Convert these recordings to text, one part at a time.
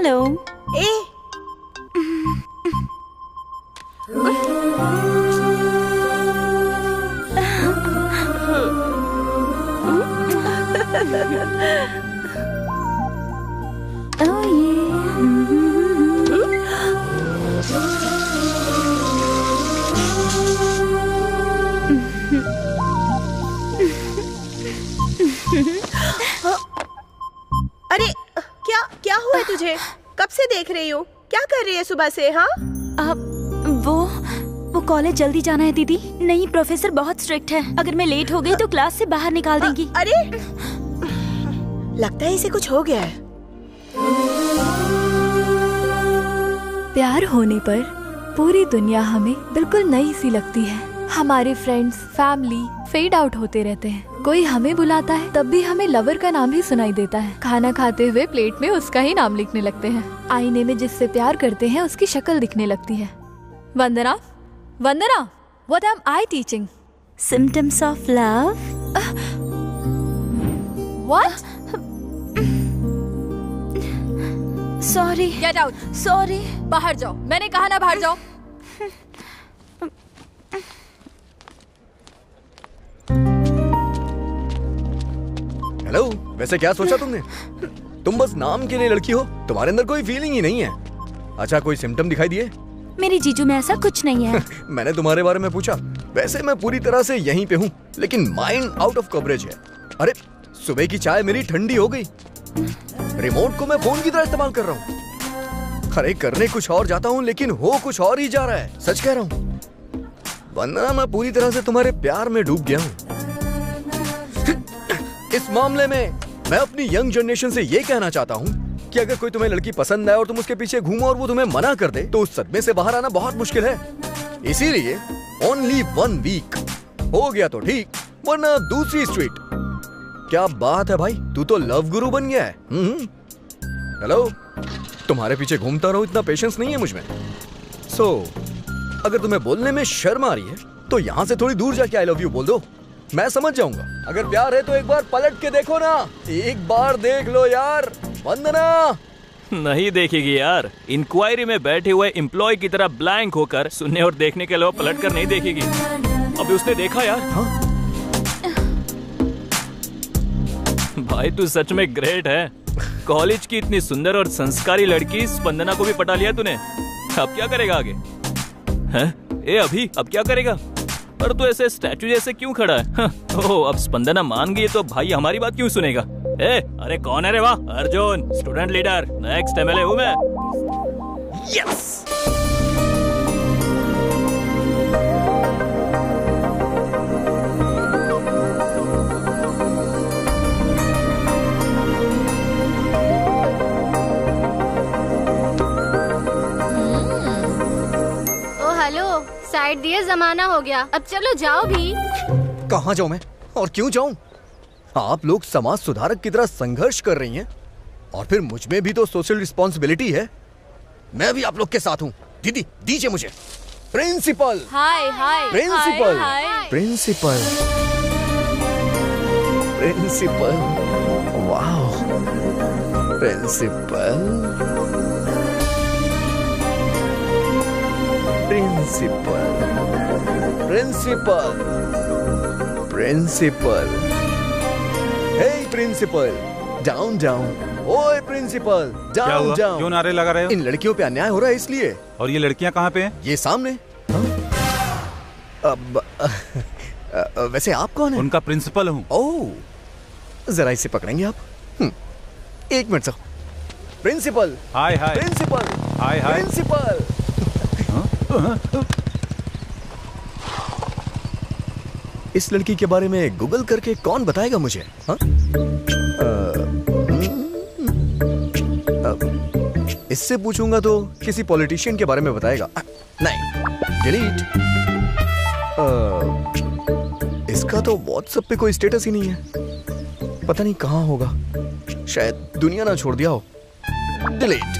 Hello. ए ओह ये अरे क्या क्या हुआ है तुझे? कब से देख रही हो? क्या कर रही है सुबह से? हाँ वो कॉलेज जल्दी जाना है दीदी। नहीं, प्रोफेसर बहुत स्ट्रिक्ट है। अगर मैं लेट हो गई तो क्लास से बाहर निकाल देंगी। अरे लगता है इसे कुछ हो गया है। प्यार होने पर पूरी दुनिया हमें बिल्कुल नई सी लगती है। हमारे फ्रेंड्स, फैमिली फेड आउट होते रहते हैं। कोई हमें बुलाता है तब भी हमें लवर का नाम ही सुनाई देता है। खाना खाते हुए प्लेट में उसका ही नाम लिखने लगते हैं। आईने में जिससे प्यार करते हैं उसकी शक्ल दिखने लगती है। Vandana, Vandana, what am I teaching? Symptoms of love. What? Sorry. Get out. Sorry. बाहर जाओ, मैंने कहा ना बाहर जाओ। हेलो, वैसे क्या सोचा तुमने? तुम बस नाम के लिए लड़की हो, तुम्हारे अंदर कोई फीलिंग ही नहीं है। अच्छा, कोई सिम्टम दिखाई दिए? मेरी जीजू में ऐसा कुछ नहीं है। मैंने तुम्हारे बारे में पूछा। वैसे मैं पूरी तरह से यहीं पे हूँ, लेकिन माइंड आउट ऑफ कवरेज है। अरे सुबह की चाय मेरी ठंडी हो गई। रिमोट को मैं फोन की तरह इस्तेमाल कर रहा हूँ। अरे करने कुछ और जाता हूँ, लेकिन हो कुछ और ही जा रहा है। सच कह रहा हूँ वंदना, मैं पूरी तरह से तुम्हारे प्यार में डूब गया हूँ। इस मामले में मैं अपनी यंग जनरेशन से ये कहना चाहता हूँ कि अगर कोई तुम्हें लड़की पसंद आए और तुम उसके पीछे घूमो और वो तुम्हें मना कर दे, तो उस सदमे से बाहर आना बहुत मुश्किल है। इसीलिए ओनली 1 वीक। हो गया तो ठीक, वरना दूसरी स्ट्रीट। क्या बात है भाई, तू तो लव गुरु बन गया है। हेलो, तुम्हारे पीछे घूमता रहो, इतना पेशेंस नहीं है मुझमें। अगर तुम्हें बोलने में शर्म आ रही है तो यहाँ से थोड़ी दूर जाके आई लव यू बोल दो, मैं समझ जाऊंगा। अगर प्यार है तो एक बार पलट के देखो ना, एक बार देख लो यार। वंदना नहीं देखेगी यार। इंक्वायरी में बैठे हुए एम्प्लॉय की तरह ब्लैंक होकर सुनने और देखने के अलावा पलट कर नहीं देखेगी। अभी उसने देखा यार। हाँ? भाई तू सच में ग्रेट है। कॉलेज की इतनी सुंदर और संस्कारी लड़की स्पंदना को भी पटा लिया तूने। अब क्या करेगा आगे? हैं? अब क्या करेगा? पर तू ऐसे स्टैचू जैसे क्यों खड़ा है? ओह, अब स्पंदना मान गई तो भाई हमारी बात क्यों सुनेगा? अरे कौन है रे? वाह, Arjun, student leader, next MLA हूँ मैं। यस। हेलो, साइड दिए जमाना हो गया, अब चलो जाओ भी। कहाँ जाऊँ मैं और क्यों जाऊँ? आप लोग समाज सुधारक की तरह संघर्ष कर रही हैं और फिर मुझ में भी तो सोशल रिस्पॉन्सिबिलिटी है। मैं भी आप लोग के साथ हूँ। दीदी दीजिए मुझे। प्रिंसिपल। हाय हाय। प्रिंसिपल। हाय, हाय। प्रिंसिपल। प्रिंसिपल। वाह। प्रिंसिपल। प्रिंसिपल। प्रिंसिपल। प्रिंसिपल। हे प्रिंसिपल, डाउन डाउन। ओए प्रिंसिपल, डाउन डाउन। क्यों नारे लगा रहे हो? इन लड़कियों पे अन्याय हो रहा है इसलिए। और ये लड़कियां कहाँ पे हैं? ये सामने। अब वैसे आप कौन हैं? उनका प्रिंसिपल हूँ। ओह, जरा इसे पकड़ेंगे आप? 1 मिनट सर। प्रिंसिपल। हाय हाय। प्रिंसिपल। हाय हाय। प्रिंसिपल। इस लड़की के बारे में गूगल करके कौन बताएगा मुझे? हाँ? इससे पूछूंगा तो किसी पॉलिटिशियन के बारे में बताएगा। नहीं, डिलीट। इसका तो व्हाट्सएप पे कोई स्टेटस ही नहीं है। पता नहीं कहाँ होगा, शायद दुनिया ना छोड़ दिया हो। डिलीट।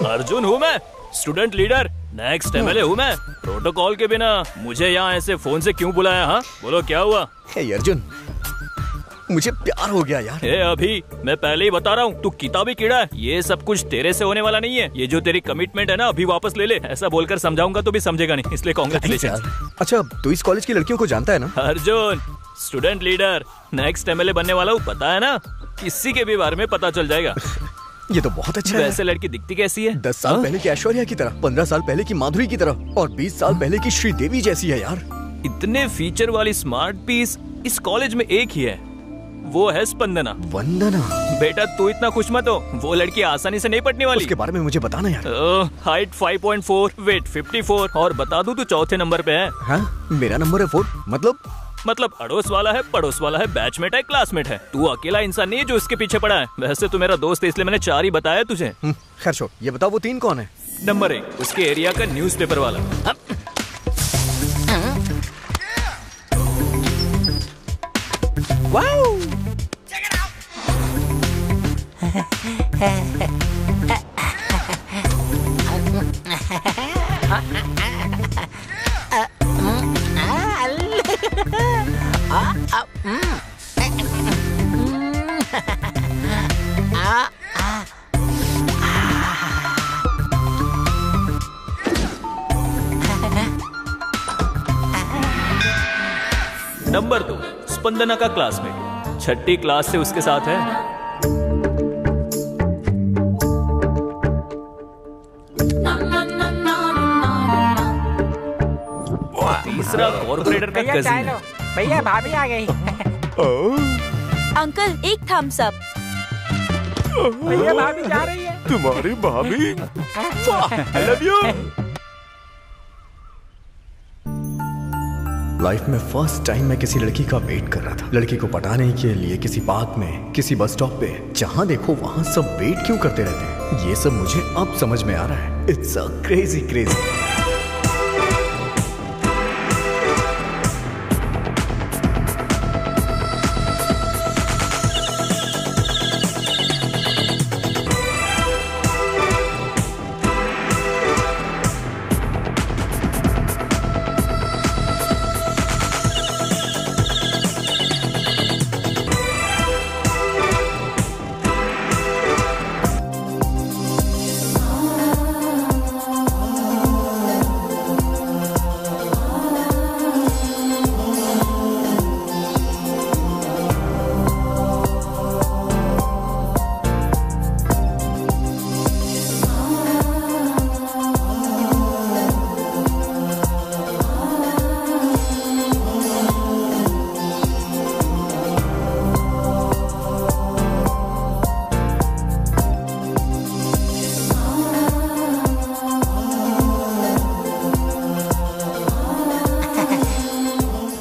अर्जुन हूँ मैं, स्टूडेंट लीडर, नेक्स्ट एमएलए हूँ मैं। प्रोटोकॉल के बिना मुझे यहाँ ऐसे फोन से क्यों बुलाया? हाँ बोलो क्या हुआ? हे अर्जुन, मुझे प्यार हो गया यार। हे अभी मैं पहले ही बता रहा हूँ, तू किताबी कीड़ा है। ये सब कुछ तेरे से होने वाला नहीं है। ये जो तेरी कमिटमेंट है ना, अभी वापस ले ले। ऐसा बोलकर समझाऊंगा तो भी समझेगा नहीं, इसलिए कांग्रेचुलेशन। अच्छा, तू इस कॉलेज की लड़कियों को जानता है ना? Arjun, student leader, next MLA बनने वाला हूँ, पता है ना? किसी के भी बारे में पता चल जाएगा। ये तो बहुत अच्छा है। वैसे लड़की दिखती कैसी है? 10 साल पहले की ऐश्वर्या की तरह, 15 साल पहले की माधुरी की तरह और 20 साल पहले की श्रीदेवी जैसी है यार। इतने फीचर वाली स्मार्ट पीस इस कॉलेज में एक ही है, वो है स्पंदना। वंदना? बेटा तू इतना खुश मत हो, वो लड़की आसानी से नहीं पटने वाली। उसके बारे में मुझे बताना यार। हाइट 5.4, वेट 54 और बता दूं तू चौथे नंबर पे है। हाँ, मेरा नंबर है 4। मतलब अड़ोस वाला है, पड़ोस वाला है, बैचमेट है, क्लासमेट है। तू अकेला इंसान नहीं है जो इसके पीछे पड़ा है। वैसे तू मेरा दोस्त है इसलिए मैंने 4 ही बताया तुझे। खैर छोड़, ये बताओ वो 3 कौन है? नंबर 1 उसके एरिया का न्यूज़पेपर वाला। नंबर 2 स्पंदना का क्लासमेट, 6ठी क्लास से उसके साथ है। तीसरा कॉर्पोरेटर का कजिन है। भैया भाभी आ गई। अंकल एक थम्स अप। भैया भाभी जा रही है। तुम्हारी भाभी? I love you। लाइफ में फर्स्ट टाइम मैं किसी लड़की का वेट कर रहा था। लड़की को पटाने के लिए किसी पार्क में, किसी बस स्टॉप पे, जहां देखो वहां सब वेट क्यों करते रहते हैं। ये सब मुझे अब समझ में आ रहा है। It's a crazy.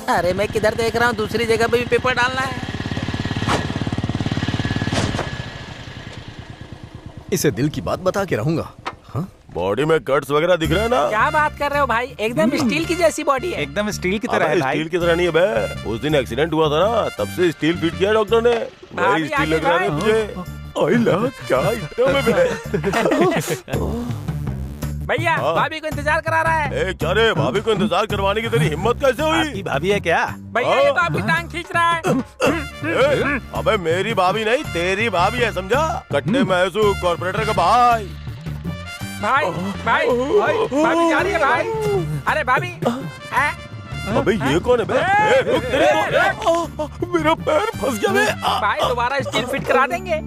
अरे मैं किधर देख रहा हूँ, दूसरी जगह पे भी पेपर डालना है। इसे दिल की बात बता के रहूंगा। हाँ? बॉडी में कट्स वगैरह दिख रहे हैं ना? क्या बात कर रहे हो भाई, एकदम स्टील की जैसी बॉडी है। एकदम स्टील की तरह है भाई। स्टील की तरह नहीं है बे। उस दिन एक्सीडेंट हुआ था ना, तब से स्टील फिट किया डॉक्टर ने। वही स्टील लग रहा है मुझे। क्या भैया भाभी को इंतजार करा रहा है। क्या रे, भाभी को इंतजार करवाने की तेरी हिम्मत कैसे हुई? आपकी भाभी है क्या? भैया ये तो आपकी टांग खींच रहा है। अबे मेरी भाभी नहीं, तेरी भाभी है, समझा? कट्टे महसू कॉर्पोरेटर का भाई। भाई भाभी जा रही है भाई। अरे भाभी। अबे ये कौन है बे? मेरा पैर फंस गया बे। भाई दोबारा स्टील फिट करा देंगे।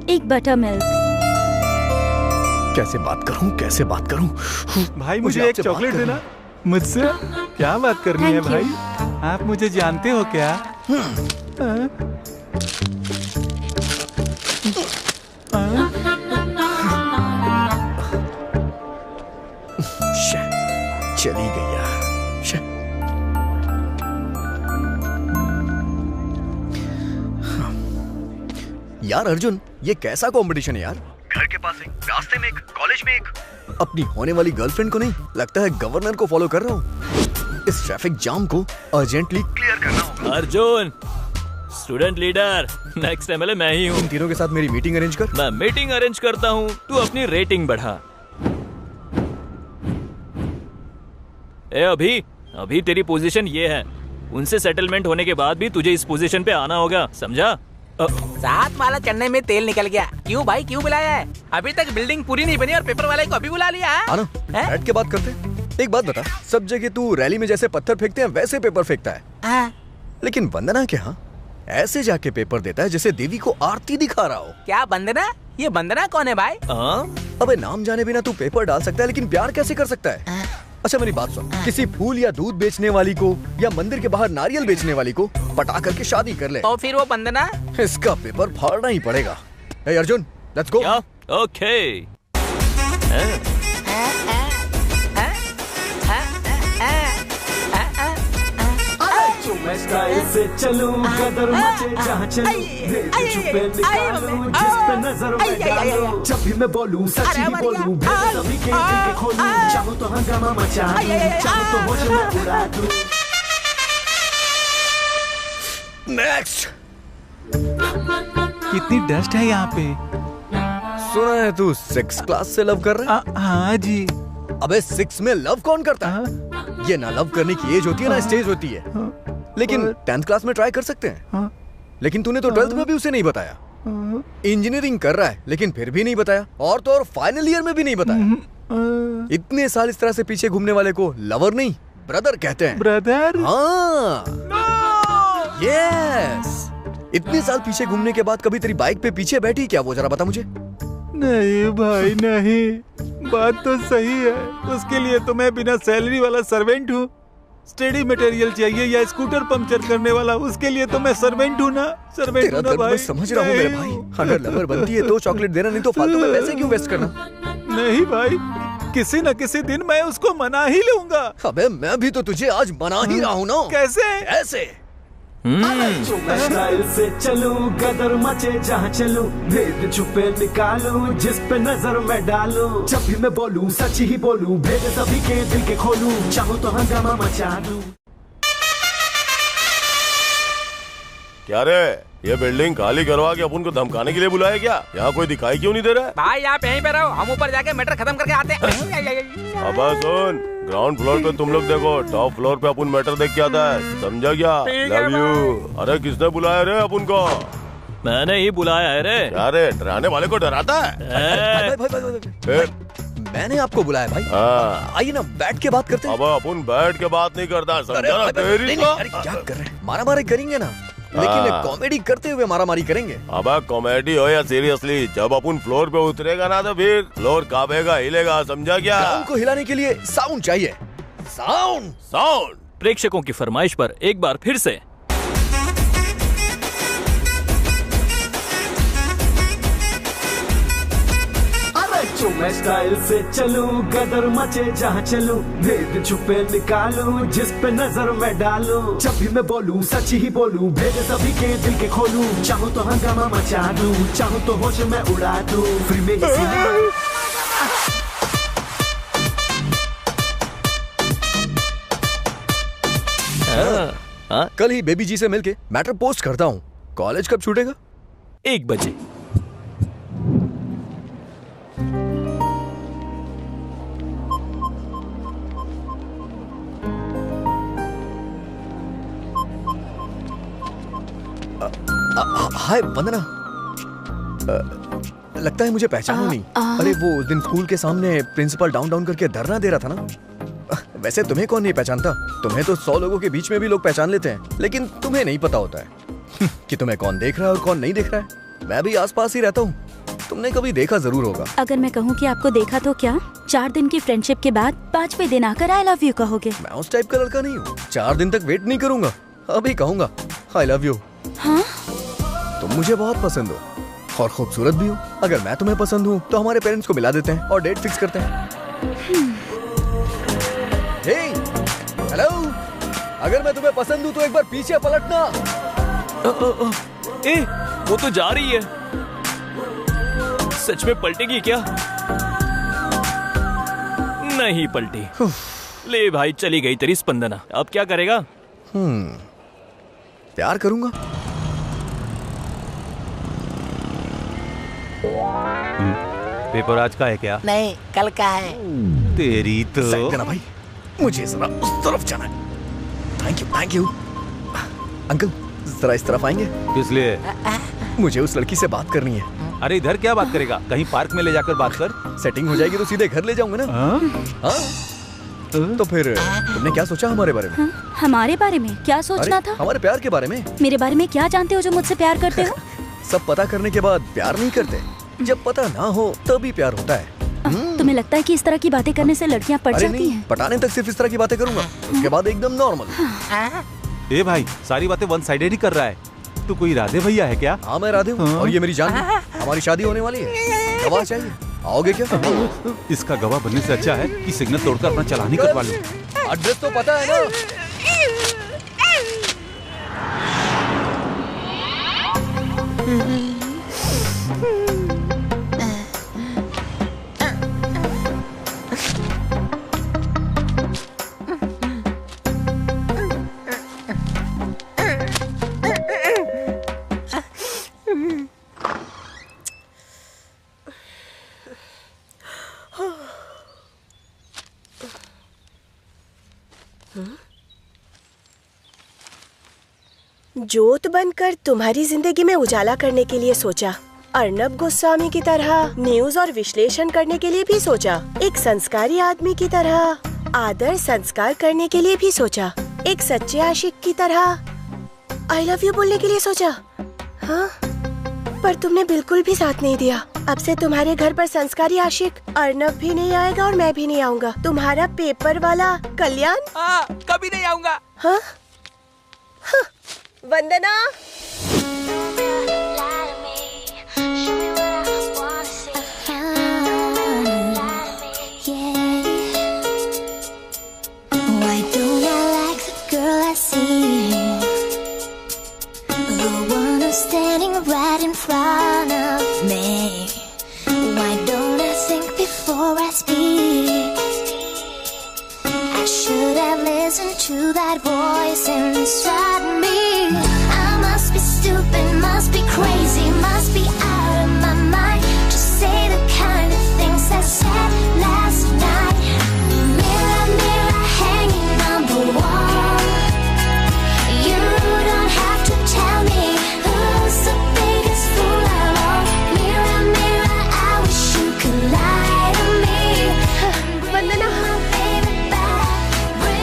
एक बटर मिल्क। कैसे बात करूं? भाई मुझे एक चॉकलेट देना। मुझसे क्या बात करनी है भाई? आप मुझे जानते हो क्या? चली गई यार। यार अर्जुन, ये कैसा कंपटीशन है यार? घर के पास एक, रास्ते में एक, कॉलेज में एक। अपनी होने वाली गर्लफ्रेंड को नहीं, लगता है गवर्नर को फॉलो कर रहा हूँ। इस ट्रैफिक जाम को अर्जेंटली क्लियर करना होगा। Arjun student leader, next MLA मैं ही हूँ। इन तीनों के साथ मेरी मीटिंग अरेंज कर। मैं मीटिंग अरेंज करता हूँ, तू अपनी रेटिंग बढ़ा। ए अभी तेरी पोजीशन ये है, उनसे सेटलमेंट होने के बाद भी तुझे इस पोजीशन पे आना होगा, समझा? सात माला चढ़ने में तेल निकल गया। क्यों भाई, क्यों बुलाया है? अभी तक बिल्डिंग पूरी नहीं बनी और पेपर वाले को अभी बुला लिया है? आना, बैठ के बात करते हैं। एक बात बता, सब जगह तू रैली में जैसे पत्थर फेंकते हैं वैसे पेपर फेंकता है, लेकिन वंदना के यहाँ ऐसे जाके पेपर देता है जैसे देवी को आरती दिखा रहा हो। क्या वंदना? ये वंदना कौन है भाई? अबे नाम जाने बिना तू पेपर डाल सकता है, लेकिन प्यार कैसे कर सकता है? अच्छा मेरी बात सुन, किसी फूल या दूध बेचने वाली को या मंदिर के बाहर नारियल बेचने वाली को पटा करके शादी कर ले, तो फिर वो वंदना? इसका पेपर फाड़ना ही पड़ेगा। हे अर्जुन, लेट्स गो। ओके। मैं स्टाइल से चलूं, कदर मचे जहाँ चलूं, भेद छुपे निकालूं, जिस पे नजर मैं डालूं, जब भी मैं बोलूं सच ही बोलूं, भेद सभी के दिल के खोलूं, चाहूं तो हंगामा मचा दूं, चाहूं तो होश में उड़ा दूं। नेक्स्ट। कितनी डस्ट है यहाँ पे। सुना है तू 6th क्लास से लव कर रहा है? हाँ जी। अबे 6 में लव कौन करता है? ये ना लव करने की एज होती है ना स्टेज होती है। लेकिन 10th क्लास में ट्राई कर सकते हैं। लेकिन तूने तो 12th में भी उसे नहीं बताया। इंजीनियरिंग कर रहा है लेकिन फिर भी नहीं बताया, और तो और फाइनल ईयर में भी नहीं बताया। इतने साल इस तरह से पीछे घूमने वाले को लवर नहीं ब्रदर कहते हैं। ब्रदर? हाँ। यस। इतने साल पीछे घूमने के बाद कभी तेरी बाइक पे पीछे बैठी क्या, वो जरा बता मुझे। नहीं भाई नहीं, बात तो सही है। उसके लिए तो मैं बिना सैलरी वाला सर्वेंट हूँ। स्टडी मटेरियल चाहिए या स्कूटर पंक्चर करने वाला, उसके लिए तो मैं सर्वेंट हूँ ना। सर्वेंट हूँ ना भाई। मैं समझ रहा हूँ मेरे भाई, अगर लवर बनती है तो चॉकलेट देना, नहीं तो फालतू में पैसे क्यों वेस्ट करना। नहीं भाई, किसी न किसी दिन मैं उसको मना ही लूंगा। अबे मैं भी तो तुझे आज मना ही रहा हूँ ना। कैसे? ऐसे। मैं स्टाइल से चलूं, कदर मचे जहाँ चलूं, भेद छुपे निकालूं, जिस पे नजर मैं डालूं, जब भी मैं बोलूं सच ही बोलूं, भेद सभी के दिल के खोलूं, चाहूं तो हंगामा मचा दूं। क्या रे, ये बिल्डिंग खाली करवा के अपन को धमकाने के लिए बुलाया क्या? यहाँ कोई दिखाई क्यों नहीं दे रहा है? भाई आप यहीं पे रहो, हम ऊपर जाके मैटर खत्म करके आते हैं। अब सुन, ग्राउंड फ्लोर पे तुम लोग देखो, टॉप फ्लोर पे अपन मैटर देख के आता है, समझा क्या? Love you. अरे किसने बुलाया रे अपन को? मैंने ही बुलाया है रे। क्या रे, डराने वाले को डराता है? मैंने आपको बुलाया भाई। आइए ना बैठ के बात करते हैं। अब अपन बैठ के बात नहीं करता, समझा ना? तेरी तो क्या कर रहे हैं? मारा मारी करेंगे ना, लेकिन कॉमेडी करते हुए मारा मारी करेंगे। अब कॉमेडी हो या सीरियसली, जब अपन फ्लोर पे उतरेगा ना तो फिर फ्लोर कांपेगा, हिलेगा, समझा क्या? ग्राउंड को हिलाने के लिए साउंड चाहिए। साउंड। साउंड। प्रेक्षकों की फरमाइश पर एक बार फिर से मैं स्टाइल से चलूं, कदर मचे जहाँ चलूं, भेद छुपे निकालूं, जिस पे नजर मैं डालूं, जब भी मैं बोलूं सच ही बोलूं, भेद सभी के दिल के खोलूं, चाहूं तो हंगामा मचा दूं, चाहूं तो होश में उड़ा दूं, फ्री में कल ही बेबी जी से मिलके मैटर पोस्ट करता हूँ। कॉलेज कब छूटेगा? 1 बजे। हाय वंदना, लगता है मुझे पहचानो नहीं। अरे वो उस दिन स्कूल के सामने प्रिंसिपल डाउन डाउन करके धरना दे रहा था ना। वैसे तुम्हें कौन नहीं पहचानता? तुम्हें तो 100 लोगों के बीच में भी लोग पहचान लेते हैं, लेकिन तुम्हें नहीं पता होता है कि तुम्हें कौन देख रहा है और कौन नहीं देख रहा है। मैं भी आसपास ही रहता हूँ, तुमने कभी देखा जरूर होगा। अगर मैं कहूँ कि आपको देखा तो क्या 4 दिन की फ्रेंडशिप के बाद 5वें दिन आकर आई लव यू कहोगे? मैं उस टाइप का लड़का नहीं हूँ। 4 दिन तक वेट नहीं करूंगा, अभी कहूंगा आई लव यू। हाँ? तुम मुझे बहुत पसंद हो और खूबसूरत भी हो। अगर मैं तुम्हें पसंद हूँ तो हमारे पेरेंट्स को मिला देते हैं और डेट फिक्स करते हैं। हे, हेलो, अगर मैं तुम्हें पसंद हूँ तो एक बार पीछे पलटना। ए, वो तो जा रही है। सच में पलटेगी क्या? नहीं पलटी। ले भाई, चली गई तेरी स्पंदना। अब क्या करेगा? प्यार करूंगा। पेपर आज का है क्या? नहीं, कल का है। तेरी तो साइड देना भाई, मुझे जरा उस तरफ जाना है। थैंक यू अंकल, जरा इस तरफ आएंगे? इसलिए मुझे उस लड़की से बात करनी है। अरे इधर क्या बात करेगा, कहीं पार्क में ले जाकर बात कर। सेटिंग हो जाएगी तो सीधे घर ले जाऊंगा ना। हाँ? तो फिर तुमने क्या सोचा हमारे बारे में? हमारे बारे में क्या सोचना था? हमारे प्यार के बारे में। मेरे बारे में क्या जानते हो जो मुझसे प्यार करते हो? सब पता करने के बाद प्यार नहीं करते, जब पता ना हो तभी प्यार होता है। तुम्हें लगता है कि इस तरह की बातें करने से लड़कियां पट जाती हैं? पटाने तक सिर्फ इस तरह की बातें करूंगा, उसके बाद एकदम नॉर्मल। ए भाई, सारी बातें वन साइडेड ही कर रहा है। तू कोई राधे भैया है क्या? हाँ मैं राधे हूँ, और ये मेरी जान है। हमारी शादी होने वाली है, गवाह चाहिए, आओगे क्या? इसका गवाह बनने से अच्छा है कि सिग्नल तोड़कर अपना चालान ही कटवा लो। एड्रेस तो पता है ना? जोत बनकर तुम्हारी जिंदगी में उजाला करने के लिए सोचा, अर्नब गोस्वामी की तरह न्यूज और विश्लेषण करने के लिए भी सोचा, एक संस्कारी आदमी की तरह आदर संस्कार करने के लिए भी सोचा, एक सच्चे आशिक की तरह आई लव यू बोलने के लिए सोचा। हाँ, पर तुमने बिल्कुल भी साथ नहीं दिया। अब से तुम्हारे घर पर संस्कारी आशिक अर्नब भी नहीं आएगा और मैं भी नहीं आऊंगा। तुम्हारा पेपर वाला कल्याण कभी नहीं आऊंगा। हाँ? हाँ, वंदना। Standing right in front of me. Why don't I think before I speak? I should have listened to that voice inside me. I must be stupid, must be crazy, must be out of my mind to say the kind of things I said last night. Mirror, mirror, hanging on the wall. You don't have to tell me who's the biggest fool of all. Mirror, mirror, I wish you could lie to me. Vandana,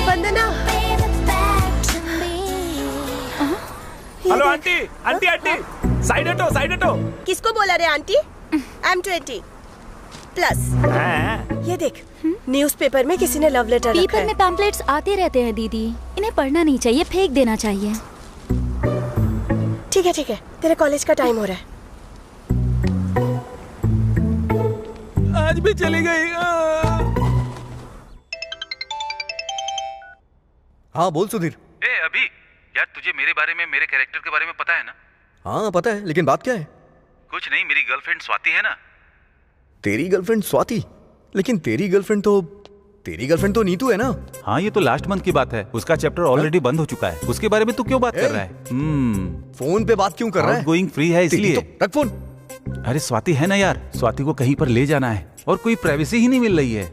Vandana. Hello aunty, aunty aunty, side हटो, side हटो। किसको बोला रे aunty? M20 plus. ये देख, newspaper में किसी ने लव लेटर रखा है। पेपर में पैम्पलेट्स आते रहते हैं दीदी, इन्हें पढ़ना नहीं चाहिए, फेंक देना चाहिए। ठीक है ठीक है, तेरे कॉलेज का टाइम हो रहा है। आज भी चली गई। हाँ बोल सुधीर। ए अभी यार, तुझे मेरे बारे में, मेरे कैरेक्टर के बारे में पता है ना? हाँ पता है, लेकिन बात क्या है? कुछ नहीं, मेरी गर्लफ्रेंड स्वाति है ना। तेरी गर्लफ्रेंड स्वाति? लेकिन तेरी गर्लफ्रेंड तो नीतू है ना? हाँ, ये तो लास्ट मंथ की बात है। उसका चैप्टर ऑलरेडी बंद हो चुका है। उसके बारे में तू क्यों बात कर रहा है? फोन पे बात क्यों कर रहा है? गोइंग फ्री है इसलिए। तो रख फोन। अरे स्वाति है ना यार, स्वाति को कहीं पर ले जाना है और कोई प्राइवेसी ही नहीं मिल रही है।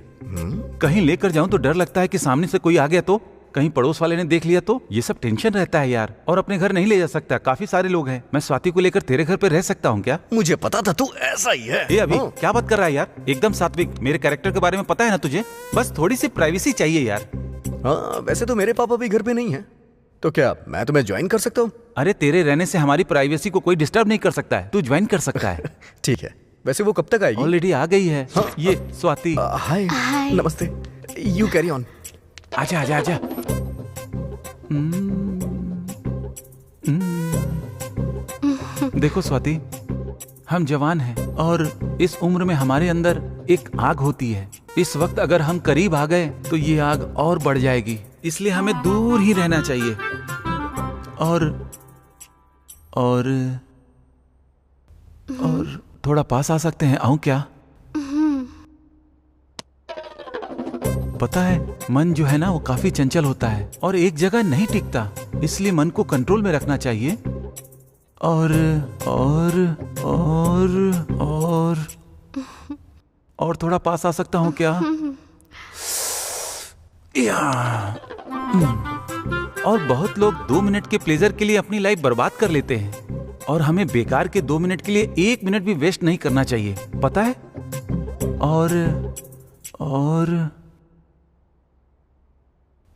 कहीं लेकर जाऊं तो डर लगता है कि सामने से कोई आ गया तो, कहीं पड़ोस वाले ने देख लिया तो, ये सब टेंशन रहता है यार। और अपने घर नहीं ले जा सकता, काफी सारे लोग हैं। मैं स्वाति को लेकर तेरे घर पे रह सकता हूँ क्या? मुझे पता था तू ऐसा ही है। ए अभी क्या बात कर रहा है यार? एकदम सात्विक। मेरे कैरेक्टर के बारे में पता है ना तुझे? बस थोड़ी सी प्राइवेसी चाहिए यार। हाँ, वैसे तो मेरे पापा भी घर पे नहीं है, तो क्या मैं तुम्हें ज्वाइन कर सकता हूँ? अरे तेरे रहने से हमारी प्राइवेसी को कोई डिस्टर्ब नहीं कर सकता है, तू ज्वाइन कर सकता है। ठीक है, वैसे वो कब तक आएगी? ऑलरेडी आ गई है। हाँ, ये स्वाति। हाय, नमस्ते। You carry on. आजा आजा आजा। देखो स्वाति, हम जवान हैं और इस उम्र में हमारे अंदर एक आग होती है। इस वक्त अगर हम करीब आ गए तो ये आग और बढ़ जाएगी, इसलिए हमें दूर ही रहना चाहिए। और थोड़ा पास आ सकते हैं? आऊं क्या? पता है, मन जो है ना वो काफी चंचल होता है और एक जगह नहीं टिकता, इसलिए मन को कंट्रोल में रखना चाहिए। और और थोड़ा पास आ सकता हूँ क्या? या। और बहुत लोग 2 मिनट के प्लेजर के लिए अपनी लाइफ बर्बाद कर लेते हैं और हमें बेकार के 2 मिनट के लिए 1 मिनट भी वेस्ट नहीं करना चाहिए, पता है?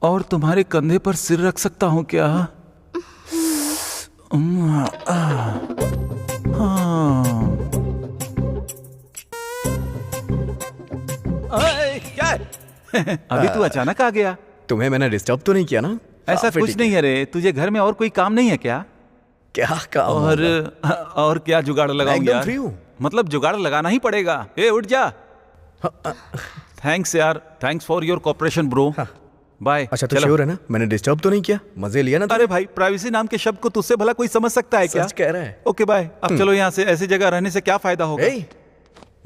और तुम्हारे कंधे पर सिर रख सकता हूँ क्या? क्या? अभी तू अचानक आ गया। तुम्हें मैंने डिस्टर्ब तो नहीं किया ना? ऐसा कुछ नहीं है रे। तुझे घर में और कोई काम नहीं है क्या? क्या काम? और क्या जुगाड़ लगाऊं यार? फ्री हूं। मतलब जुगाड़ लगाना ही पड़ेगा। ए उठ जा। थैंक्स यार, thanks for your cooperation bro. Bye. अच्छा तो श्योर है ना? मैंने डिस्टर्ब तो नहीं किया? मजे लिया ना? अरे भाई, प्राइवेसी नाम के शब्द को तुझसे भला कोई समझ सकता है क्या? सच कह रहा है। Okay bye. अब चलो यहाँ से। ऐसी जगह रहने से क्या फायदा होगा?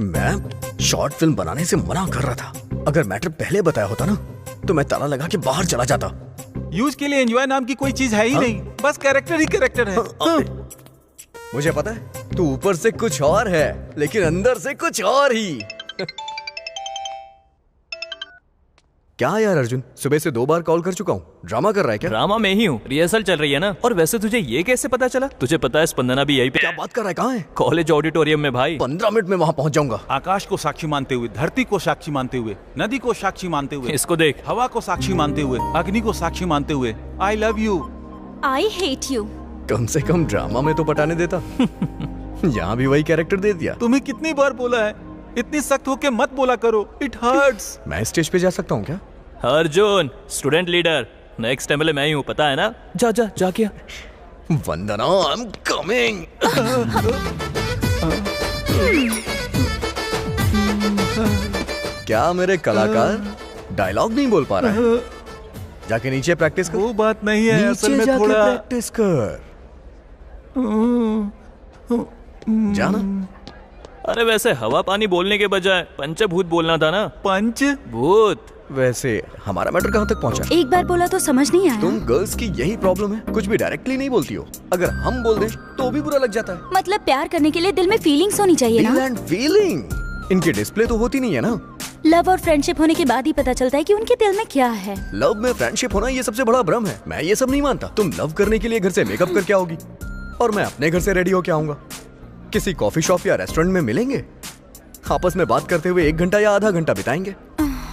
मैं शॉर्ट फिल्म बनाने से मना कर रहा था। अगर मैटर पहले बताया होता ना तो मैं ताला लगा के बाहर चला जाता। यूज के लिए एंजॉय नाम की कोई चीज है ही नहीं, बस कैरेक्टर ही कैरेक्टर है। मुझे पता है तू ऊपर से कुछ और है लेकिन अंदर से कुछ और ही। क्या यार अर्जुन, सुबह से 2 बार कॉल कर चुका हूँ। ड्रामा कर रहा है क्या? ड्रामा में ही हूँ, रिहर्सल चल रही है ना। और वैसे तुझे ये कैसे पता चला? तुझे पता है स्पंदना भी यही पे। क्या बात कर रहा है? कहाँ है? कॉलेज ऑडिटोरियम में भाई। 15 मिनट में वहाँ पहुँच जाऊंगा। आकाश को साक्षी मानते हुए, धरती को साक्षी मानते हुए, नदी को साक्षी मानते हुए, इसको देख, हवा को साक्षी मानते हुए, अग्नि को साक्षी मानते हुए, I love you, I hate you. कम से कम ड्रामा में तो पटाने देता। यहाँ भी वही कैरेक्टर दे दिया। तुम्हें कितनी बार बोला है इतनी सख्त होके मत बोला करो, इट हर्ट्स। मैं स्टेज पे जा सकता हूँ क्या? Arjun student leader, next MLA मैं ही हूँ, पता है ना? जा जा जा क्या? वंदना, आई एम कमिंग। क्या मेरे कलाकार डायलॉग नहीं बोल पा रहा है? जाके नीचे प्रैक्टिस कर। वो बात नहीं है, असल में थोड़ा प्रैक्टिस कर। जाना। अरे वैसे हवा पानी बोलने के बजाय पंचभूत बोलना था ना। पंचभूत। वैसे हमारा मैटर कहाँ तक पहुँचा? एक बार बोला तो समझ नहीं आया। तुम गर्ल्स की यही प्रॉब्लम है, कुछ भी डायरेक्टली नहीं बोलती हो। अगर हम बोल दें तो भी बुरा लग जाता है। मतलब प्यार करने के लिए दिल में फीलिंग्स होनी चाहिए ना? दिल एंड फीलिंग इनके डिस्प्ले तो होती नहीं है ना। लव और फ्रेंडशिप होने के बाद ही पता चलता है कि उनके दिल में क्या है। लव में फ्रेंडशिप होना ये सबसे बड़ा भ्रम है। मैं ये सब नहीं मानता। तुम लव करने के लिए घर से मेकअप करके आओगी और मैं अपने घर से रेडी होके आऊंगा। किसी कॉफी शॉप या रेस्टोरेंट में मिलेंगे, आपस में बात करते हुए 1 घंटा या आधा घंटा बिताएंगे।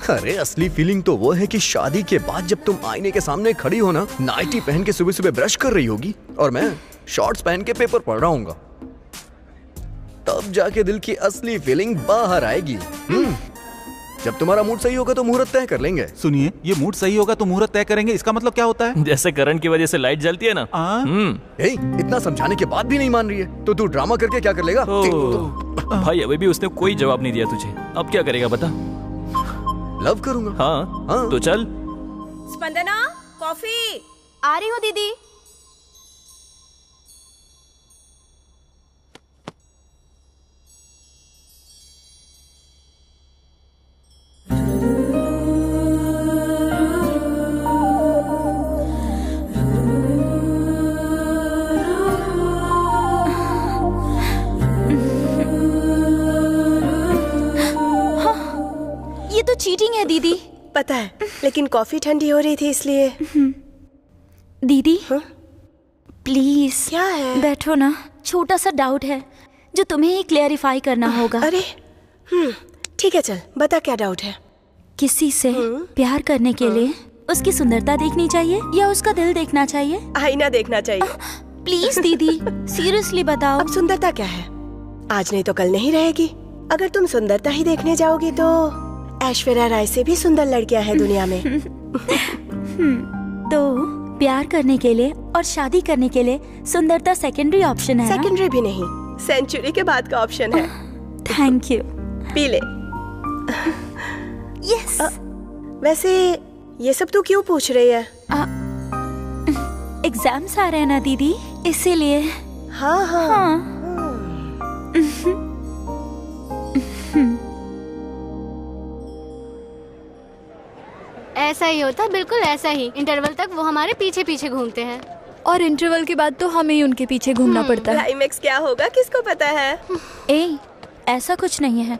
अरे असली फीलिंग तो वो है कि शादी के बाद जब तुम आईने के सामने खड़ी हो ना, नाइटी पहन के सुबह सुबह ब्रश कर रही होगी और मैं शॉर्ट्स पहन के पेपर पढ़ रहा हूँगा, तब जाके दिल की असली फीलिंग बाहर आएगी। जब तुम्हारा मूड सही होगा तो मुहूर्त तय कर लेंगे। सुनिए, ये मूड सही होगा तो मुहूर्त तय करेंगे, इसका मतलब क्या होता है? जैसे करंट की वजह से लाइट जलती है ना। इतना समझाने के बाद भी नहीं मान रही है तो तू ड्रामा करके क्या कर लेगा? भाई अभी भी उसने कोई जवाब नहीं दिया तुझे, अब क्या करेगा बता? लव करूंगा। हाँ तो चल। स्पंदना, कॉफी। आ रही हूँ दीदी। ये तो चीटिंग है दीदी। पता है, लेकिन कॉफी ठंडी हो रही थी इसलिए। दीदी प्लीज क्या है? बैठो ना, छोटा सा डाउट है जो तुम्हें ही क्लेरिफाई करना होगा। अरे ठीक है, चल बता क्या डाउट है। किसी से प्यार करने के लिए उसकी सुंदरता देखनी चाहिए या उसका दिल देखना चाहिए? आईना देखना चाहिए। प्लीज दीदी सीरियसली बताओ। अब सुंदरता क्या है? आज नहीं तो कल नहीं रहेगी। अगर तुम सुंदरता ही देखने जाओगी तो ऐश्वर्या राय से भी सुंदर लड़कियां हैं दुनिया में। तो प्यार करने के लिए और शादी करने के लिए सुंदरता सेकेंडरी ऑप्शन है। सेकेंडरी भी नहीं, सेंचुरी के बाद का ऑप्शन है। Thank you. पी ले। यस। वैसे ये सब तू क्यों पूछ रही है? एग्जाम्स आ रहे हैं ना दीदी, इसीलिए। हाँ। ऐसा ही होता, बिल्कुल ऐसा ही। इंटरवल तक वो हमारे पीछे पीछे घूमते हैं और इंटरवल के बाद तो हमें ही उनके पीछे घूमना पड़ता है। क्लाइमेक्स क्या होगा किसको पता है? ऐसा कुछ नहीं है।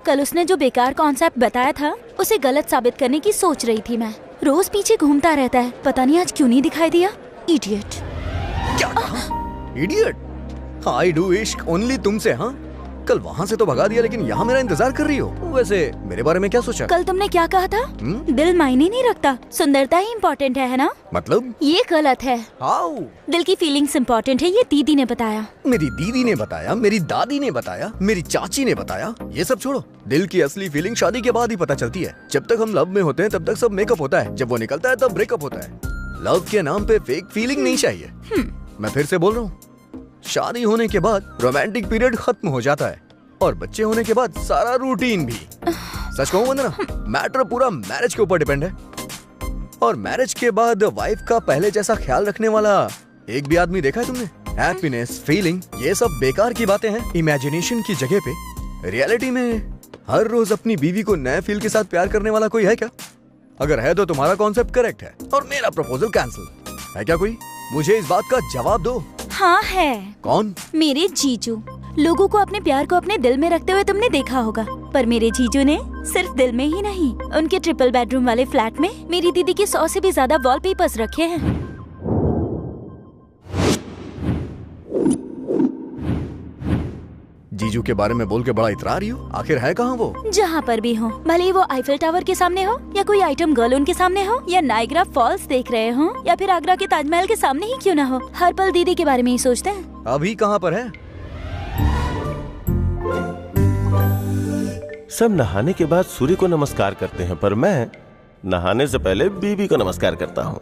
कल उसने जो बेकार कॉन्सेप्ट बताया था उसे गलत साबित करने की सोच रही थी मैं। रोज पीछे घूमता रहता है, पता नहीं आज क्यों नहीं दिखाई दिया। इडियट। क्या कहा? इडियट? आई डू इश्क ओनली तुमसे। हाँ, कल वहाँ से तो भगा दिया, लेकिन यहाँ मेरा इंतजार कर रही हो। वैसे मेरे बारे में क्या सोचा? कल तुमने क्या कहा था? दिल मायने नहीं रखता, सुंदरता ही इम्पोर्टेंट है ना? मतलब? ये गलत है। हाउ? दिल की फीलिंग्स इम्पोर्टेंट है, ये दीदी ने बताया। मेरी दीदी ने बताया, मेरी दादी ने बताया, मेरी चाची ने बताया। ये सब छोड़ो, दिल की असली फीलिंग शादी के बाद ही पता चलती है। जब तक हम लव में होते हैं तब तक सब मेकअप होता है, जब वो निकलता है तब ब्रेकअप होता है। लव के नाम पे फेक फीलिंग नहीं चाहिए। मैं फिर से बोल रहा हूँ, शादी होने के बाद रोमांटिक पीरियड खत्म हो जाता है और बच्चे होने के बाद सारा रूटीन भी। सच कहूं वंदना, मैटर पूरा मैरिज के ऊपर डिपेंड है। और मैरिज के बाद वाइफ का पहले जैसा ख्याल रखने वाला एक भी आदमी देखा है तुमने? हैप्पीनेस, फीलिंग, ये सब बेकार की बातें हैं, इमेजिनेशन की जगह पे। रियलिटी में हर रोज अपनी बीवी को नए फील के साथ प्यार करने वाला कोई है क्या? अगर है तो तुम्हारा कॉन्सेप्ट करेक्ट है और मेरा प्रपोजल कैंसिल है क्या कोई? मुझे इस बात का जवाब दो। हाँ है। कौन? मेरे जीजू। लोगों को अपने प्यार को अपने दिल में रखते हुए तुमने देखा होगा, पर मेरे जीजू ने सिर्फ दिल में ही नहीं, उनके ट्रिपल बेडरूम वाले फ्लैट में मेरी दीदी के 100 से भी ज्यादा वॉलपेपर्स रखे हैं। जीजू के बारे में बोल के बड़ा इतरा रही हो, आखिर है कहाँ वो? जहाँ पर भी हो, भले ही वो आईफिल टावर के सामने हो, या कोई आइटम गर्ल उनके सामने हो, या नायग्रा फॉल्स देख रहे हो, या फिर आगरा के ताजमहल के सामने ही क्यों ना हो, हर पल दीदी के बारे में ही सोचते हैं। अभी कहाँ पर है? सब नहाने के बाद सूर्य को नमस्कार करते हैं, पर मैं नहाने से पहले बीबी को नमस्कार करता हूँ,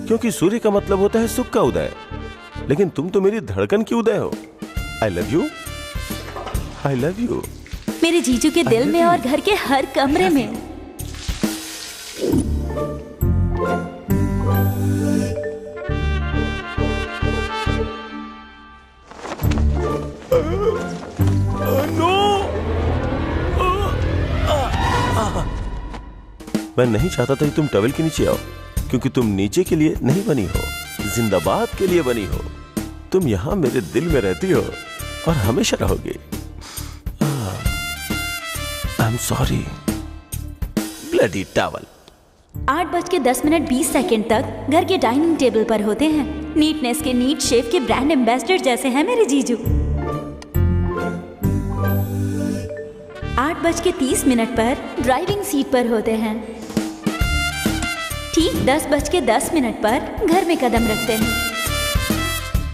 क्योंकि सूर्य का मतलब होता है सुख का उदय, लेकिन तुम तो मेरी धड़कन की उदय हो। आई love you, I love you. मेरे जीजू के दिल में और घर के हर कमरे में। मैं नहीं चाहता था कि तुम टॉवेल के नीचे आओ, क्योंकि तुम नीचे के लिए नहीं बनी हो, जिंदाबाद के लिए बनी हो। तुम यहाँ मेरे दिल में रहती हो और हमेशा रहोगी। I am sorry bloody towel. 8:10 तक घर के डाइनिंग टेबल पर होते हैं। नीटनेस के नीट शेफ के ब्रांड एम्बेसडर जैसे हैं मेरे जीजू। 8:30 पर ड्राइविंग सीट पर होते हैं। ठीक 10:10 पर घर में कदम रखते हैं।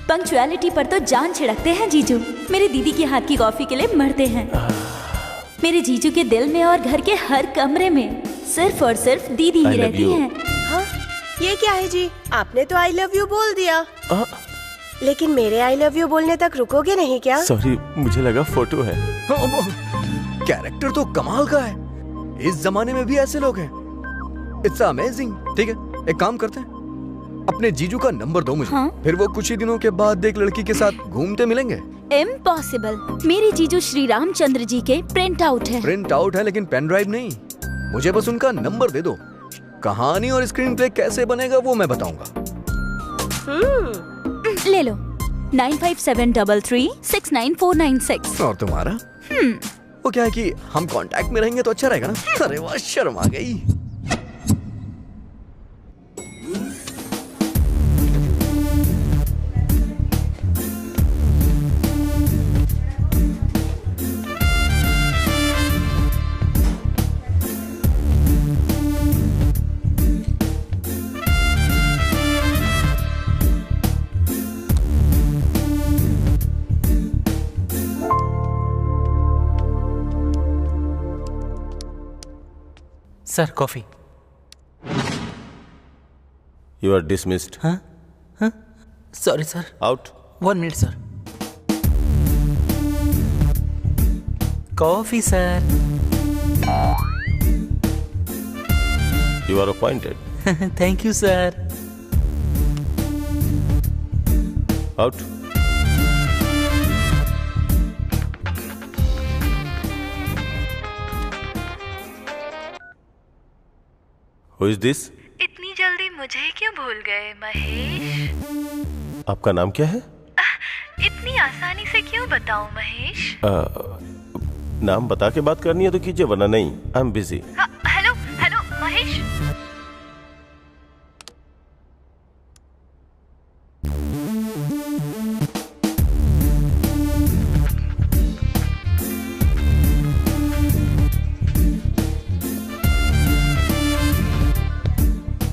पंक्चुअलिटी पर तो जान छिड़कते हैं जीजू। मेरी दीदी के हाथ की कॉफी के लिए मरते हैं। मेरे जीजू के दिल में और घर के हर कमरे में सिर्फ और सिर्फ दीदी ही रहती हैं। हाँ, ये क्या है जी? आपने तो आई लव यू बोल दिया, लेकिन मेरे आई लव यू बोलने तक रुकोगे नहीं क्या? सॉरी, मुझे लगा फोटो है। कैरेक्टर तो कमाल का है। इस जमाने में भी ऐसे लोग हैं। It's amazing. ठीक है, एक काम करते हैं, अपने जीजू का नंबर दो मुझे। हाँ? फिर वो कुछ ही दिनों के बाद एक लड़की के साथ घूमते मिलेंगे। इम्पॉसिबल। मेरे जीजू श्री रामचंद्र जी के प्रिंट आउट है। प्रिंट आउट है, लेकिन पेन ड्राइव नहीं। मुझे बस उनका नंबर दे दो। कहानी और स्क्रीन प्ले कैसे बनेगा वो मैं बताऊंगा। ले लो 9573369496। और तुम्हारा? वो क्या है कि हम कांटेक्ट में रहेंगे तो अच्छा रहेगा ना। अरे वाह, शर्म आ गई। Sir, coffee. You are dismissed. हाँ हाँ, sorry sir. Out. 1 minute sir. Coffee sir. You are appointed. Thank you sir. Out. Who is this? इतनी जल्दी मुझे क्यों भूल गए महेश? आपका नाम क्या है? इतनी आसानी से क्यों बताऊं महेश? नाम बता के बात करनी है तो कीजिए, वरना नहीं। I am busy. Hello hello Mahesh.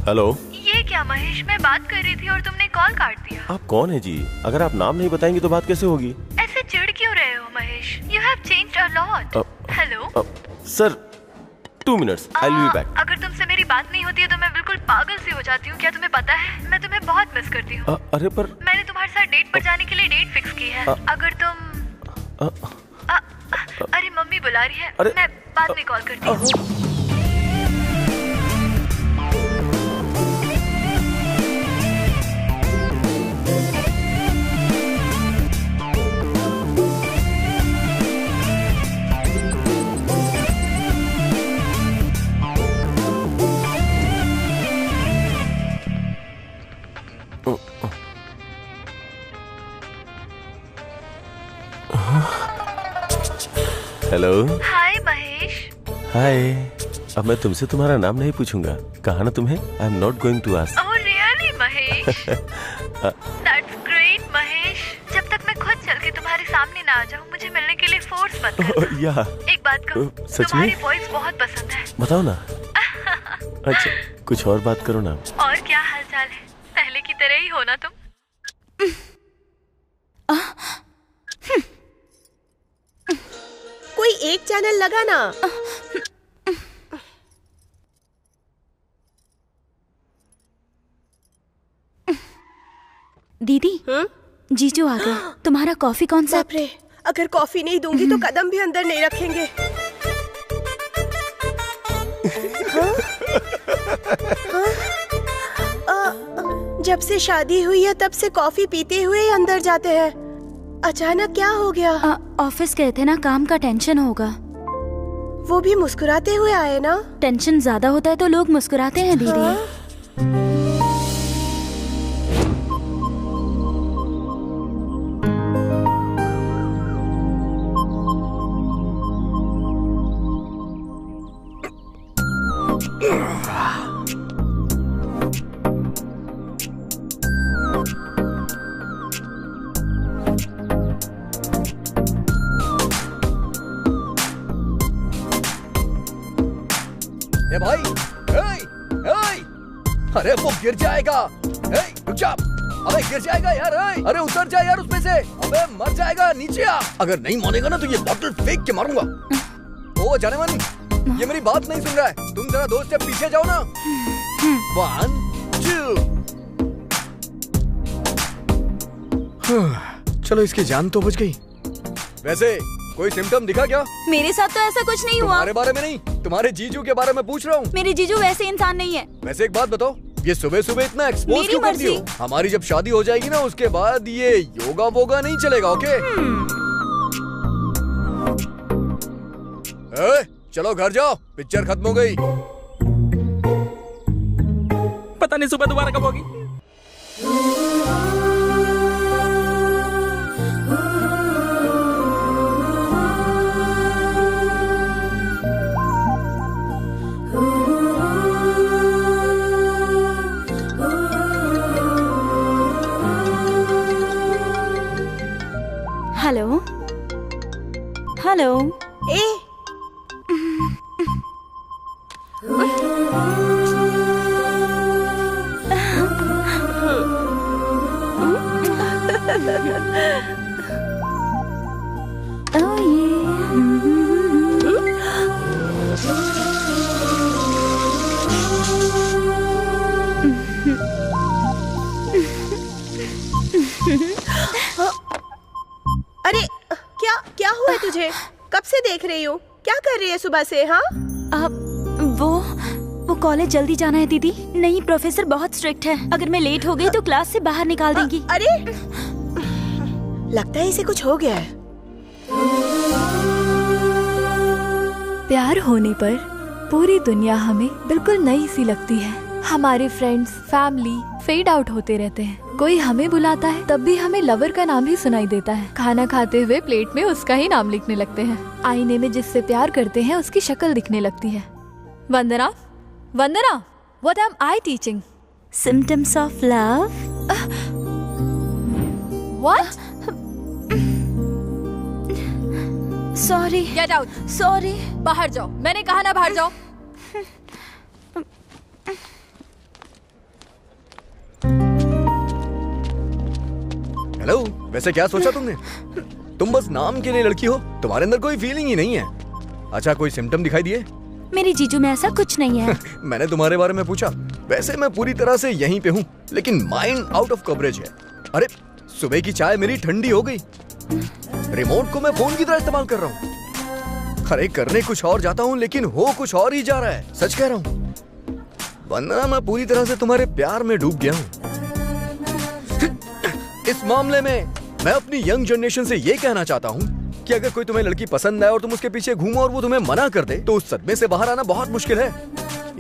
Hello. ये क्या महेश, मैं बात कर रही थी और तुमने कॉल काट दिया। आप कौन है जी? अगर आप नाम नहीं बताएंगी तो बात कैसे होगी? ऐसे चिढ़ क्यों रहे हो Mahesh? You have changed a lot. Hello sir, 2 minutes, I will be back. अगर तुमसे मेरी बात नहीं होती है तो मैं बिल्कुल पागल सी हो जाती हूँ। क्या तुम्हें पता है, मैं तुम्हें बहुत मिस करती हूँ। अरे पर मैंने तुम्हारे साथ डेट पर जाने के लिए डेट फिक्स की है। अगर तुम अरे मम्मी बुला रही है, मैं बाद में कॉल करती हूँ। हेलो। हाय महेश। हाय। अब मैं तुमसे तुम्हारा नाम नहीं पूछूंगा, कहा ना तुम्हें। I am not going to ask. Oh really Mahesh? That's great Mahesh. जब तक मैं खुद चल के तुम्हारे सामने ना आ जाऊँ, मुझे मिलने के लिए फोर्स मत करना। या एक बात कहूँ, सच में? तुम्हारी वॉइस बहुत पसंद है। बताओ ना। अच्छा, कुछ और बात करो ना। और क्या हाल चाल है? पहले की तरह ही हो ना तुम? कोई एक चैनल लगा ना। दीदी, जीजू आ गए। तुम्हारा कॉफी कौन सा? बाप रे, अगर कॉफी नहीं दूंगी तो कदम भी अंदर नहीं रखेंगे। जब से शादी हुई है तब से कॉफी पीते हुए ही अंदर जाते हैं। अचानक क्या हो गया? ऑफिस गए थे ना, काम का टेंशन होगा। वो भी मुस्कुराते हुए आए ना। टेंशन ज्यादा होता है तो लोग मुस्कुराते हैं दीदी। ए भाई, अरे वो गिर जाएगा। रुक जा। अबे गिर जाएगा यार। अरे उतर जा यार उसमें से। अबे मर जाएगा, नीचे आ। अगर नहीं मानेगा ना तो ये बॉटल फेंक के मारूंगा। ओ जाने मानी, ये मेरी बात नहीं सुन रहा है। तुम जरा 2 स्टेप पीछे जाओ ना। 1 2। चलो इसकी जान तो बच गई। वैसे कोई सिम्टम दिखा क्या? मेरे साथ तो ऐसा कुछ नहीं हुआ। तुम्हारे बारे में नहीं, तुम्हारे जीजू के बारे में पूछ रहा हूँ। मेरे जीजू वैसे इंसान नहीं है। वैसे एक बात बताओ, ये सुबह सुबह इतना एक्सपोज क्यों करती हो? हमारी जब शादी हो जाएगी ना, उसके बाद ये योगा वोगा नहीं चलेगा। ओके? चलो घर जाओ, पिक्चर खत्म हो गई। पता नहीं सुबह दोबारा कब होगी। Hello hello. अरे क्या क्या हुआ तुझे? कब से देख रही हूँ। क्या कर रही है सुबह से? हाँ वो कॉलेज जल्दी जाना है दीदी। नहीं, प्रोफेसर बहुत स्ट्रिक्ट है। अगर मैं लेट हो गई तो क्लास से बाहर निकाल देंगी। अरे लगता है इसे कुछ हो गया है। प्यार होने पर पूरी दुनिया हमें बिल्कुल नई सी लगती है। हमारे फ्रेंड्स, फैमिली, फेड आउट होते रहते हैं। कोई हमें बुलाता है तब भी हमें लवर का नाम ही सुनाई देता है। खाना खाते हुए प्लेट में उसका ही नाम लिखने लगते हैं। आईने में जिससे प्यार करते हैं उसकी शक्ल दिखने लगती है। Vandana, Vandana, what am I teaching? Symptoms of love. What? Sorry. Get out. Sorry. बाहर जाओ, मैंने कहा ना बाहर जाओ। हेलो, वैसे क्या सोचा तुमने? तुम बस नाम के लिए लड़की हो, तुम्हारे अंदर कोई फीलिंग ही नहीं है। अच्छा, कोई सिम्टम दिखाई दिए? मेरे जीजू में ऐसा कुछ नहीं है। मैंने तुम्हारे बारे में पूछा। वैसे मैं पूरी तरह से यहीं पे हूँ, लेकिन माइंड आउट ऑफ कवरेज है। अरे, सुबह की चाय मेरी ठंडी हो गई। रिमोट को मैं फोन की तरह इस्तेमाल कर रहा हूँ। अरे, करने कुछ और जाता हूँ, लेकिन हो कुछ और ही जा रहा है। सच कह रहा हूँ वंदना, मैं पूरी तरह से तुम्हारे प्यार में डूब गया हूँ। इस मामले में मैं अपनी यंग जनरेशन से ये कहना चाहता हूँ कि अगर कोई तुम्हें लड़की पसंद आए और तुम उसके पीछे घूमो और वो तुम्हें मना कर दे, तो उस सदमे से बाहर आना बहुत मुश्किल है।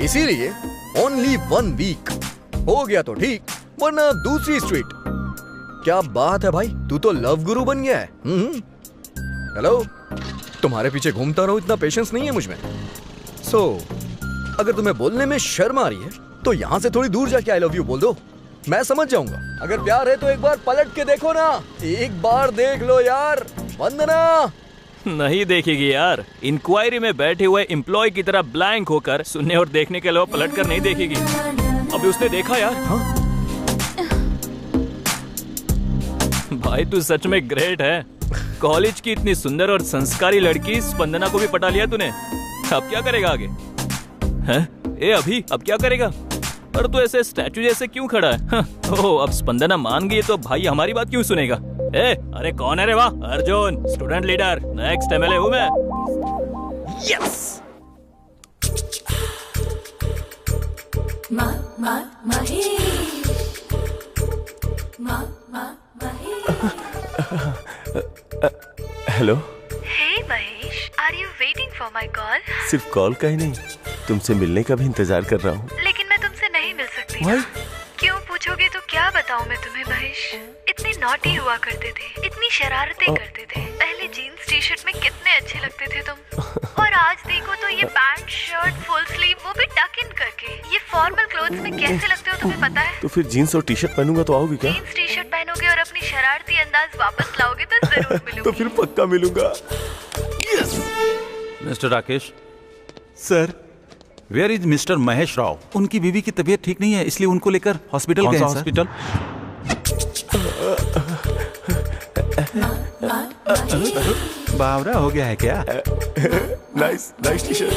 इसीलिए ओनली 1 वीक हो गया तो ठीक, वरना दूसरी स्ट्रीट। क्या बात है भाई, तू तो लव गुरु बन गया है। हेलो, तुम्हारे पीछे घूमता रहूं, इतना पेशेंस नहीं है मुझ में। अगर तुम्हें बोलने में शर्म आ रही है तो यहाँ से थोड़ी दूर जाके आई लव यू बोल दो, मैं समझ जाऊंगा। अगर प्यार है तो एक बार पलट के देखो ना, एक बार देख लो यार। वंदना नहीं देखेगी यार। इंक्वायरी में बैठे हुए एम्प्लॉय की तरह ब्लैंक होकर सुनने और देखने के अलावा पलट कर नहीं देखेगी। अभी उसने देखा यार। हाँ? भाई तू सच में ग्रेट है। कॉलेज की इतनी सुंदर और संस्कारी लड़की स्पंदना को भी पटा लिया तूने। अब क्या करेगा आगे? हैं? ए अभी अब क्या करेगा? पर तू ऐसे स्टैचू जैसे क्यों खड़ा है? ओह, अब स्पंदना मान गई तो भाई हमारी बात क्यों सुनेगा? ए, अरे कौन है रे? वाह, Arjun, student leader, next MLA हूँ मैं। Yes. Hello. Hey Mahesh, are you waiting for my call? सिर्फ कॉल का ही नहीं, तुमसे मिलने का भी इंतजार कर रहा हूँ। लेकिन मैं तुमसे नहीं मिल सकती। Why? क्यों पूछोगे तो क्या बताऊं मैं तुम्हें महेश। इतने नॉटी हुआ करते थे, इतनी शरारतें करते थे। पहले जीन्स टी शर्ट में कितने अच्छे लगते थे तुम, और आज देखो तो ये पैंट शर्ट फुल स्लीव, वो भी टक इन करके। ये फॉर्मल क्लोथ्स में कैसे लगते हो तुम्हें पता है? तो फिर जीन्स और टी शर्ट पहनूंगा तो आओगी क्या? जीन्स टी शर्ट पहनोगे और अपनी शरारती अंदाज वापस लाओगे तो जरूर मिलूंगी। तो फिर पक्का मिलूंगा। Mister Rakesh sir, where is mister Mahesh Rao? उनकी बीवी की तबीयत ठीक नहीं है, इसलिए उनको लेकर हॉस्पिटल गए हैं। हॉस्पिटल? बावरा हो गया है क्या? Nice nice T shirt.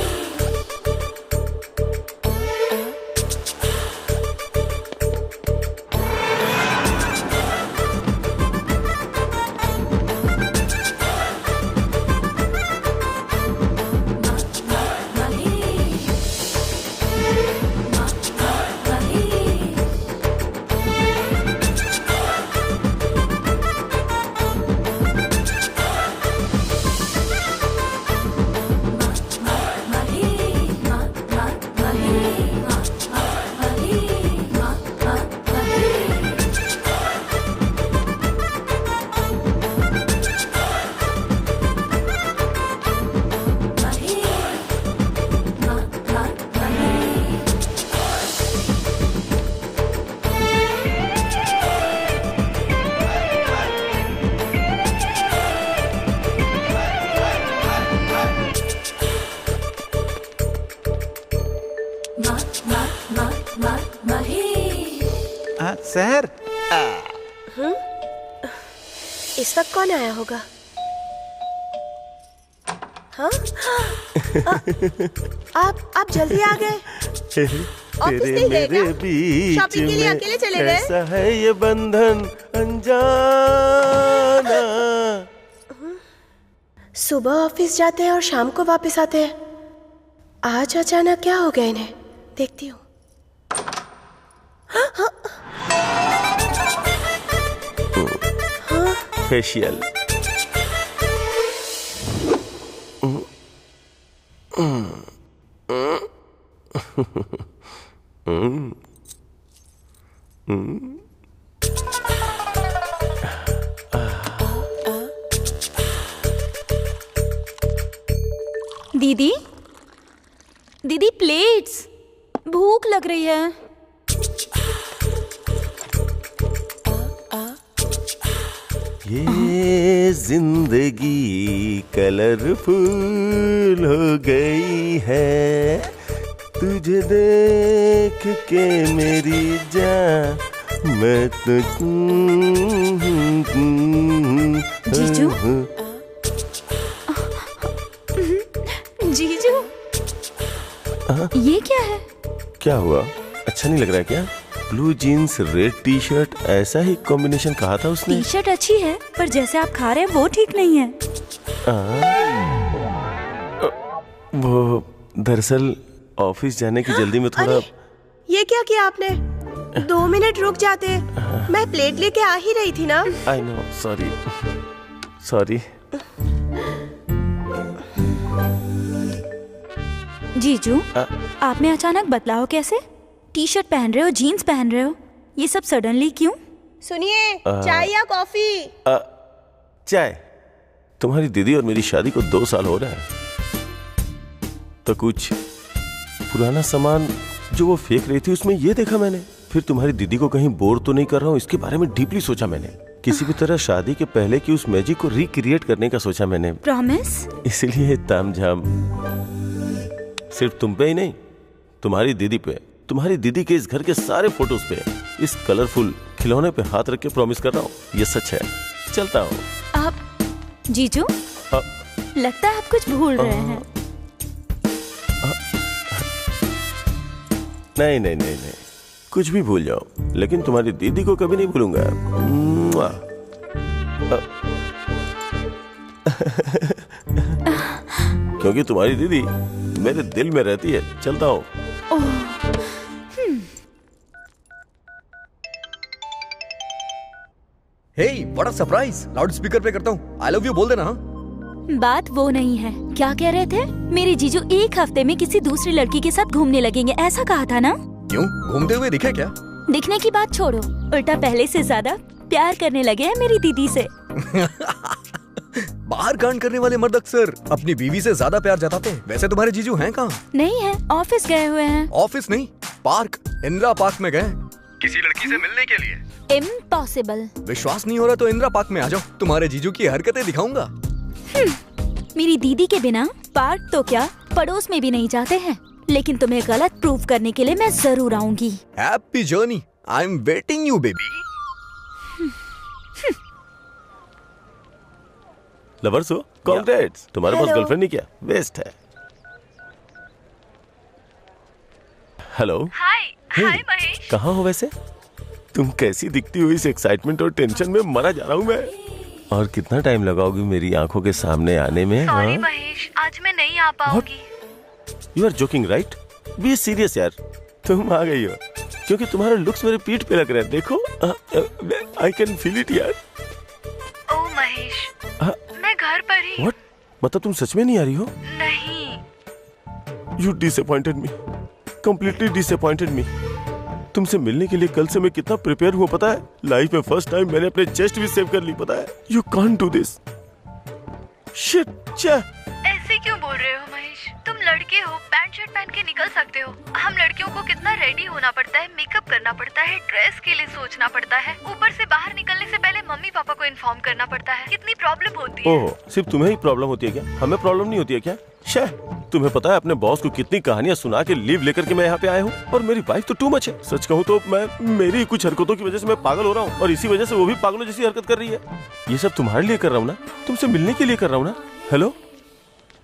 Sir, इस वक्त कौन आया होगा? हाँ? आप जल्दी आ गए। ऑफिस नहीं गए क्या? शॉपिंग के लिए अकेले चले गए? ऐसा है ये बंधन अनजाना। सुबह ऑफिस जाते हैं और शाम को वापस आते हैं। आज अचानक क्या हो गया इन्हें? देखती हूँ। फेशियल। दीदी, दीदी प्लेट्स, भूख लग रही है। ये जिंदगी कलरफुल हो गई है, तुझे देख के मेरी जान मैं तो जीजू, जीजू, ये क्या है? क्या हुआ? अच्छा नहीं लग रहा है क्या? Blue jeans red T shirt, ऐसा ही कॉम्बिनेशन कहा था उसने। टी शर्ट अच्छी है पर जैसे आप खा रहे हैं वो ठीक नहीं है। वो दरअसल ऑफिस जाने की जल्दी में थोड़ा। ये क्या किया आपने? 2 मिनट रुक जाते, मैं प्लेट लेके आ ही रही थी ना। I know, sorry sorry. जीजू, आप में अचानक बदलाव कैसे? टी शर्ट पहन रहे हो, जीन्स पहन रहे हो, ये सब सडनली क्यों? सुनिए, चाय या कॉफी? चाय। तुम्हारी दीदी और मेरी शादी को 2 साल हो रहा है, तो कुछ पुराना सामान जो वो फेंक रही थी उसमें ये देखा मैंने। फिर तुम्हारी दीदी को कहीं बोर तो नहीं कर रहा हूँ, इसके बारे में डीपली सोचा मैंने। किसी भी तरह शादी के पहले की उस मैजिक को रिक्रिएट करने का सोचा मैंने। प्रॉमिस? इसलिए तामझाम सिर्फ तुम पे ही नहीं, तुम्हारी दीदी पे, तुम्हारी दीदी के इस घर के सारे फोटोज पे, इस कलरफुल खिलौने पे हाथ रख के प्रॉमिस कर रहा हूँ। ये सच है। चलता हूँ। आप जीजू, लगता है आप कुछ भूल रहे हैं। नहीं नहीं नहीं नहीं, कुछ भी भूल जाओ, लेकिन तुम्हारी दीदी को कभी नहीं भूलूंगा। क्योंकि तुम्हारी दीदी मेरे दिल में रहती है। चलता हूँ। Hey, what a surprise! Loud speaker पे करता हूँ। आई लव यू बोल देना। बात वो नहीं है। क्या कह रहे थे? मेरे जीजू 1 हफ्ते में किसी दूसरी लड़की के साथ घूमने लगेंगे, ऐसा कहा था ना? क्यों? घूमते हुए दिखे क्या? दिखने की बात छोड़ो, उल्टा पहले से ज्यादा प्यार करने लगे हैं मेरी दीदी से। बाहर कांड करने वाले मर्द अक्सर अपनी बीवी से ज्यादा प्यार जताते हैं। वैसे तुम्हारे जीजू हैं कहाँ? नहीं है, ऑफिस गए हुए हैं। ऑफिस नहीं, पार्क, इंदिरा पार्क में गए किसी लड़की से मिलने के लिए। इम्पॉसिबल। विश्वास नहीं हो रहा तो इंदिरा पार्क में आ जाओ, तुम्हारे जीजू की हरकतें दिखाऊंगा। मेरी दीदी के बिना पार्क तो क्या, पड़ोस में भी नहीं जाते हैं। लेकिन तुम्हें गलत प्रूफ करने के लिए मैं जरूर आऊंगी। Happy journey, I am waiting you baby. Lovers हो? कांग्रेट्स। तुम्हारे पास गर्लफ्रेंड नहीं क्या? वेस्ट है। हेलो। हाय महेश। कहाँ हो वैसे? तुम कैसी दिखती हो? इस एक्साइटमेंट और टेंशन में मरा जा रहा हूँ मैं। और कितना टाइम लगाओगी मेरी आंखों के सामने आने में? सॉरी महेश, आज मैं नहीं आ पाऊंगी। You are joking right? Be serious यार। तुम आ गई हो क्योंकि तुम्हारे लुक्स मेरे पीठ पे लग रहे हैं। देखो, आई कैन फील इट यार। ओ महेश, मैं घर पर ही। व्हाट? मतलब तुम सच में नहीं आ रही हो? नहीं। You disappointed me, completely disappointed मी। तुमसे मिलने के लिए कल से मैं कितना प्रिपेयर हुआ पता है? लाइफ में फर्स्ट टाइम मैंने अपने चेस्ट भी सेव कर ली, पता है? You can't do this. Shit. ऐसे क्यों बोल रहे हो महेश? तुम लड़के हो, पैंट शर्ट पहन के निकल सकते हो। हम लड़कियों को कितना रेडी होना पड़ता है, मेकअप करना पड़ता है, ड्रेस के लिए सोचना पड़ता है, ऊपर से बाहर निकलने से पहले मम्मी पापा को इन्फॉर्म करना पड़ता है। कितनी प्रॉब्लम होती है। ओह, सिर्फ तुम्हें ही प्रॉब्लम होती है क्या? हमें प्रॉब्लम नहीं होती है क्या? शे, तुम्हें पता है अपने बॉस को कितनी कहानियां सुना के लीव लेकर के मैं यहाँ पे आया हूँ, और मेरी वाइफ तो टू मच है। सच कहूँ तो मेरी कुछ हरकतों की वजह से मैं पागल हो रहा हूँ, और इसी वजह से वो भी पागलों जैसी हरकत कर रही है। ये सब तुम्हारे लिए कर रहा हूँ ना, तुमसे मिलने के लिए कर रहा हूँ ना। Hello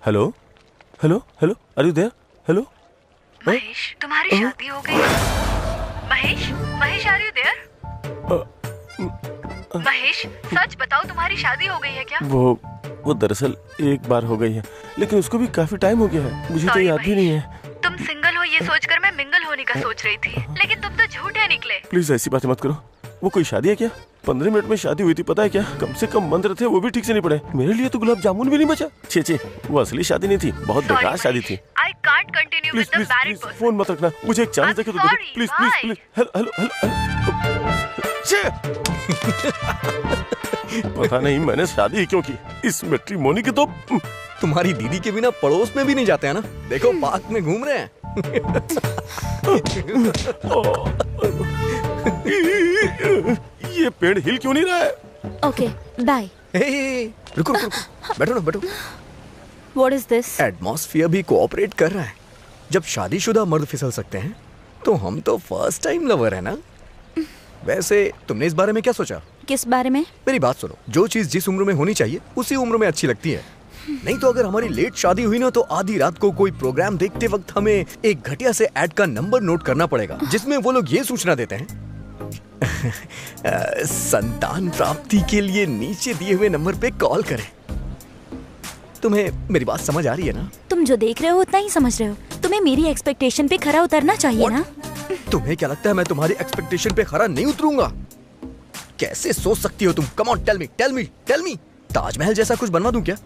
hello hello hello, are you there? Hello Mahesh, तुम्हारी शादी हो गई। Mahesh are you there? Mahesh, सच बताओ, तुम्हारी शादी हो गई है क्या? वो दरअसल एक बार हो गई है, लेकिन उसको भी काफी टाइम हो गया है। मुझे तो याद भी नहीं है। तुम सिंगल हो ये सोचकर मैं मिंगल होने का सोच रही थी, लेकिन तुम तो झूठे निकले। प्लीज ऐसी बातें मत करो। वो कोई शादी है क्या? 15 मिनट में शादी हुई थी, पता है क्या? कम से कम मंत्र थे, वो भी ठीक से नहीं पड़े। मेरे लिए तो गुलाब जामुन भी नहीं बचा। छे, वो असली शादी नहीं थी, बहुत बेकार शादी थी। I can't continue with the married person. Phone मत रखना, मुझे एक चांस देके तो देखो please please please. Hello hello hello. पता नहीं मैंने शादी क्यों की। इस मैट्रिमोनी की तो तुम्हारी दीदी के बिना पड़ोस में भी नहीं जाते हैं ना। देखो पार्क में घूम रहे हैं। ये पेड़ हिल क्यों नहीं रहा है? Okay bye. रुको रुको, बैठो ना बैठो। What is this? एटमॉस्फेयर भी कोऑपरेट कर रहा है। जब शादीशुदा मर्द फिसल सकते हैं तो हम तो फर्स्ट टाइम लवर है ना। वैसे तुमने इस बारे में क्या सोचा? किस बारे में? मेरी बात सुनो, जो चीज जिस उम्र में होनी चाहिए उसी उम्र में अच्छी लगती है। नहीं तो अगर हमारी लेट शादी हुई ना तो आधी रात को कोई प्रोग्राम देखते वक्त हमें एक घटिया से ऐड का नंबर नोट करना पड़ेगा जिसमें वो लोग ये सूचना देते हैं संतान प्राप्ति के लिए नीचे दिए हुए नंबर पे कॉल करें। तुम्हें मेरी बात समझ आ रही है ना? तुम जो देख रहे हो उतना ही समझ रहे हो। तुम्हें मेरी एक्सपेक्टेशन पे खरा उतरना चाहिए ना। तुम्हें क्या लगता है मैं तुम्हारी एक्सपेक्टेशन पे खरा नहीं उतरूंगा? कैसे सोच सकती हो तुम? Come on tell me tell me tell me. Taj Mahal जैसा कुछ बनवा दूं क्या?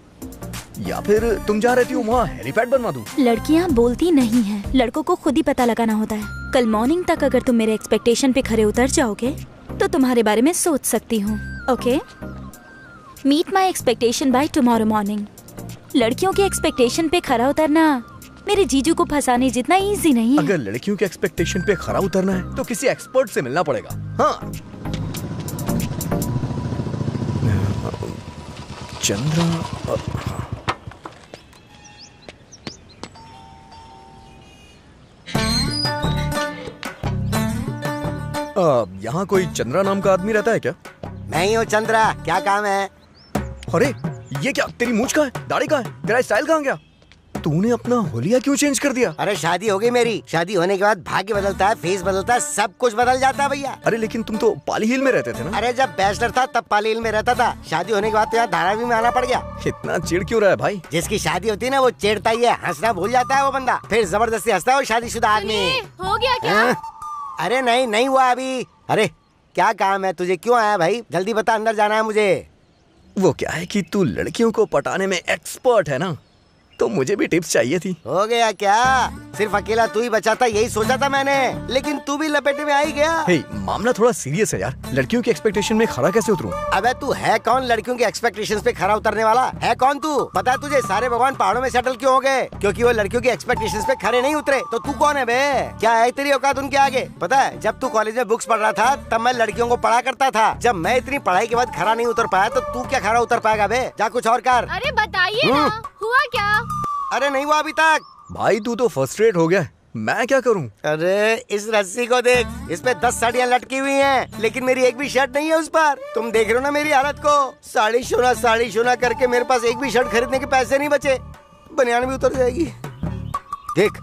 या फिर तुम जा रही हो वहाँ हेलीपैड बनवा दूं? लड़कियाँ बोलती नहीं हैं, लड़कों को खुद ही पता लगाना होता है। कल मॉर्निंग तक अगर तुम मेरे एक्सपेक्टेशन पे खरे उतर जाओगे तो तुम्हारे बारे में सोच सकती हूँ। Okay, meet my expectation by tomorrow morning. लड़कियों के एक्सपेक्टेशन पे खरा उतरना मेरे जीजू को फंसाने जितना इजी नहीं है। अगर लड़कियों के एक्सपेक्टेशन पे खरा उतरना है तो किसी एक्सपर्ट से मिलना पड़ेगा। हाँ, चंद्रा। यहाँ कोई चंद्रा नाम का आदमी रहता है क्या? मैं ही हूँ चंद्रा, क्या काम है? अरे ये क्या, तेरी मूंछ कहाँ है? दाढ़ी कहाँ है? तेरा स्टाइल कहाँ गया? तूने अपना होलिया क्यों चेंज कर दिया? अरे शादी हो गई मेरी। शादी होने के बाद भाग्य बदलता है, फेस बदलता है, सब कुछ बदल जाता है भैया। अरे लेकिन तुम तो पाली हिल में रहते थे ना? अरे जब बैचलर था तब पाली हिल में रहता था। शादी होने के बाद तो यहाँ धारावी में आना पड़ गया। इतना चिढ़ क्यों रहा है भाई? जिसकी शादी होती है ना वो चिढ़ता ही है, हंसना भूल जाता है वो बंदा, फिर जबरदस्ती हंसता है वो शादीशुदा आदमी। हो गया क्या? अरे नहीं हुआ अभी। अरे क्या काम है तुझे, क्यों आया भाई? जल्दी बता, अंदर जाना है मुझे। वो क्या है कि तू लड़कियों को पटाने में एक्सपर्ट है ना, तो मुझे भी टिप्स चाहिए थी। हो गया क्या? सिर्फ अकेला तू ही बचा था यही सोचा था मैंने, लेकिन तू भी लपेटे में आ ही गया। हे, मामला थोड़ा सीरियस है यार। लड़कियों की एक्सपेक्टेशन में खरा कैसे उतरूं? अबे तू है कौन लड़कियों के एक्सपेक्टेशंस पे खरा उतरने वाला? है कौन तू? पता है तुझे सारे भगवान पहाड़ों में सेटल क्यों हो गए? क्योंकि वो लड़कियों की एक्सपेक्टेशंस पे खरे नहीं उतरे। तो तू कौन है बे? क्या है तेरी औकात उनके आगे? पता है जब तू कॉलेज में बुक्स पढ़ रहा था तब मैं लड़कियों को पढ़ा करता था। जब मैं इतनी पढ़ाई के बाद खरा नहीं उतर पाया तो तू क्या खरा उतर पाएगा बे? जा कुछ और कर। अरे बताइए ना, हुआ क्या? अरे नहीं हुआ अभी तक। भाई तू तो फ्रस्ट्रेट हो गया, मैं क्या करूं? अरे इस रस्सी को देख, इस पे 10 साड़ियाँ लटकी हुई हैं, लेकिन मेरी एक भी शर्ट नहीं है उस पर। तुम देख रहे हो ना मेरी हालत को? साड़ी शोना करके मेरे पास एक भी शर्ट खरीदने के पैसे नहीं बचे। बनियान भी उतर जाएगी। देख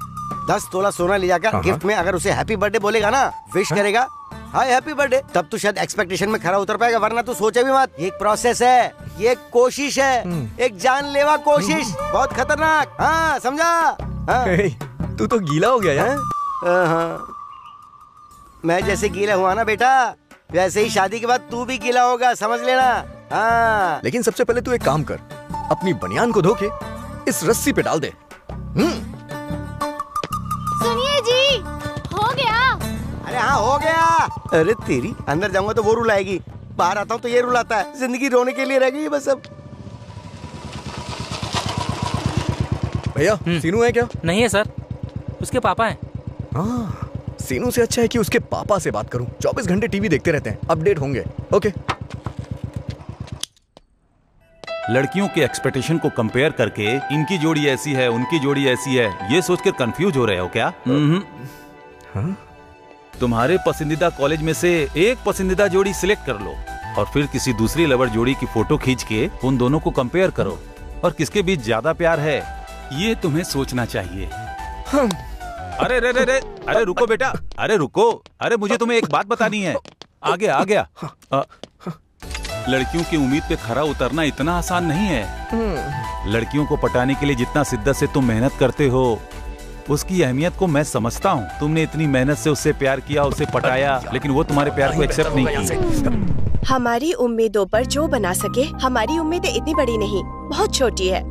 10 तोला सोना ले जाकर गिफ्ट में अगर उसे हैप्पी बर्थडे बोलेगा ना, विश करेगा हाय हैप्पी बर्थडे, तब तू शायद एक्सपेक्टेशन में खरा उतर पाएगा, वरना तू सोचे भी मत। ये एक प्रोसेस है, ये एक कोशिश है, एक जानलेवा कोशिश, बहुत खतरनाक। हाँ समझा? हाँ। तू तो गीला हो गया यार। हाँ। मैं जैसे गीला हुआ ना बेटा, वैसे ही शादी के बाद तू भी गीला होगा, समझ लेना। हाँ। लेकिन सबसे पहले तू एक काम कर, अपनी बनियान को धो के इस रस्सी पे डाल दे। सुनिए जी, हो गया। अरे हाँ हो गया। अरे तेरी, अंदर जाऊंगा तो वो रुलाएगी, बाहर आता हूँ तो ये रुलाता है। जिंदगी रोने के लिए रह गई बस अब। भैया सीनू है क्या? नहीं है सर, उसके पापा हैं। हाँ, सीनू से अच्छा है कि उसके पापा से बात करूं। 24 घंटे टीवी देखते रहते हैं, अपडेट होंगे। ओके। लड़कियों के एक्सपेक्टेशन को कंपेयर करके इनकी जोड़ी ऐसी है, उनकी जोड़ी ऐसी है, ये सोचकर कंफ्यूज हो रहे हो क्या? हाँ? तुम्हारे पसंदीदा कॉलेज में से एक पसंदीदा जोड़ी सिलेक्ट कर लो और फिर किसी दूसरी लवर जोड़ी की फोटो खींच के उन दोनों को कंपेयर करो और किसके बीच ज्यादा प्यार है ये तुम्हें सोचना चाहिए। अरे रे रे रे, अरे रुको बेटा, अरे रुको, अरे मुझे तुम्हें एक बात बतानी है। आ गया। लड़कियों की उम्मीद पे खरा उतरना इतना आसान नहीं है। लड़कियों को पटाने के लिए जितना शिद्दत से तुम मेहनत करते हो उसकी अहमियत को मैं समझता हूँ। तुमने इतनी मेहनत से उससे प्यार किया, उसे पटाया, लेकिन वो तुम्हारे प्यार को एक्सेप्ट नहीं की। हमारी उम्मीदों पर जो बना सके, हमारी उम्मीदें इतनी बड़ी नहीं, बहुत छोटी है।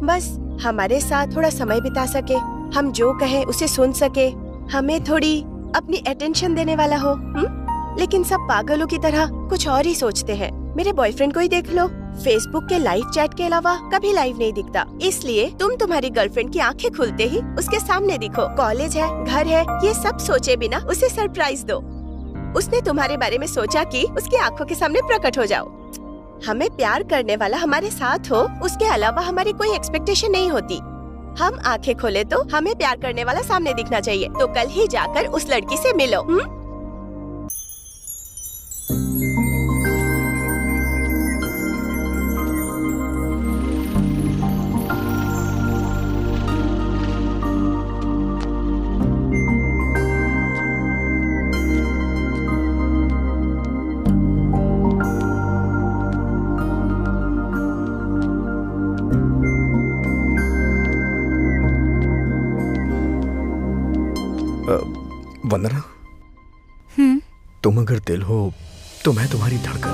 बस हमारे साथ थोड़ा समय बिता सके, हम जो कहें उसे सुन सके, हमें थोड़ी अपनी अटेंशन देने वाला हो। लेकिन सब पागलों की तरह कुछ और ही सोचते हैं। मेरे बॉयफ्रेंड को ही देख लो, फेसबुक के लाइव चैट के अलावा कभी लाइव नहीं दिखता। इसलिए तुम तुम्हारी गर्लफ्रेंड की आंखें खुलते ही उसके सामने दिखो। कॉलेज है, घर है, ये सब सोचे बिना उसे सरप्राइज दो। उसने तुम्हारे बारे में सोचा कि उसकी आंखों के सामने प्रकट हो जाओ। हमें प्यार करने वाला हमारे साथ हो, उसके अलावा हमारी कोई एक्सपेक्टेशन नहीं होती। हम आंखें खोले तो हमें प्यार करने वाला सामने दिखना चाहिए। तो कल ही जाकर उस लड़की से मिलो। वंदना, तुम अगर दिल हो तो मैं तुम्हारी धड़कन।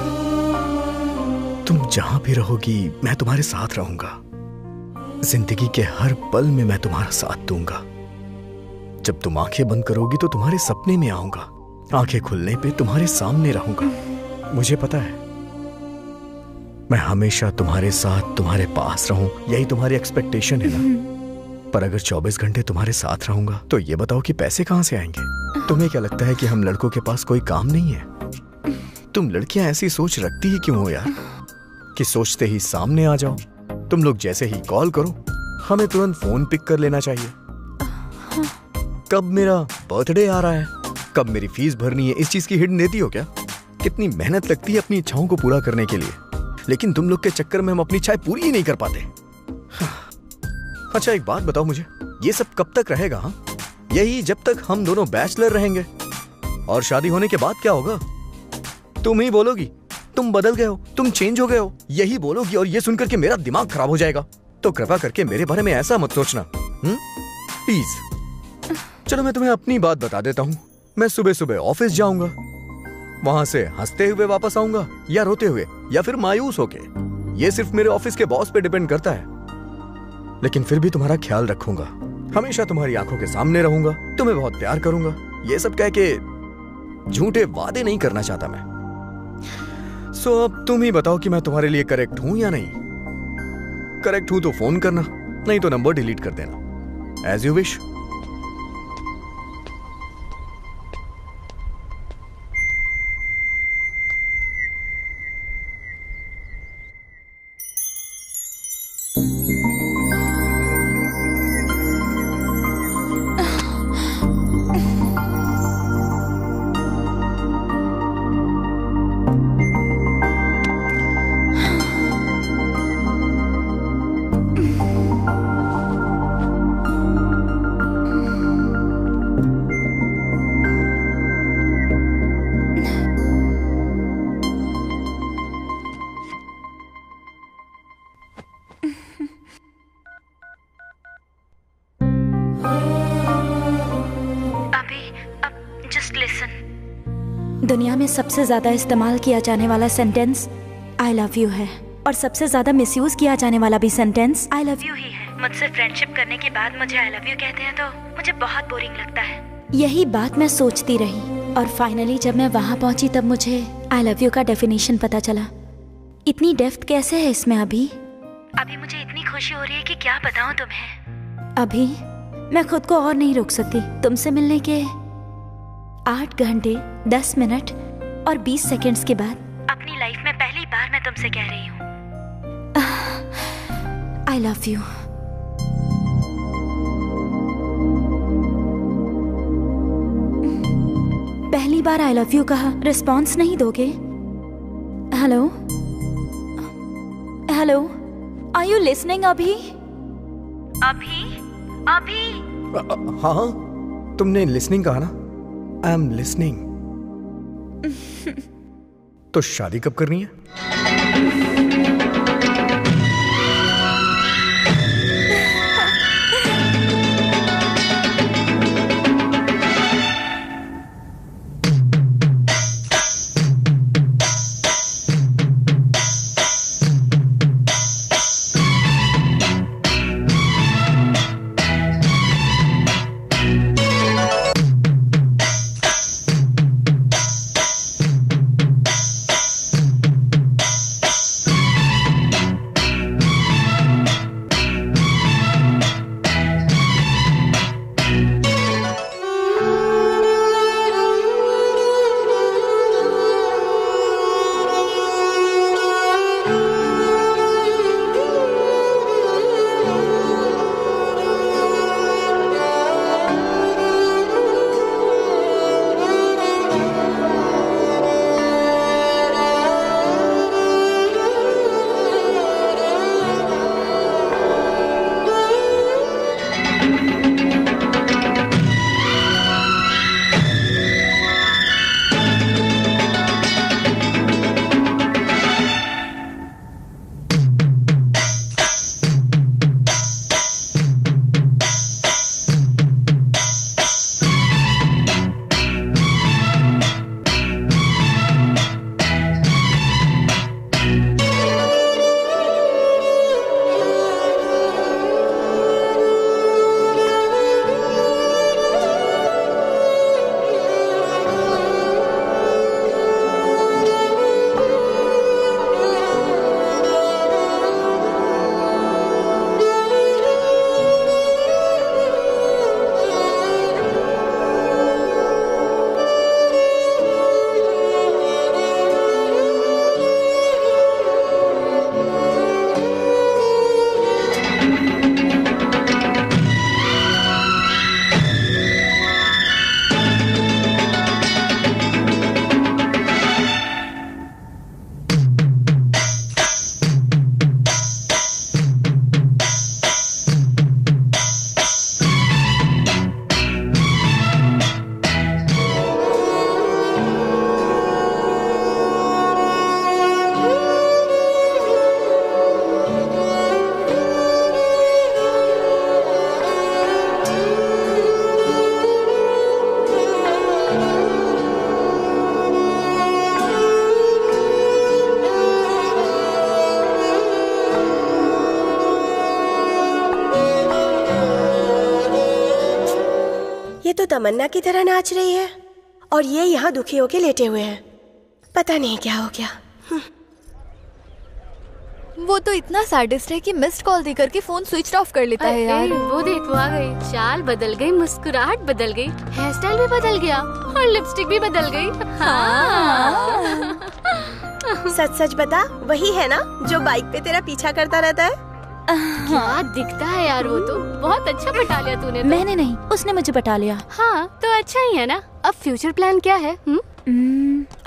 तुम जहां भी रहोगी मैं तुम्हारे साथ रहूंगा। जिंदगी के हर पल में मैं तुम्हारा साथ दूंगा। जब तुम आंखें बंद करोगी तो तुम्हारे सपने में आऊंगा। आंखें खुलने पे तुम्हारे सामने रहूंगा। मुझे पता है मैं हमेशा तुम्हारे साथ, तुम्हारे पास रहूं, यही तुम्हारी एक्सपेक्टेशन है ना। पर अगर 24 घंटे तुम्हारे साथ रहूंगा तो ये बताओ कि पैसे कहां से आएंगे? तुम्हें क्या लगता है कि हम लड़कों के पास कोई काम नहीं है? तुम लड़कियां ऐसी सोच रखती ही क्यों हो यार, कि सोचते ही सामने आ जाओ। तुम लोग जैसे ही कॉल करो हमें तुरंत फोन पिक कर लेना चाहिए। कब मेरा बर्थडे आ रहा है, कब मेरी फीस भरनी है, इस चीज की हिंट देती हो क्या? कितनी मेहनत लगती है अपनी इच्छाओं को पूरा करने के लिए, लेकिन तुम लोग के चक्कर में हम अपनी इच्छाएं पूरी ही नहीं कर पाते। अच्छा एक बात बताओ मुझे, ये सब कब तक रहेगा? हाँ, यही जब तक हम दोनों बैचलर रहेंगे। और शादी होने के बाद क्या होगा? तुम ही बोलोगी तुम बदल गए हो, तुम चेंज हो गए हो, यही बोलोगी और ये सुनकर के मेरा दिमाग खराब हो जाएगा। तो कृपा करके मेरे बारे में ऐसा मत सोचना, प्लीज। चलो मैं तुम्हें अपनी बात बता देता हूँ। मैं सुबह सुबह ऑफिस जाऊंगा, वहां से हंसते हुए वापस आऊंगा या रोते हुए या फिर मायूस होके, ये सिर्फ मेरे ऑफिस के बॉस पे डिपेंड करता है। लेकिन फिर भी तुम्हारा ख्याल रखूंगा, हमेशा तुम्हारी आंखों के सामने रहूंगा, तुम्हें बहुत प्यार करूंगा। ये सब कह के झूठे वादे नहीं करना चाहता मैं। सो अब तुम ही बताओ कि मैं तुम्हारे लिए करेक्ट हूं या नहीं। करेक्ट हूं तो फोन करना, नहीं तो नंबर डिलीट कर देना। As you wish. दुनिया में सबसे ज्यादा इस्तेमाल किया जाने वाला सेंटेंस आई लव यू है, और सबसे ज्यादा मिसयूज किया जाने वाला भी सेंटेंस आई लव यू ही है। मुझसे फ्रेंडशिप करने के बाद मुझे आई लव यू कहते हैं तो मुझे बहुत बोरिंग लगता है। यही बात मैं सोचती रही और फाइनली जब मैं वहाँ पहुँची तब मुझे आई लव यू का डेफिनेशन पता चला। इतनी डेप्थ कैसे है इसमें? अभी मुझे इतनी खुशी हो रही है कि क्या बताऊँ तुम्हें। अभी मैं खुद को और नहीं रोक सकती। तुमसे मिलने के 8 घंटे 10 मिनट और 20 सेकंड्स के बाद अपनी लाइफ में पहली बार मैं तुमसे कह रही हूँ आई लव यू। पहली बार आई लव यू कहा, रिस्पॉन्स नहीं दोगे? Hello hello, are you listening? अभी अभी अभी हाँ, तुमने लिसनिंग कहा ना? I am listening. तो शादी कब करनी है? ये तो तमन्ना की तरह नाच रही है और ये यहाँ दुखी होके लेटे हुए हैं। पता नहीं क्या हो गया। वो तो इतना सैडिस्ट है कि मिस्ड कॉल देकर के फोन स्विच ऑफ कर लेता है यार। वो देख, वो आ गई। चाल बदल गई, मुस्कुराहट बदल गई, हेयर स्टाइल भी बदल गया और लिपस्टिक भी बदल गई। हाँ। सच सच बता, वही है ना जो बाइक पे तेरा पीछा करता रहता है? क्या दिखता है यार, वो तो बहुत अच्छा पटा लिया तूने तो। मैंने नहीं, उसने मुझे पटा लिया। हाँ तो अच्छा ही है ना। अब फ्यूचर प्लान क्या है?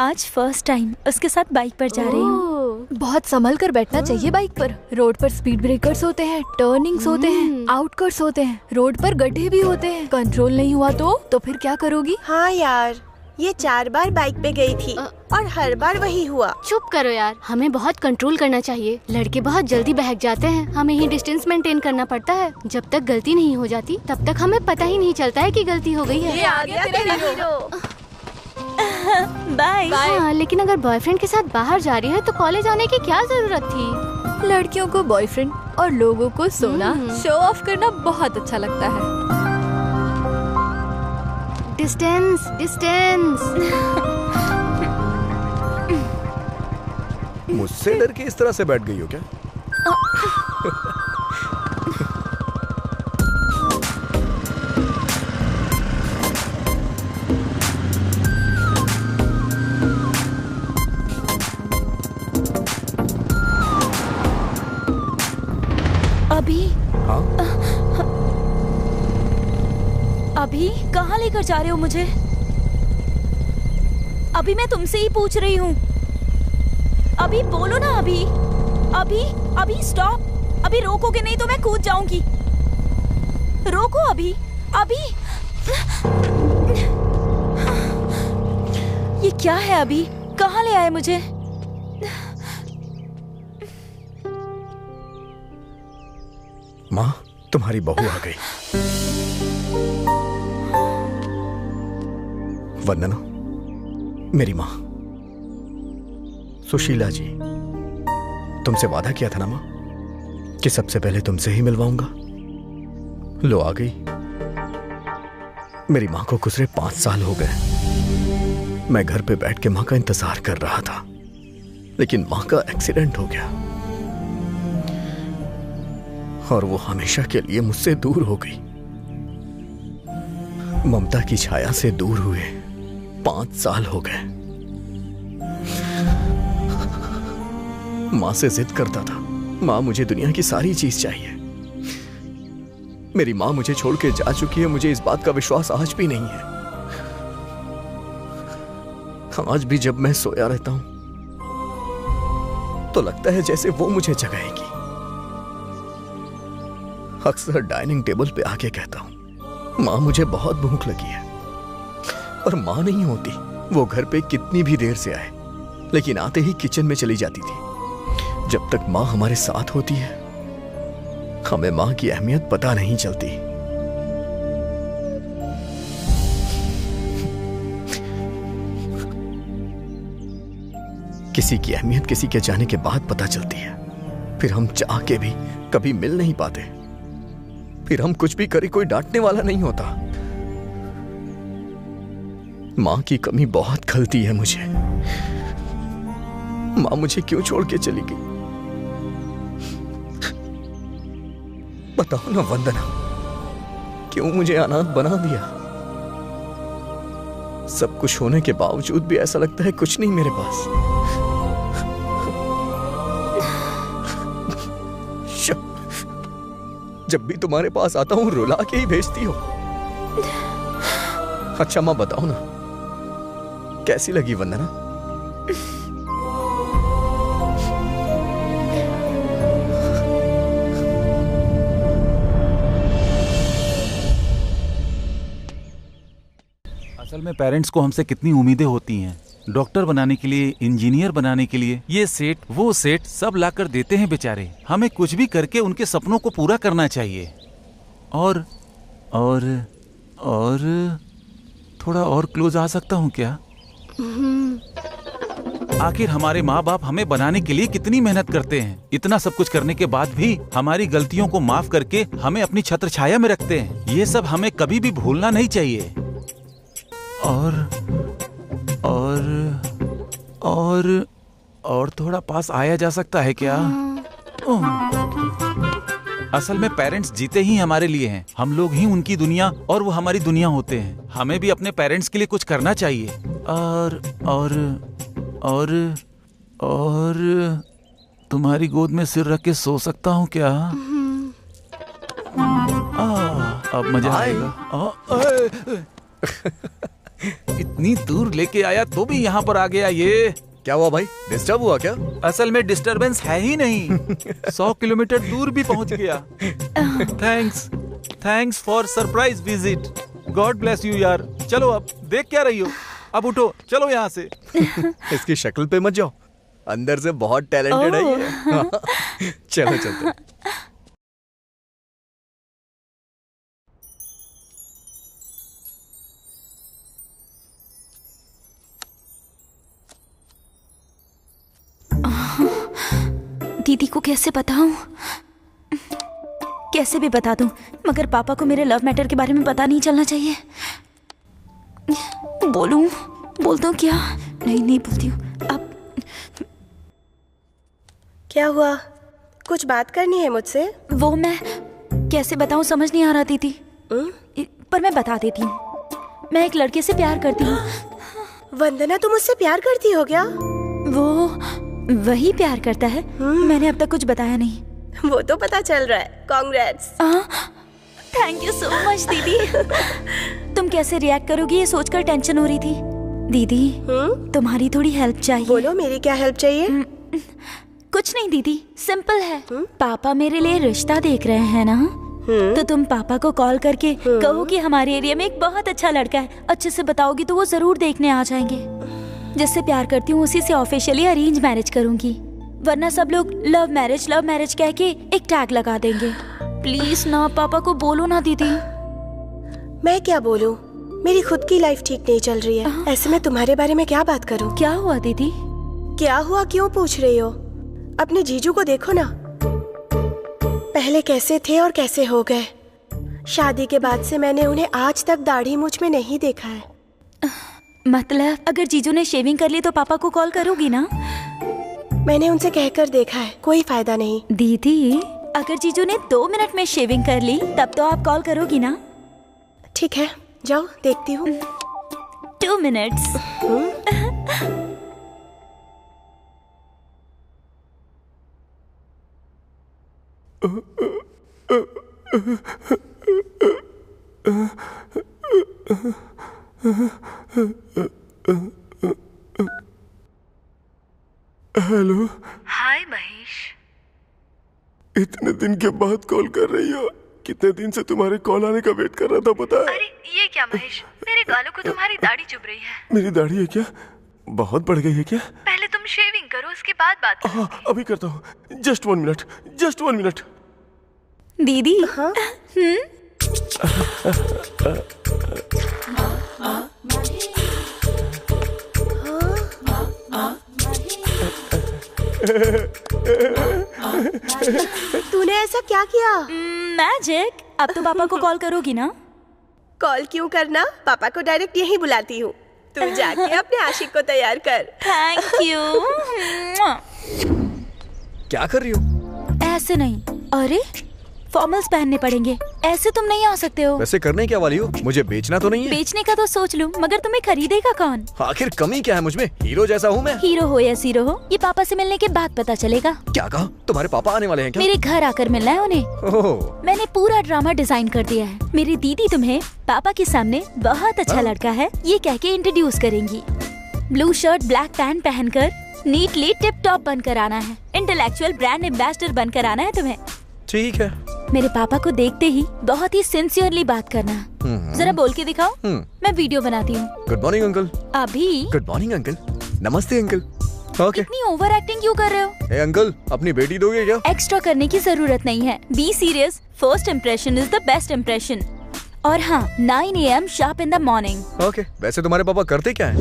आज फर्स्ट टाइम उसके साथ बाइक पर जा रही हूँ। बहुत संभल कर बैठना चाहिए बाइक पर। रोड पर स्पीड ब्रेकर्स होते हैं, टर्निंग्स होते हैं, आउटकट्स होते हैं, रोड पर गड्ढे भी होते हैं। कंट्रोल नहीं हुआ तो फिर क्या करोगी? हाँ यार, ये 4 बार बाइक पे गई थी और हर बार वही हुआ। चुप करो यार, हमें बहुत कंट्रोल करना चाहिए। लड़के बहुत जल्दी बहक जाते हैं, हमें ही डिस्टेंस मेंटेन करना पड़ता है। जब तक गलती नहीं हो जाती तब तक हमें पता ही नहीं चलता है कि गलती हो गई है। ये आ गया तेरा हीरो। बाय। हाँ, लेकिन अगर बॉयफ्रेंड के साथ बाहर जा रही है तो कॉलेज आने की क्या जरूरत थी? लड़कियों को बॉयफ्रेंड और लोगों को सोना, शो ऑफ करना बहुत अच्छा लगता है। Distance distance. मुझसे डर के इस तरह से बैठ गई हो क्या? अभी? हाँ? अभी कहाँ लेकर जा रहे हो मुझे? अभी मैं तुमसे ही पूछ रही हूँ। अभी बोलो ना। अभी अभी अभी स्टॉप। अभी रोकोगे नहीं तो मैं कूद जाऊंगी। रोको अभी। अभी ये क्या है? अभी कहाँ ले आए मुझे? माँ, तुम्हारी बहू आ गई। वंदना, मेरी माँ। सुशीला जी, तुमसे वादा किया था ना माँ कि सबसे पहले तुमसे ही मिलवाऊंगा। लो आ गई। मेरी माँ को गुजरे 5 साल हो गए। मैं घर पे बैठ के माँ का इंतजार कर रहा था, लेकिन माँ का एक्सीडेंट हो गया और वो हमेशा के लिए मुझसे दूर हो गई। ममता की छाया से दूर हुए 5 साल हो गए। माँ से जिद करता था, माँ मुझे दुनिया की सारी चीज चाहिए। मेरी माँ मुझे छोड़ के जा चुकी है, मुझे इस बात का विश्वास आज भी नहीं है। आज भी जब मैं सोया रहता हूं तो लगता है जैसे वो मुझे जगाएगी। अक्सर डाइनिंग टेबल पे आके कहता हूं, माँ मुझे बहुत भूख लगी है। और माँ नहीं होती, वो घर पे कितनी भी देर से आए, लेकिन आते ही किचन में चली जाती थी। जब तक माँ हमारे साथ होती है, हमें माँ की अहमियत पता नहीं चलती। किसी की अहमियत किसी के जाने के बाद पता चलती है। फिर हम चाह के भी कभी मिल नहीं पाते। फिर हम कुछ भी करें, कोई डांटने वाला नहीं होता। माँ की कमी बहुत खलती है मुझे। माँ मुझे क्यों छोड़ के चली गई? बताओ ना वंदना, क्यों मुझे अनाथ बना दिया? सब कुछ होने के बावजूद भी ऐसा लगता है कुछ नहीं मेरे पास। जब भी तुम्हारे पास आता हूं रुला के ही भेजती हो। अच्छा माँ बताओ ना, कैसी लगी वंदना? असल में पेरेंट्स को हमसे कितनी उम्मीदें होती हैं। डॉक्टर बनाने के लिए, इंजीनियर बनाने के लिए, ये सेट वो सेट सब लाकर देते हैं बेचारे। हमें कुछ भी करके उनके सपनों को पूरा करना चाहिए। और थोड़ा और क्लोज आ सकता हूँ क्या? आखिर हमारे माँ बाप हमें बनाने के लिए कितनी मेहनत करते हैं। इतना सब कुछ करने के बाद भी हमारी गलतियों को माफ करके हमें अपनी छत्र छाया में रखते हैं। ये सब हमें कभी भी भूलना नहीं चाहिए। और थोड़ा पास आया जा सकता है क्या? असल में पेरेंट्स जीते ही हमारे लिए हैं। हम लोग ही उनकी दुनिया और वो हमारी दुनिया होते हैं। हमें भी अपने पेरेंट्स के लिए कुछ करना चाहिए। और तुम्हारी गोद में सिर रख के सो सकता हूँ क्या? अब मजा आएगा। इतनी दूर लेके आया तो भी यहाँ पर आ गया ये। क्या हुआ भाई, डिस्टर्ब हुआ क्या? असल में डिस्टरबेंस है ही नहीं। 100 किलोमीटर दूर भी पहुँच गया। Thanks for surprise visit. God bless you यार। चलो अब देख क्या रही हो, अब उठो, चलो यहाँ से। इसकी शक्ल पे मत जाओ, अंदर से बहुत टैलेंटेड है ये। चलो चलते। दीदी को कैसे बताऊं? कैसे भी बता दूं, मगर पापा को मेरे लव मैटर के बारे में पता नहीं चलना चाहिए। बोल दूं क्या? नहीं बोलती हूँ। अब क्या हुआ? कुछ बात करनी है मुझसे? वो मैं कैसे बताऊं, समझ नहीं आ रहा दीदी। पर मैं बता देती हूँ, मैं एक लड़के से प्यार करती हूँ। वंदना, तुम मुझसे प्यार करती हो क्या? वो वही प्यार करता है। मैंने अब तक कुछ बताया नहीं। वो तो पता चल रहा है। Congrats. Thank you so much दीदी। तुम कैसे रिएक्ट करोगी ये सोचकर टेंशन हो रही थी। दीदी तुम्हारी थोड़ी हेल्प चाहिए। बोलो, मेरी क्या हेल्प चाहिए? कुछ नहीं दीदी, सिंपल है। पापा मेरे लिए रिश्ता देख रहे हैं ना, तो तुम पापा को कॉल करके कहो कि हमारे एरिया में एक बहुत अच्छा लड़का है। अच्छे से बताओगी तो वो जरूर देखने आ जाएंगे। जिससे प्यार करती हूँ उसी से ऑफिशियली अरेंज मैरिज करूंगी, वरना सब लोग लव मैरिज कह के एक टैग लगा देंगे। प्लीज ना, पापा को बोलो ना दीदी। मैं क्या बोलूं? मेरी खुद की लाइफ ठीक नहीं चल रही है। ऐसे में तुम्हारे बारे में क्या बात करूं? क्या हुआ दीदी? क्या हुआ क्यों पूछ रही हो? अपने जीजू को देखो ना, पहले कैसे थे और कैसे हो गए। शादी के बाद से मैंने उन्हें आज तक दाढ़ी मूंछ में नहीं देखा है। मतलब अगर जीजू ने शेविंग कर ली तो पापा को कॉल करोगी ना? मैंने उनसे कहकर देखा है, कोई फायदा नहीं। दीदी अगर जीजू ने 2 मिनट में शेविंग कर ली तब तो आप कॉल करोगी ना? ठीक है, जाओ देखती हूँ। 2 मिनट्स। हेलो। हाय महेश। इतने दिन के बाद कॉल कर रही हो? कितने दिन से तुम्हारे कॉल आने का वेट कर रहा था, पता है? अरे ये क्या महेश, मेरे गालों को तुम्हारी दाढ़ी चुभ रही है। मेरी दाढ़ी है क्या? बहुत बढ़ गई है क्या? पहले तुम शेविंग करो, उसके बाद बात करो। हाँ अभी करता हूँ। Just 1 minute. दीदी तूने ऐसा क्या किया? मैजिक। अब तो पापा को कॉल करोगी ना? कॉल क्यों करना, पापा को डायरेक्ट यहीं बुलाती हूँ। तू जाके अपने आशिक को तैयार कर। Thank you. क्या कर रही हो? ऐसे नहीं, अरे फॉर्मल्स पहनने पड़ेंगे, ऐसे तुम नहीं आ सकते हो। वैसे करने क्या वाली हो? मुझे बेचना तो नहीं है? बेचने का तो सोच लूं, मगर तुम्हें खरीदेगा कौन? आखिर कमी क्या है मुझमें? हीरो जैसा हूँ मैं। हीरो हो या जीरो हो, ये पापा से मिलने के बाद पता चलेगा। क्या कहा? तुम्हारे पापा आने वाले हैं क्या? मेरे घर आकर मिलना है उन्हें। ओह। मैंने पूरा ड्रामा डिजाइन कर दिया है। मेरी दीदी तुम्हें पापा के सामने बहुत अच्छा लड़का है ये कह के इंट्रोड्यूस करेंगी। ब्लू शर्ट ब्लैक पैंट पहनकर नीटली टिप टॉप बनकर आना है। इंटेलेक्चुअल ब्रांड एम्बेसडर बनकर आना है तुम्हें। ठीक है। मेरे पापा को देखते ही बहुत ही सिंसियरली बात करना। जरा बोल के दिखाओ। मैं वीडियो बनाती हूँ। Good morning uncle. अभी? Good morning uncle. नमस्ते अंकल। ओके। इतनी ओवर एक्टिंग क्यों कर रहे हो? ए अंकल, अपनी बेटी दोगे क्या? एक्स्ट्रा करने की जरूरत नहीं है। Be serious, first impression is the best impression. और हाँ, 9 AM sharp in the morning. Okay. वैसे तुम्हारे पापा करते क्या है?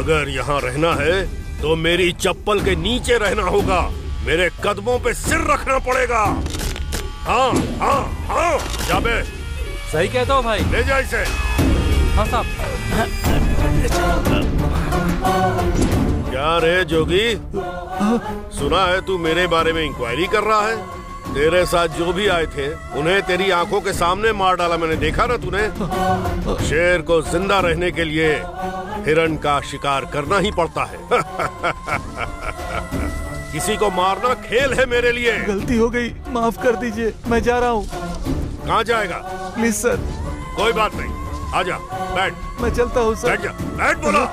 अगर यहाँ रहना है तो मेरी चप्पल के नीचे रहना होगा, मेरे कदमों पे सिर रखना पड़ेगा। हाँ हाँ हाँ, जाबे सही कहता हो भाई। ले जा इसे। हाँ साहब। क्या रे जोगी, सुना है तू मेरे बारे में इंक्वायरी कर रहा है? तेरे साथ जो भी आए थे उन्हें तेरी आंखों के सामने मार डाला, मैंने देखा ना तूने। शेर को जिंदा रहने के लिए हिरण का शिकार करना ही पड़ता है। किसी को मारना खेल है मेरे लिए। गलती हो गई, माफ कर दीजिए, मैं जा रहा हूँ। कहाँ जाएगा? Please sir. कोई बात नहीं, आजा, बैठ। मैं चलता हूँ सर। बैठ जा, बैठ बोला।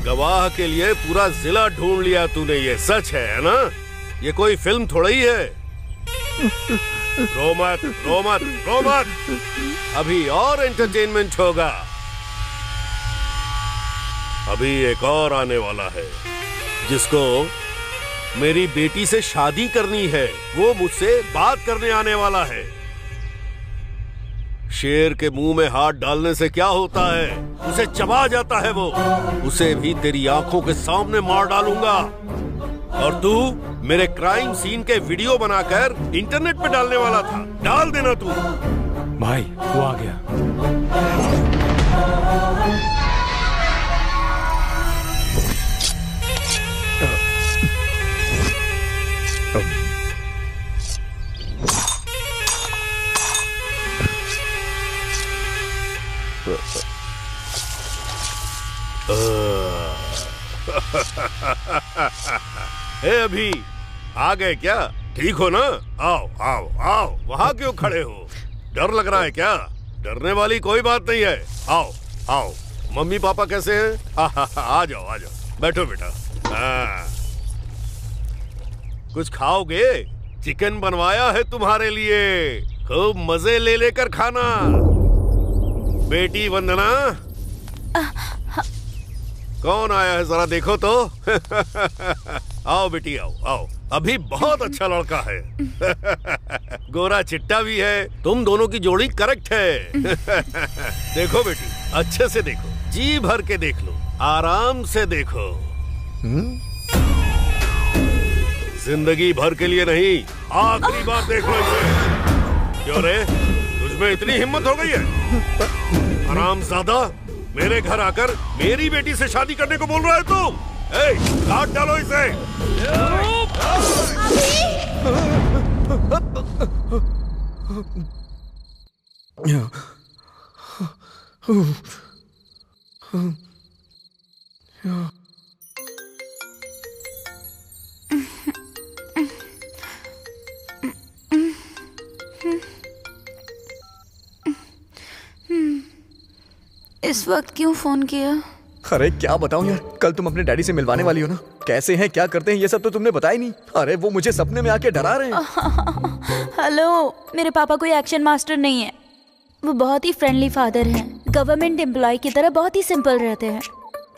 गवाह के लिए पूरा जिला ढूंढ लिया तूने, ये सच है ना? ये कोई फिल्म थोड़ा ही है। रो मत, रो मत, रो मत, अभी और एंटरटेनमेंट होगा। अभी एक और आने वाला है जिसको मेरी बेटी से शादी करनी है, वो मुझसे बात करने आने वाला है। शेर के मुंह में हाथ डालने से क्या होता है, उसे चबा जाता है वो। उसे भी तेरी आंखों के सामने मार डालूंगा। और तू मेरे क्राइम सीन के वीडियो बनाकर इंटरनेट पे डालने वाला था, डाल देना तू। भाई वो आ गया। अभी आ गए क्या? ठीक हो ना? आओ आओ आओ, वहाँ क्यों खड़े हो? डर लग रहा है क्या? डरने वाली कोई बात नहीं है, आओ आओ। मम्मी पापा कैसे हैं? आ जाओ आ जाओ, बैठो बेटा। कुछ खाओगे? चिकन बनवाया है तुम्हारे लिए, खूब मजे ले लेकर खाना। बेटी वंदना, कौन आया है जरा देखो तो। आओ बेटी आओ आओ, अभी बहुत अच्छा लड़का है। गोरा चिट्टा भी है, तुम दोनों की जोड़ी करेक्ट है। देखो बेटी, अच्छे से देखो, जी भर के देख लो, आराम से देखो। जिंदगी भर के लिए नहीं, आखिरी बार देख लो इसे। क्यों रे, तुझमें इतनी हिम्मत हो गई है? हरामजादा, मेरे घर आकर मेरी बेटी से शादी करने को बोल रहा है तू? काट डालो इसे। इस वक्त क्यों फोन किया? अरे क्या बताऊं यार, कल तुम अपने डैडी से मिलवाने वाली हो ना, कैसे हैं क्या करते हैं ये सब तो तुमने बताया नहीं। अरे वो मुझे सपने में आके डरा रहे हैं। हेलो, मेरे पापा कोई एक्शन मास्टर नहीं है, वो बहुत ही फ्रेंडली फादर हैं। गवर्नमेंट एम्प्लॉय की तरह बहुत ही सिंपल रहते हैं।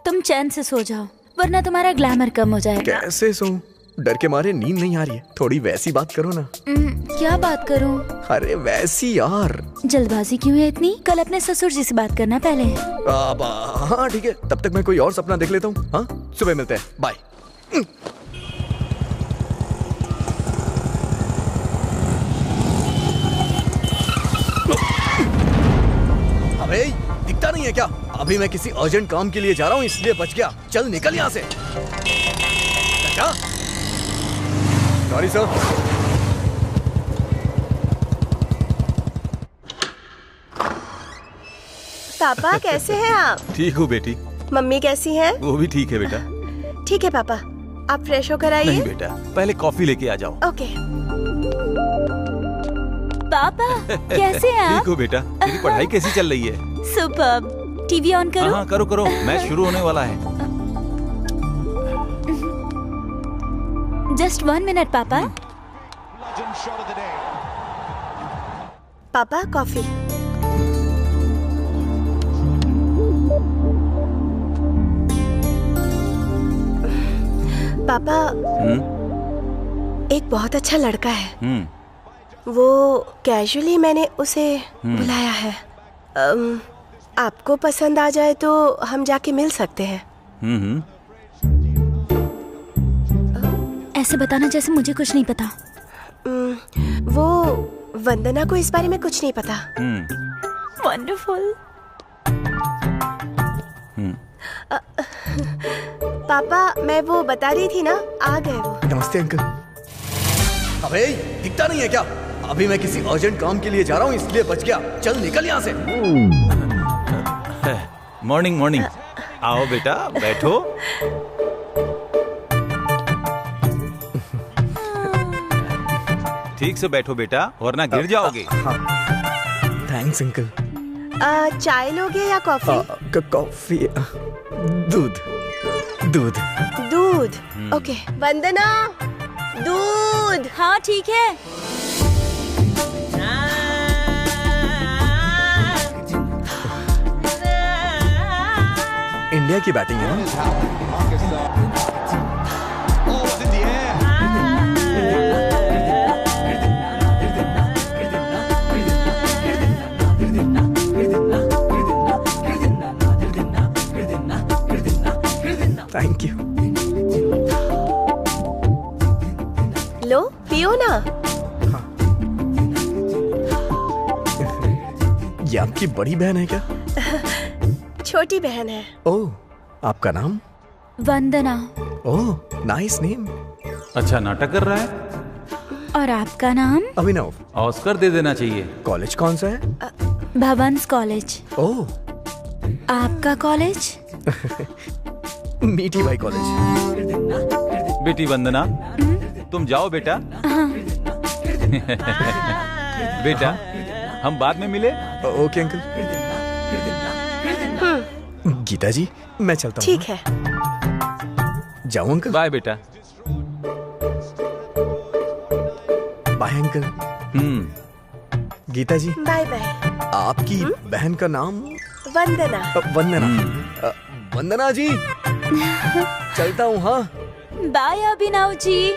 तुम चैन से सो जाओ वरना तुम्हारा ग्लैमर कम हो जाएगा। कैसे सोऊं? डर के मारे नींद नहीं आ रही है, थोड़ी वैसी बात करो ना। क्या बात करूं? अरे वैसी यार। जल्दबाजी क्यों है इतनी? कल अपने ससुर जी से बात करना पहले। हाँ ठीक है, तब तक मैं कोई और सपना देख लेता हूँ। हाँ, सुबह मिलते हैं, बाय। अबे दिखता नहीं है क्या? अभी मैं किसी अर्जेंट काम के लिए जा रहा हूँ इसलिए बच गया। चल निकल यहाँ से। क्या? Sorry sir. पापा कैसे हैं आप? ठीक हूँ बेटी। मम्मी कैसी हैं? वो भी ठीक है बेटा। ठीक है पापा, आप फ्रेश होकर आइए। नहीं बेटा, पहले कॉफी लेके आ जाओ। ओके। पापा कैसे हैं आप? ठीक हूँ बेटा। तेरी पढ़ाई कैसी चल रही है? सुपर्ब। टीवी ऑन करो। हाँ करो करो, मैच शुरू होने वाला है। जस्ट 1 मिनट पापा। पापा कॉफी। पापा एक बहुत अच्छा लड़का है। वो कैजुअली मैंने उसे बुलाया है। आपको पसंद आ जाए तो हम जाके मिल सकते हैं। ऐसे बताना जैसे मुझे कुछ नहीं पता। वो वंदना को इस बारे में कुछ नहीं पता। वंडरफुल। पापा मैं वो बता रही थी ना, आ गए वो। नमस्ते अंकल। अबे दिखता नहीं है क्या? अभी मैं किसी अर्जेंट काम के लिए जा रहा हूँ, इसलिए बच गया। चल निकल यहाँ से। Morning morning. आओ बेटा बैठो। ठीक से बैठो बेटा, वरना गिर जाओगे। Thanks uncle. चाय लोगे या कॉफी? कॉफी। दूध। दूध। दूध। ओके। वंदना दूध। हाँ ठीक है। इंडिया की बैटिंग है ना? Thank you. लो पियो ना। हाँ। ये आपकी बड़ी बहन है क्या? छोटी बहन है। ओह, आपका नाम? वंदना। ओह, नाइस नेम। अच्छा नाटक कर रहा है। और आपका नाम? अभिनव। ऑस्कर दे देना चाहिए। कॉलेज कौन सा है? भवंस कॉलेज। ओह। आपका कॉलेज? मीठी भाई कॉलेज। बेटी वंदना, तुम जाओ बेटा। हाँ। बेटा हम बाद में मिले। Okay uncle. गीता जी मैं चलता हूँ। ठीक है। जाऊँ अंकल? बाय बेटा। Bye uncle. Geeta ji bye bye. आपकी बहन का नाम? वंदना। वंदना। वंदना जी चलता हूँ। हाँ बाय अभिनव जी।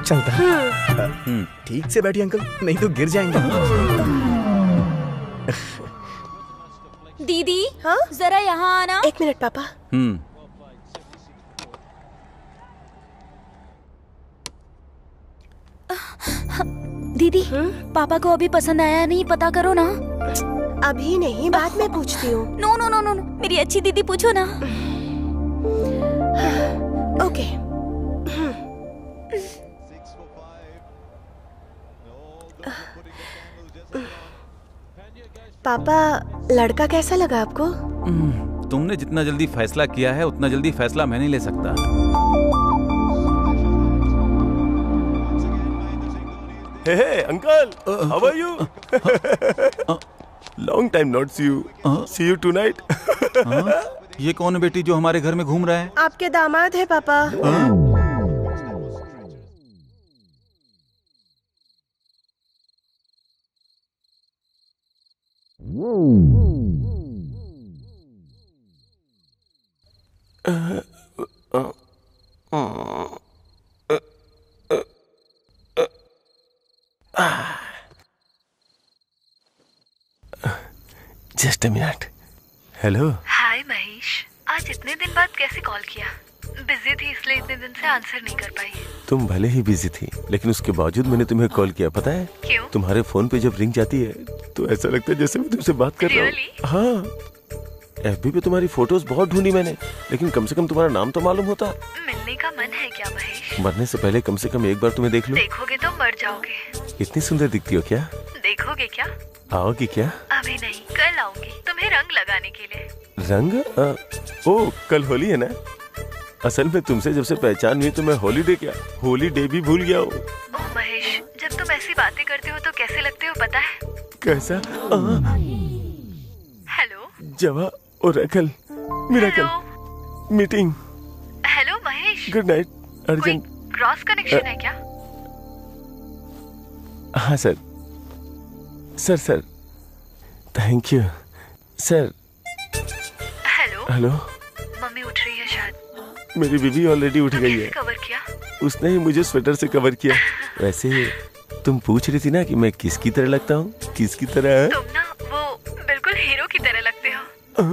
चलता हूँ। ठीक से बैठिए अंकल, नहीं तो गिर जाएंगे। दीदी। हाँ जरा यहाँ आना। एक मिनट पापा। दीदी पापा को अभी पसंद आया नहीं, पता करो ना। अभी नहीं, बाद में पूछती हूँ। नो नो नो नो, मेरी अच्छी दीदी पूछो ना। ओके। पापा लड़का कैसा लगा आपको? तुमने जितना जल्दी फैसला किया है उतना जल्दी फैसला मैं नहीं ले सकता। Hey, uncle, how are you? Long time not see you. See you tonight. ये कौन है बेटी जो हमारे घर में घूम रहा है? आपके दामाद है पापा। Just a minute. Hello. Hi Mahesh, आज इतने दिन बाद कैसे कॉल किया? बिजी थी इसलिए इतने दिन से आंसर नहीं कर पाई। तुम भले ही बिजी थी, लेकिन उसके बावजूद मैंने तुम्हें कॉल किया, पता है? क्यों? तुम्हारे फोन पे जब रिंग जाती है तो ऐसा लगता है जैसे मैं तुमसे बात कर रहा हूँ। Really? हाँ। FB पे तुम्हारी फोटोज बहुत ढूंढी मैंने, लेकिन कम से कम तुम्हारा नाम तो मालूम होता। मिलने का मन है क्या महेश? मरने से पहले कम से कम एक बार तुम्हें देख लूं। देखोगे तो मर जाओगे। इतनी सुंदर दिखती हो क्या? देखोगे क्या? आओगी क्या? अभी नहीं, कल आऊंगी तुम्हें रंग लगाने के लिए। रंग? ओ कल होली है ना? असल में तुमसे जब से पहचान हुई तो मैं हॉलीडे क्या, होली डे भी भूल गया हूँ। ओह महेश, जब तुम ऐसी बातें करते हो तो कैसे लगते हो पता है? कैसा? हेलो जवा और अकल miracle meeting. Hello Mahesh, good night. Urgent cross connection है क्या? हाँ sir. Sir thank you sir. Hello hello. Mummy उठ रही है शायद। मेरी बीवी ऑलरेडी उठ गई है। कवर किया? उसने ही मुझे स्वेटर से कवर किया। वैसे तुम पूछ रही थी ना कि मैं किसकी तरह लगता हूँ? किसकी तरह? तुम ना वो बिल्कुल हीरो की तरह लगते हो। उतर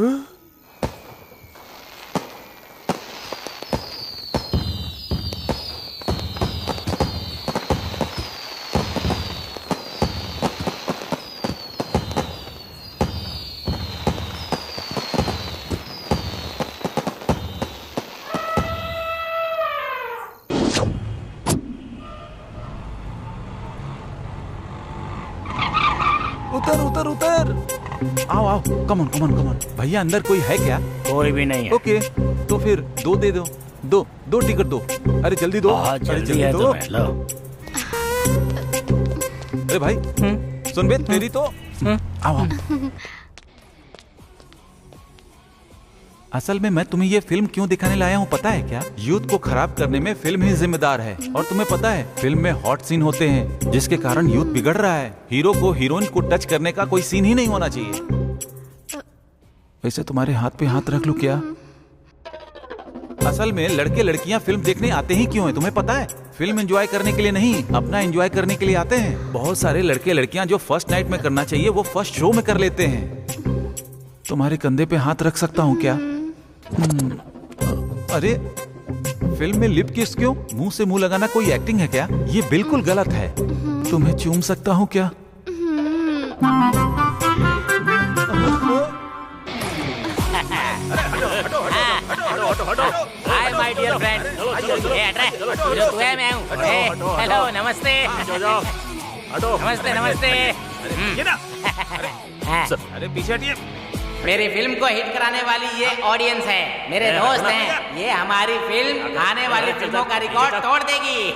उतर उतर। आओ आओ, come on come on come on. भैया अंदर कोई है क्या? कोई भी नहीं है। ओके, तो फिर 2 दे दो। दो टिकट दो। अरे जल्दी दो। बहुत जल्दी है दो। तुम्हें, लो। अरे भाई सुन बे, तेरी तो आओ आओ। असल में मैं तुम्हें ये फिल्म क्यों दिखाने लाया हूँ पता है क्या? यूथ को खराब करने में फिल्म ही जिम्मेदार है। और तुम्हें पता है फिल्म में हॉट सीन होते हैं जिसके कारण यूथ बिगड़ रहा है। हीरो को हीरोइन को टच करने का कोई सीन ही नहीं होना चाहिए। वैसे तुम्हारे हाथ पे हाथ रख लूं क्या? असल में लड़के लड़कियां फिल्म देखने आते ही क्यों है तुम्हें पता है? फिल्म एंजॉय करने के लिए नहीं, अपना एंजॉय करने के लिए आते हैं। बहुत सारे लड़के लड़कियां जो फर्स्ट नाइट में करना चाहिए वो फर्स्ट शो में कर लेते हैं। तुम्हारे कंधे पे हाथ रख सकता हूँ क्या? अरे फिल्म में लिप किस क्यों? मुंह से मुंह लगाना कोई एक्टिंग है क्या? ये बिल्कुल गलत है। तुम्हें चूम सकता हूँ क्या? Hi my dear friend. जो तू है मैं हूँ। हेलो नमस्ते। नमस्ते नमस्ते। अरे पीछे हटिए। मेरी फिल्म को हिट कराने वाली ये ऑडियंस है, मेरे दोस्त हैं। ये हमारी फिल्म आने वाली फिल्मों का रिकॉर्ड तोड़ देगी।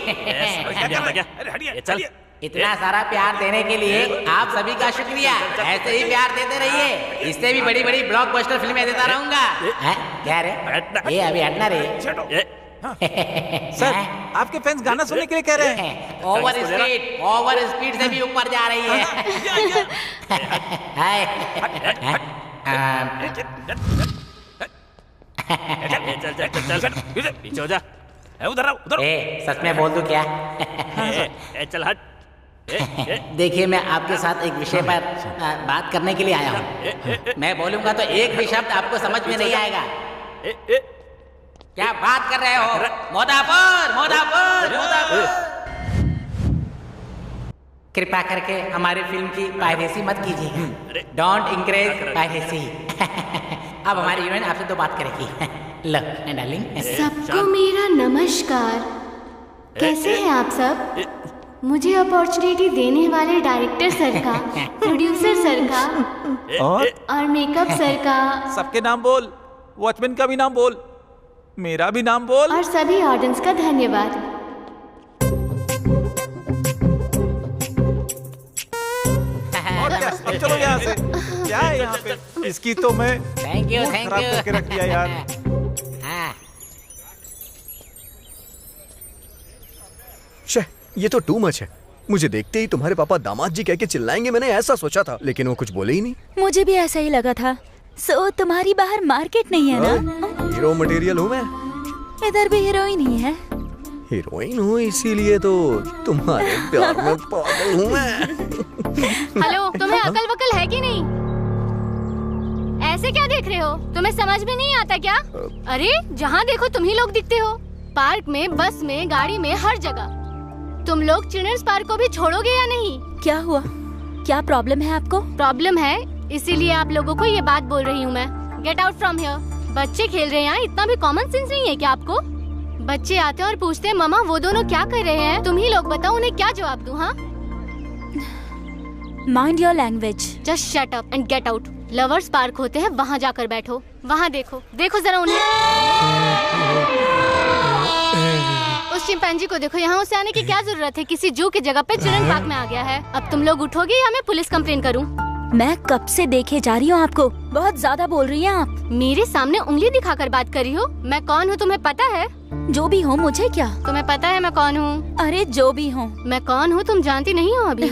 इतना सारा प्यार देने के लिए आप सभी का शुक्रिया। ऐसे ही प्यार देते रहिए, इससे भी बड़ी बड़ी ब्लॉकबस्टर फिल्में देता रहूंगा। क्या रे? ये अभी हटना रे। सर आपके फैंस गाना सुनने के लिए कह रहे हैं। ओवर स्पीड से भी ऊपर जा रही है। पीछे हो जा। उधर उधर। सच में बोल दूं क्या? चल हट। देखिए मैं आपके साथ एक विषय पर बात करने के लिए आया हूँ। मैं बोलूंगा तो एक भी शब्द आपको समझ में नहीं आएगा। क्या बात कर रहे हो? मोदापुर मोदापुर मोदापुर। कृपया करके हमारी फिल्म की पायरेसी मत कीजिएगा। Don't encourage piracy. अब हमारी हीरोइन आपसे 2 बात करेगी। लो डार्लिंग। सबको मेरा नमस्कार। कैसे हैं आप सब? मुझे अपॉर्चुनिटी देने वाले डायरेक्टर सर का, प्रोड्यूसर सर का और मेकअप सर का। सबके नाम बोल। वॉचमैन का भी नाम बोल, मेरा भी नाम बोल। और सभी ऑडियंस का धन्यवाद। चलो यहाँ से। क्या है यहाँ पे? इसकी तो मैं थैंक यू खराब करके रख दिया यार। ये तो टू मच है। मुझे देखते ही तुम्हारे पापा दामाद जी कह के चिल्लाएंगे, मैंने ऐसा सोचा था, लेकिन वो कुछ बोले ही नहीं। मुझे भी ऐसा ही लगा था। सो तुम्हारी बाहर मार्केट नहीं है ना? हीरो मटेरियल हूँ मैं। इधर भी हीरोइन ही है। हीरोइन हूँ इसीलिए तो तुम्हारे प्यार में पागल हूँ मैं। हेलो, तुम्हें अकल वकल है कि नहीं? ऐसे क्या देख रहे हो? तुम्हें समझ में नहीं आता क्या? अरे जहाँ देखो तुम ही लोग दिखते हो। पार्क में, बस में, गाड़ी में, हर जगह। तुम लोग चिल्ड्रंस पार्क को भी छोड़ोगे या नहीं? क्या हुआ? क्या प्रॉब्लम है आपको? प्रॉब्लम है, इसीलिए आप लोगों को ये बात बोल रही हूँ मैं। Get out from here. बच्चे खेल रहे हैं यहाँ, इतना भी कॉमन सेंस नहीं है क्या आपको? बच्चे आते हैं और पूछते हैं मामा वो दोनों क्या कर रहे हैं? तुम ही लोग बताओ उन्हें क्या जवाब दूँ? हाँ, mind your language. Just shut up and get out. Lovers park होते हैं, वहाँ जाकर बैठो। वहाँ देखो, देखो जरा उन्हें। उस चिंपैंजी को देखो, यहाँ उसे आने की क्या जरूरत है? किसी जू की जगह पे चिल्ड्रन पार्क में आ गया है। अब तुम लोग उठोगे या मैं पुलिस कंप्लेन करूँ? मैं कब से देखे जा रही हूँ आपको। बहुत ज्यादा बोल रही हैं आप। मेरे सामने उंगली दिखाकर बात कर रही हो। मैं कौन हूँ तुम्हें पता है? जो भी हो, मुझे क्या? तुम्हें पता है मैं कौन हूँ? अरे जो भी हो। मैं कौन हूँ तुम जानती नहीं हो अभी?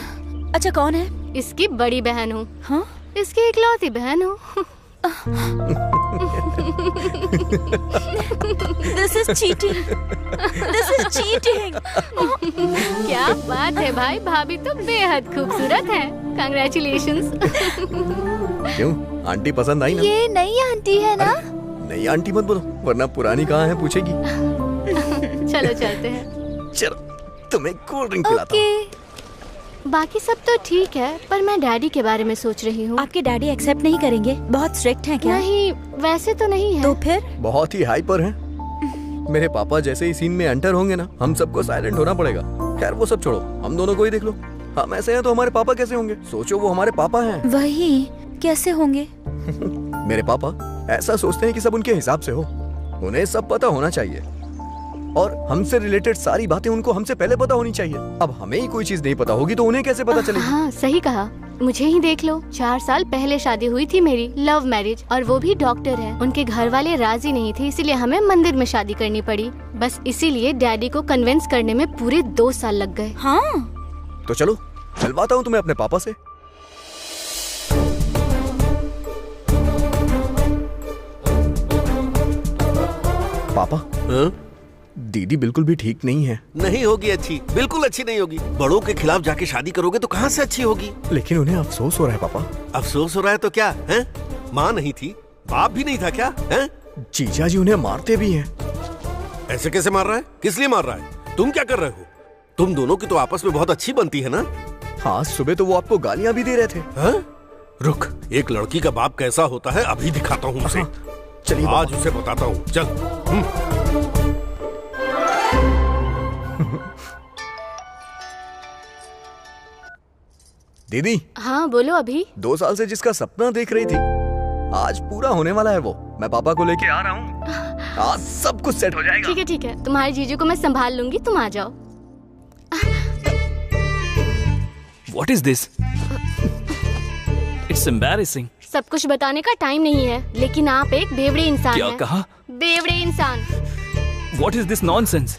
अच्छा कौन है? इसकी बड़ी बहन हूँ। हाँ? इसकी इकलौती बहन हूँ। This is cheating, this is cheating. क्या बात है भाई, भाभी तो बेहद खूबसूरत है। कांग्रेचुलेशंस। क्यों, आंटी पसंद आई ना? ये नई आंटी है ना? नई आंटी मत बोलो, वरना पुरानी कहाँ है पूछेगी। चलो चलते हैं। चलो तुम्हें कोल्ड ड्रिंक पिलाता हूँ। बाकी सब तो ठीक है, पर मैं डैडी के बारे में सोच रही हूँ। आपके डैडी एक्सेप्ट नहीं करेंगे? बहुत स्ट्रिक्ट हैं क्या? नहीं, वैसे तो नहीं है। तो फिर? बहुत ही हाइपर हैं। मेरे पापा जैसे ही सीन में एंटर होंगे ना, हम सबको साइलेंट होना पड़ेगा। खैर वो सब छोड़ो, हम दोनों को ही देख लो। हम ऐसे हैं तो हमारे पापा कैसे होंगे? सोचो, वो हमारे पापा हैं। वही, कैसे होंगे? मेरे पापा ऐसा सोचते हैं कि सब उनके हिसाब से हो। उन्हें सब पता होना चाहिए और हमसे रिलेटेड सारी बातें उनको हमसे पहले पता होनी चाहिए। अब हमें ही कोई चीज नहीं पता होगी तो उन्हें कैसे पता चलेगी? हाँ सही कहा। मुझे ही देख लो, 4 साल पहले शादी हुई थी मेरी, लव मैरिज, और वो भी डॉक्टर है। उनके घर वाले राजी नहीं थे, इसीलिए हमें मंदिर में शादी करनी पड़ी। बस इसीलिए डैडी को कन्विंस करने में पूरे 2 साल लग गए। हाँ तो चलो मिलवाता हूँ तुम्हें अपने पापा से। पापा, दीदी बिल्कुल भी ठीक नहीं है। नहीं होगी अच्छी, बिल्कुल अच्छी नहीं होगी। बड़ों के खिलाफ जाके शादी करोगे तो कहाँ से अच्छी होगी? लेकिन उन्हें अफसोस हो रहा है पापा। अफसोस हो रहा है तो क्या है? माँ नहीं थी, बाप भी नहीं था क्या है? जीजा जी उन्हें मारते भी हैं। ऐसे कैसे मार रहा है? किस लिए मार रहा है? तुम क्या कर रहे हो? तुम दोनों की तो आपस में बहुत अच्छी बनती है ना? हाँ, सुबह तो वो आपको गालियाँ भी दे रहे थे। हाँ? रुक, एक लड़की का बाप कैसा होता है अभी दिखाता हूँ उसे। चलिए आज उसे बताता हूँ। चल। दीदी। हाँ बोलो। अभी 2 साल से जिसका सपना देख रही थी, आज पूरा होने वाला है वो। मैं पापा को लेके आ रहा हूँ, आज सब कुछ सेट हो जाएगा। ठीक है ठीक है, तुम्हारे जीजू को मैं संभाल लूंगी, तुम आ जाओ। What is this? It's embarrassing. सब कुछ बताने का टाइम नहीं है, लेकिन आप एक बेवड़े इंसान क्या हैं। कहा? बेवड़े इंसान। What is this nonsense?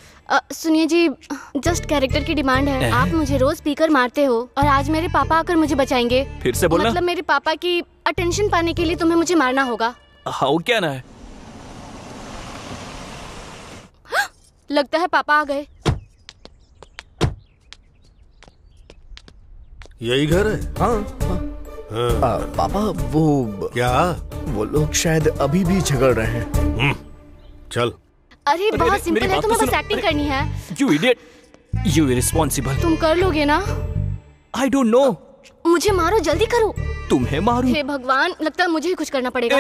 सुनिए जी, जस्ट कैरेक्टर की डिमांड है। आप मुझे रोज स्पीकर मारते हो और आज मेरे पापा आकर मुझे बचाएंगे। फिर से बोलना। मतलब मेरे पापा की अटेंशन पाने के लिए तुम्हें मुझे मारना होगा। हाउ क्या ना है? लगता है पापा आ गए। यही घर है? हाँ। पापा वो क्या? वो लोग शायद अभी भी झगड़ रहे हैं। चल। अरे बहुत सिंपल है, तुम्हें बस एक्टिंग करनी है। You idiot! You irresponsible! तुम कर लोगे ना? I don't know. मुझे मारो, जल्दी करो। तुम्हें मारूं? हे भगवान, लगता है मुझे ही कुछ करना पड़ेगा।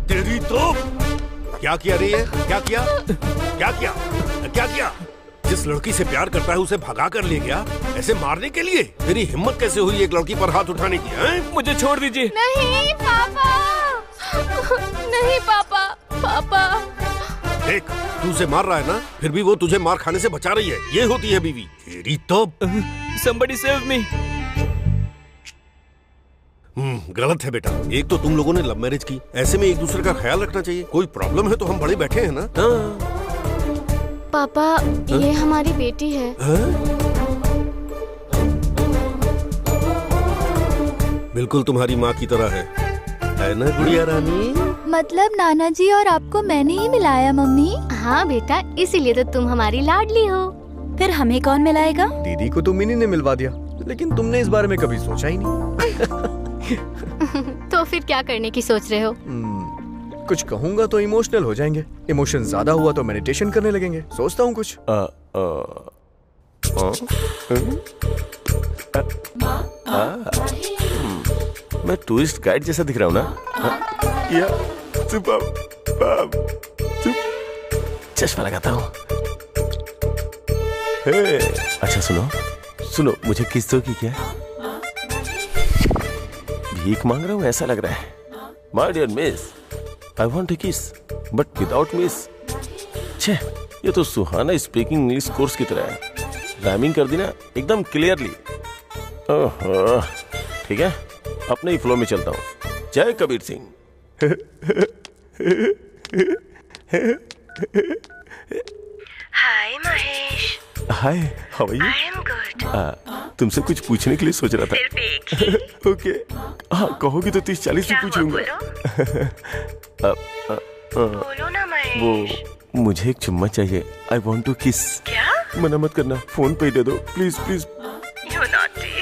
तेरी तो क्या किया रे? क्या किया? क्या किया? क्या किया? जिस लड़की से प्यार करता है उसे भगा कर ले गया ऐसे मारने के लिए? तेरी हिम्मत कैसे हुई एक लड़की पर हाथ उठाने की? मुझे छोड़ दीजिए। नहीं पापा, नहीं पापा, पापा। देख, तू उसे मार रहा है ना, फिर भी वो तुझे मार खाने से बचा रही है। ये होती है बीवी। तेरी तो। Somebody save me. गलत है बेटा। एक तो तुम लोगों ने लव मैरिज की, ऐसे में एक दूसरे का ख्याल रखना चाहिए। कोई प्रॉब्लम है तो हम बड़े बैठे हैं ना। पापा, ये हमारी बेटी है। बिल्कुल तुम्हारी माँ की तरह है ना गुड़िया रानी? मतलब नाना जी और आपको मैंने ही मिलाया मम्मी? हाँ बेटा, इसीलिए तो तुम हमारी लाडली हो। फिर हमें कौन मिलाएगा? दीदी को तो मिनी ने मिलवा दिया, लेकिन तुमने इस बारे में कभी सोचा ही नहीं। तो फिर क्या करने की सोच रहे हो? कुछ कहूँगा तो इमोशनल हो जाएंगे, इमोशन ज्यादा हुआ तो मेडिटेशन करने लगेंगे। सोचता हूँ कुछ। मैं टूरिस्ट गाइड जैसा दिख रहा हूँ ना? चश्मा लगाता हूँ। अच्छा सुनो, मुझे किस दो की क्या? भीख मांग रहा हूँ ऐसा लग रहा है। My dear miss, I want to kiss but without miss. छे, ये तो सुहाना स्पीकिंग इंग्लिश कोर्स की तरह है। राइमिंग कर दी ना एकदम क्लियरली। ओहो, ठीक है, अपने ही फ्लो में चलता हूँ। Jai Kabir Singh. Hi Mahesh. Hi, how are you? I am good. तुमसे कुछ पूछने के लिए सोच रहा था। ओके, हाँ कहोगी तो 30-40 भी पूछ लूंगा। बोलो ना महेश। वो मुझे एक चुम्मा चाहिए। आई वॉन्ट टू किस। क्या? मना मत करना, फोन पे ही दे दो प्लीज प्लीज। यू नॉटी,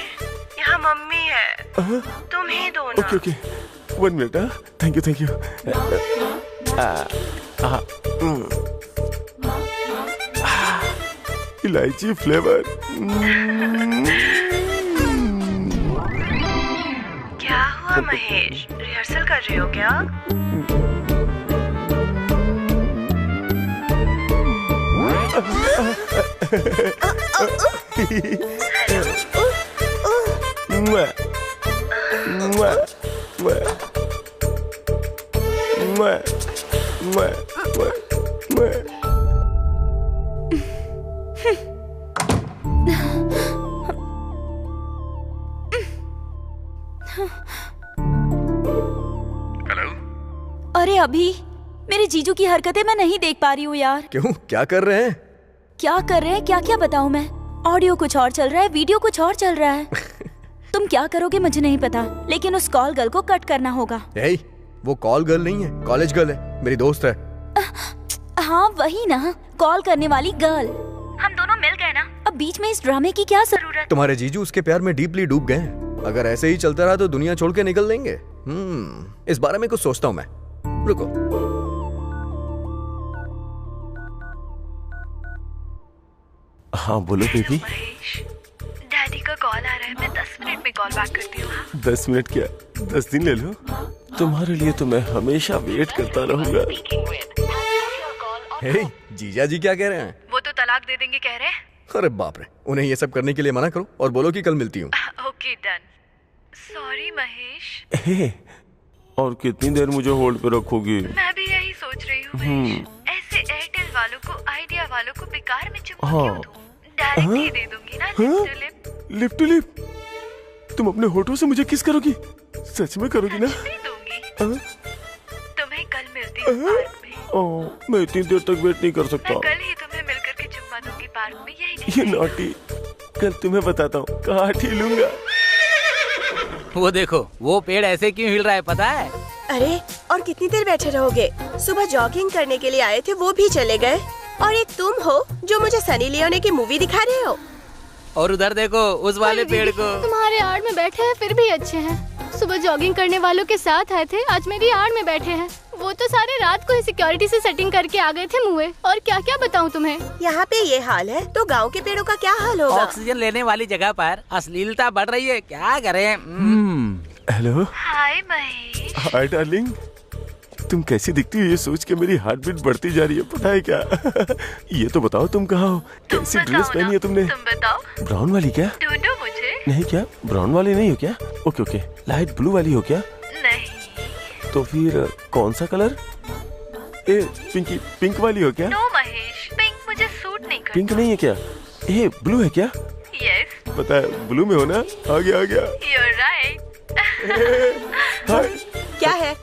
यहाँ मम्मी है, तुम ही दो ना। Okay okay, 1 minute. Thank you thank you. इलायची फ्लेवर। क्या हुआ महेश, रिहर्सल कर रहे हो क्या? अरे अभी मेरे जीजू की हरकतें मैं नहीं देख पा रही हूँ यार। क्यों, क्या कर रहे हैं? क्या कर रहे हैं, क्या क्या बताऊँ मैं? ऑडियो कुछ और चल रहा है, वीडियो कुछ और चल रहा है। तुम क्या करोगे मुझे नहीं पता, लेकिन उस कॉल गर्ल को कट करना होगा। वो कॉल गर्ल नहीं है, कॉलेज गर्ल है, मेरी दोस्त है। हाँ वही ना, कॉल करने वाली गर्ल। हम दोनों मिल गए ना, अब बीच में इस ड्रामे की क्या जरूरत? तुम्हारे जीजू उसके प्यार में डीपली डूब गए हैं। अगर ऐसे ही चलता रहा तो दुनिया छोड़ के निकल देंगे। इस बारे में कुछ सोचता हूँ मैं, रुको। हाँ बोलो बेबी। डैडी का कॉल आ रहा है, मैं 10 मिनट में कॉल बैक करती हूँ। 10 मिनट क्या, 10 दिन ले लो। तुम्हारे लिए तो मैं हमेशा वेट करता रहूंगा। जीजा जी क्या कह रहे हैं? वो तो तलाक दे देंगे कह रहे हैं। अरे बाप रे, उन्हें ये सब करने के लिए मना करो और बोलो कि कल मिलती हूँ। Okay done. सॉरी महेश। और कितनी देर मुझे होल्ड पे रखोगी? मैं भी यही सोच रही हूँ। ऐसे एयरटेल वालों को, आइडिया वालों को बेकार में चुम्मा क्यों दूं? डायरेक्ट ही दे दूंगी ना lip to lip. Lip to lip? तुम अपने होठों से मुझे किस करोगी? सच में करोगी ना? तुम्हें कल मिलती हूँ पार्क में। मैं इतनी देर तक वेट नहीं कर सकता। मैं कल ही तुम्हें मिलकर के चुम्मा दूंगी पार्क में, यही। ये नॉटी, कल तुम्हें बताता हूँ कहाँ लूंगा। वो देखो, वो पेड़ ऐसे क्यों हिल रहा है पता है? अरे और कितनी देर बैठे रहोगे? सुबह जॉगिंग करने के लिए आए थे, वो भी चले गए। और एक तुम हो जो मुझे सनी लियोनी की मूवी दिखा रहे हो। और उधर देखो उस वाले पेड़ को। तुम्हारे आड़ में बैठे हैं फिर भी अच्छे हैं। सुबह जॉगिंग करने वालों के साथ आए थे, आज मेरी आड़ में बैठे हैं। वो तो सारे रात को ही सिक्योरिटी से सेटिंग करके आ गए थे मुँह। और क्या क्या बताऊँ तुम्हें। यहाँ पे ये हाल है तो गाँव के पेड़ों का क्या हाल होगा? ऑक्सीजन लेने वाली जगह पर अश्लीलता बढ़ रही है, क्या करें? Hello. Hi Mahesh. Hi darling, तुम कैसी दिखती हो ये सोच के मेरी हार्ट बीट बढ़ती जा रही है, पता है क्या? ये तो बताओ तुम कहाँ हो, कैसी ड्रेस पहनी है तुमने? तुम बताओ। ब्राउन वाली क्या? ढूंढो मुझे। नहीं क्या, ब्राउन वाली नहीं हो क्या? ओके ओके, लाइट ब्लू वाली हो क्या? नहीं। तो फिर कौन सा कलर? पिंकी, पिंक वाली हो क्या? नो महेश, पिंक मुझे सूट नहीं करता। पिंक नहीं है क्या? ब्लू है क्या? यस। पता है ब्लू में हो ना? आ गया You're right। क्या है?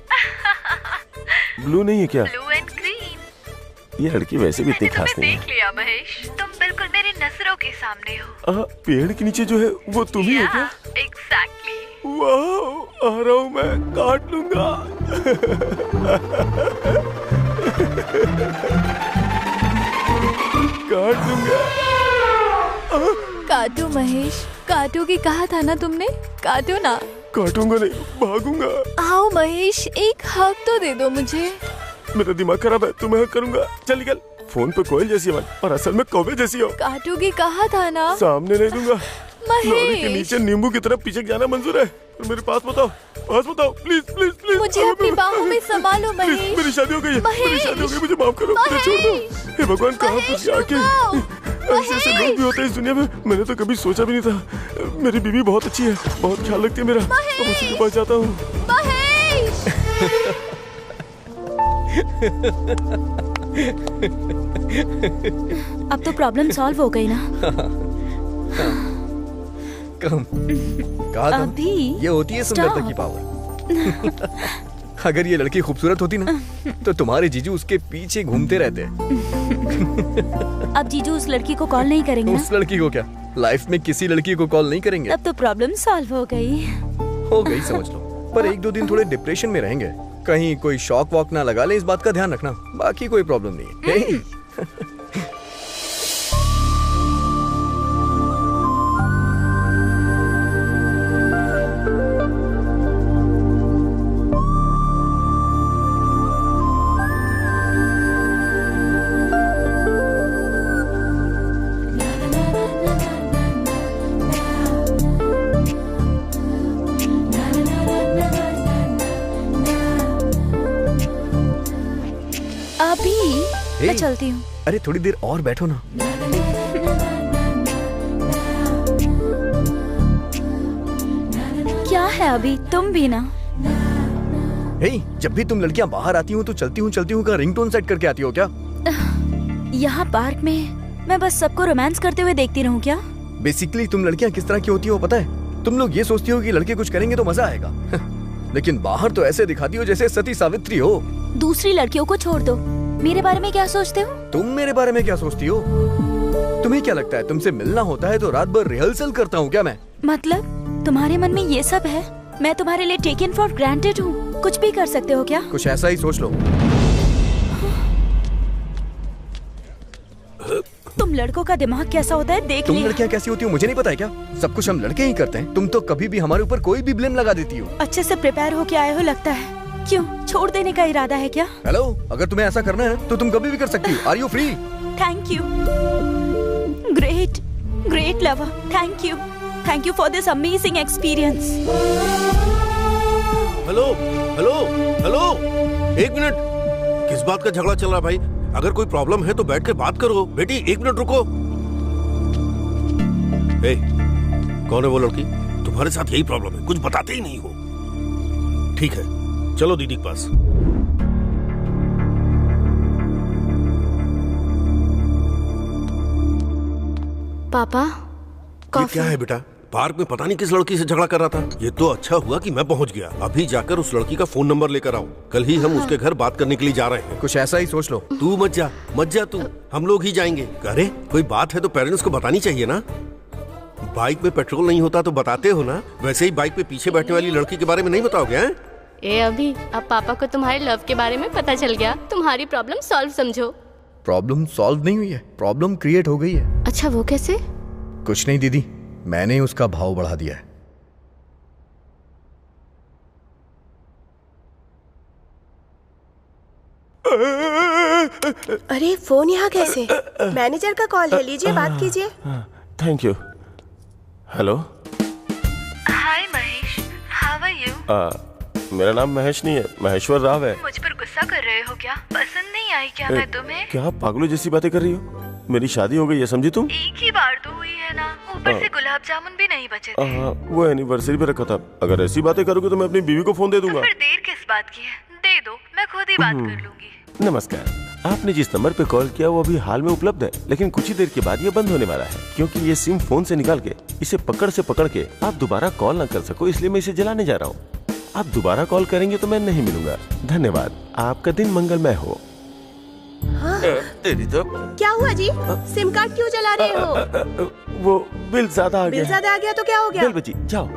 ब्लू नहीं है क्या? Blue and green. ये लड़की वैसे भी इतनी खास नहीं है। देख लिया महेश, तुम बिल्कुल मेरी नजरों के सामने हो। पेड़ के नीचे जो है वो तुम ही हो क्या? एग्जैक्टली। वाह, आ रहा हूँ मैं, काट लूंगा। काट दूंगा। काटो महेश, काटोगी कहा था ना तुमने? काटो ना। काटूंगा नहीं, भागूंगा। आओ महेश, एक हक तो दे दो मुझे। मेरा दिमाग खराब है, तुम्हें हक करूंगा। चल निकल। फोन पे कोयल जैसी आवाज और असल में कौवे जैसी हो। काटोगी कहा था ना? सामने नहीं दूंगा। लॉरी के महेश, नीचे नींबू की तरफ पीछे जाना मंजूर है। और मेरे पास बताओ, प्लीज प्लीज प्लीज। मुझे अपनी बाहों में संभालो महेश। मेरी शादी हो गई है, मेरी शादी हो गई, मुझे माफ करो, मुझे छोड़ दो। हे भगवान, कहाँ फंस गया आके? ऐसे लोग भी होते हैं इस दुनिया में, मैंने तो कभी सोचा भी नहीं था। मेरी बीवी बहुत अच्छी है, बहुत ख्याल रखती है मेरा। अब उसी के पास जाता हूँ। अब तो प्रॉब्लम सॉल्व हो गई ना? कहा था, अभी ये होती है सुंदरता की पावर। अगर ये लड़की खूबसूरत होती ना तो तुम्हारे जीजू उसके पीछे घूमते रहते। अब जीजू उस लड़की को कॉल नहीं करेंगे ना? उस लड़की को क्या, लाइफ में किसी लड़की को कॉल नहीं करेंगे? तब तो प्रॉब्लम सॉल्व हो गई। हो गई समझ लो, पर 1-2 दिन थोड़े डिप्रेशन में रहेंगे। कहीं कोई शॉक वॉक ना लगा ले, इस बात का ध्यान रखना। बाकी कोई प्रॉब्लम नहीं है। मैं चलती हूँ। अरे थोड़ी देर और बैठो ना। क्या है अभी, तुम भी ना। जब भी तुम लड़कियाँ बाहर आती हो तो चलती हूँ का रिंगटोन सेट करके आती हो क्या? यहाँ पार्क में मैं बस सबको रोमांस करते हुए देखती रहूँ क्या? बेसिकली तुम लड़कियाँ किस तरह की होती हो पता है? तुम लोग ये सोचती हो कि लड़के कुछ करेंगे तो मजा आएगा। लेकिन बाहर तो ऐसे दिखाती हो जैसे सती सावित्री हो। दूसरी लड़कियों को छोड़ दो, मेरे बारे में क्या सोचते हो? तुम मेरे बारे में क्या सोचती हो? तुम्हें क्या लगता है तुमसे मिलना होता है तो रात भर रिहर्सल करता हूँ क्या मैं? मतलब तुम्हारे मन में ये सब है? मैं तुम्हारे लिए टेकन फॉर ग्रांटेड हूँ, कुछ भी कर सकते हो क्या? कुछ ऐसा ही सोच लो। तुम लड़कों का दिमाग कैसा होता है देख लिया। तुम लड़कियाँ कैसी होती हो मुझे नहीं पता है क्या? सब कुछ हम लड़के ही करते हैं। तुम तो कभी भी हमारे ऊपर कोई भी ब्लेम लगा देती हो। अच्छे से प्रिपेयर होके आए हो लगता है। क्यों, छोड़ देने का इरादा है क्या? हेलो, अगर तुम्हें ऐसा करना है तो तुम कभी भी कर सकती हो। Are you free? Thank you. Great lover, thank you for this amazing experience. Hello, एक मिनट। किस बात का झगड़ा चल रहा है भाई? अगर कोई प्रॉब्लम है तो बैठ के बात करो। बेटी 1 मिनट रुको। कौन है वो लड़की? तुम्हारे साथ यही प्रॉब्लम है, कुछ बताते ही नहीं हो। ठीक है, चलो दीदी के पास। पापा, ये क्या है बेटा? पार्क में पता नहीं किस लड़की से झगड़ा कर रहा था। ये तो अच्छा हुआ कि मैं पहुंच गया। अभी जाकर उस लड़की का फोन नंबर लेकर आऊं। कल ही हम उसके घर बात करने के लिए जा रहे हैं। कुछ ऐसा ही सोच लो। तू मत जा तू, हम लोग ही जाएंगे। अरे कोई बात है तो पेरेंट्स को बतानी चाहिए ना। बाइक में पेट्रोल नहीं होता तो बताते हो ना। वैसे ही बाइक पे पीछे बैठने वाली लड़की के बारे में नहीं बताओगे? अभी अब पापा को तुम्हारे लव के बारे में पता चल गया। तुम्हारी प्रॉब्लम सॉल्व समझो। प्रॉब्लम सॉल्व नहीं हुई है, प्रॉब्लम क्रिएट हो गई है। अच्छा, वो कैसे? कुछ नहीं दीदी, मैंने उसका भाव बढ़ा दिया है। अरे फोन यहाँ कैसे? मैनेजर का कॉल है, लीजिए बात कीजिए। Thank you. Hello. Hi Mahesh, how are you? मेरा नाम महेश नहीं है, महेश्वर राव है। मुझ पर गुस्सा कर रहे हो क्या? पसंद नहीं आई क्या मैं तुम्हें? क्या पागलों जैसी बातें कर रही हो? मेरी शादी हो गई है, समझी तुम? एक ही बार तो हुई है ना, ऊपर से गुलाब जामुन भी नहीं बचे थे। वो एनिवर्सरी पे रखा था। अगर ऐसी बातें करोगे तो मैं अपनी बीवी को फोन दे दूंगा। फिर देर किस बात की है? दे दो, मैं खुद ही बात कर लूंगी। नमस्कार, आपने जिस नंबर पे कॉल किया वो अभी हाल में उपलब्ध है, लेकिन कुछ ही देर के बाद ये बंद होने वाला है, क्योंकि ये सिम फोन से निकाल के इसे पकड़ के आप दोबारा कॉल ना कर सको, इसलिए मैं इसे जलाने जा रहा हूँ। आप दोबारा कॉल करेंगे तो मैं नहीं मिलूंगा। धन्यवाद, आपका दिन मंगलमय हो। हाँ? तेरी तो क्या हुआ जी? सिम कार्ड क्यों जला रहे हो? वो बिल ज्यादा आ गया। बिल ज्यादा आ गया तो क्या हो गया? बिल बची, जाओ।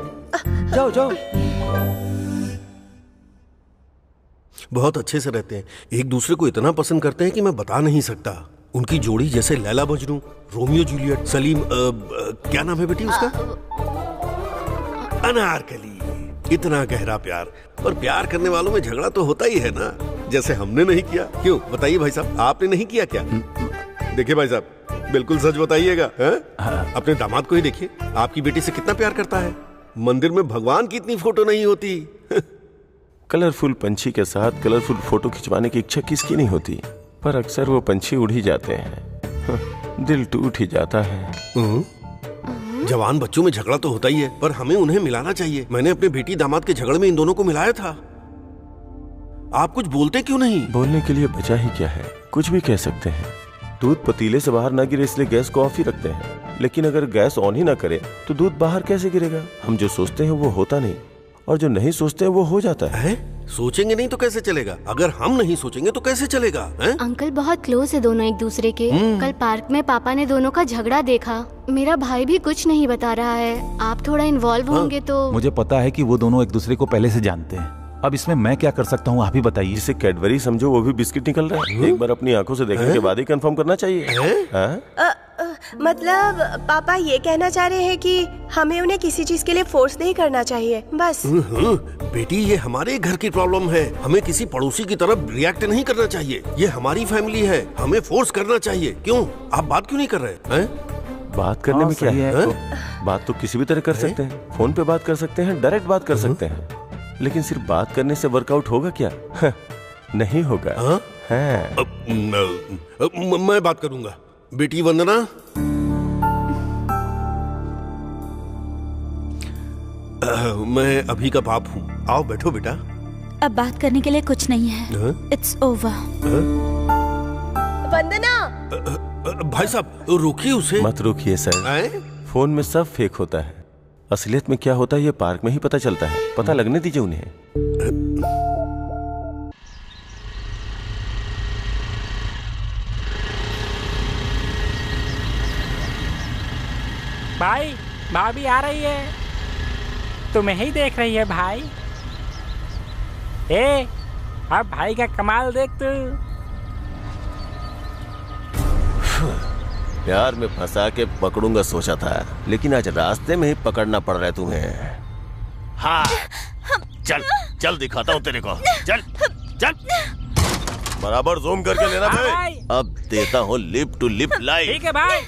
बहुत अच्छे से रहते हैं, एक दूसरे को इतना पसंद करते हैं कि मैं बता नहीं सकता। उनकी जोड़ी जैसे लैला मजनू, रोमियो जूलियट, सलीम क्या नाम है बेटी उसका? अनारकली। इतना गहरा प्यार। और प्यार करने वालों में झगड़ा तो होता ही है ना, जैसे हमने नहीं किया। क्यों बताइए भाई साहब, आपने नहीं किया क्या? देखिए भाई साहब, बिल्कुल सच बताइएगा। अपने दामाद को ही देखिए, आपकी बेटी से कितना प्यार करता है। मंदिर में भगवान की इतनी फोटो नहीं होती। कलरफुल पंछी के साथ कलरफुल फोटो खिंचवाने की इच्छा किसकी नहीं होती, पर अक्सर वो पंछी उड़ ही जाते हैं, दिल टूट ही जाता है। जवान बच्चों में झगड़ा तो होता ही है, पर हमें उन्हें मिलाना चाहिए। मैंने अपने बेटी दामाद के झगड़े में इन दोनों को मिलाया था। आप कुछ बोलते क्यों नहीं? बोलने के लिए बचा ही क्या है, कुछ भी कह सकते हैं। दूध पतीले से बाहर ना गिरे इसलिए गैस को ऑफ ही रखते हैं, लेकिन अगर गैस ऑन ही ना करे तो दूध बाहर कैसे गिरेगा? हम जो सोचते हैं वो होता नहीं, और जो नहीं सोचते हैं वो हो जाता है। सोचेंगे नहीं तो कैसे चलेगा? अगर हम नहीं सोचेंगे तो कैसे चलेगा? हैं? अंकल बहुत क्लोज है दोनों एक दूसरे के। कल पार्क में पापा ने दोनों का झगड़ा देखा। मेरा भाई भी कुछ नहीं बता रहा है। आप थोड़ा इन्वॉल्व होंगे तो। मुझे पता है कि वो दोनों एक दूसरे को पहले से जानते हैं। अब इसमें मैं क्या कर सकता हूँ, आप ही बताइए। जिसे कैडबरी समझो वो भी बिस्किट निकल रहा है। एक बार अपनी आंखों से देखने के बाद ही कंफर्म करना चाहिए। मतलब पापा ये कहना चाह रहे हैं कि हमें उन्हें किसी चीज के लिए फोर्स नहीं करना चाहिए, बस। बेटी, ये हमारे घर की प्रॉब्लम है। हमें किसी पड़ोसी की तरफ रिएक्ट नहीं करना चाहिए। ये हमारी फैमिली है, हमें फोर्स करना चाहिए। क्यों? आप बात क्यों नहीं कर रहे हैं? बात करने में क्या है? बात तो किसी भी तरह कर सकते हैं। फोन पे बात कर सकते हैं, डायरेक्ट बात कर सकते हैं, लेकिन सिर्फ बात करने से वर्कआउट होगा क्या? नहीं होगा। मैं बात करूंगा। बेटी वंदना, मैं अभी का बाप हूँ। आओ बैठो बेटा। अब बात करने के लिए कुछ नहीं है। It's over. वंदना, भाई साहब रोकिए उसे। मत रोकिए सर। फोन में सब फेक होता है। असलियत में क्या होता है ये पार्क में ही पता चलता है। पता लगने दीजिए उन्हें। भाई, भाभी आ रही है। तुम्हें ही देख रही है भाई। ए, अब भाई का कमाल देख तू। प्यार में फंसा के पकड़ूंगा सोचा था, लेकिन आज रास्ते में ही पकड़ना पड़ रहा है तुम्हें। हाँ, चल चल दिखाता हूँ तेरे को। चल चल, बराबर जूम करके लेना भाई। अब देता हूँ लिप टू लिप लाइव। ठीक है भाई।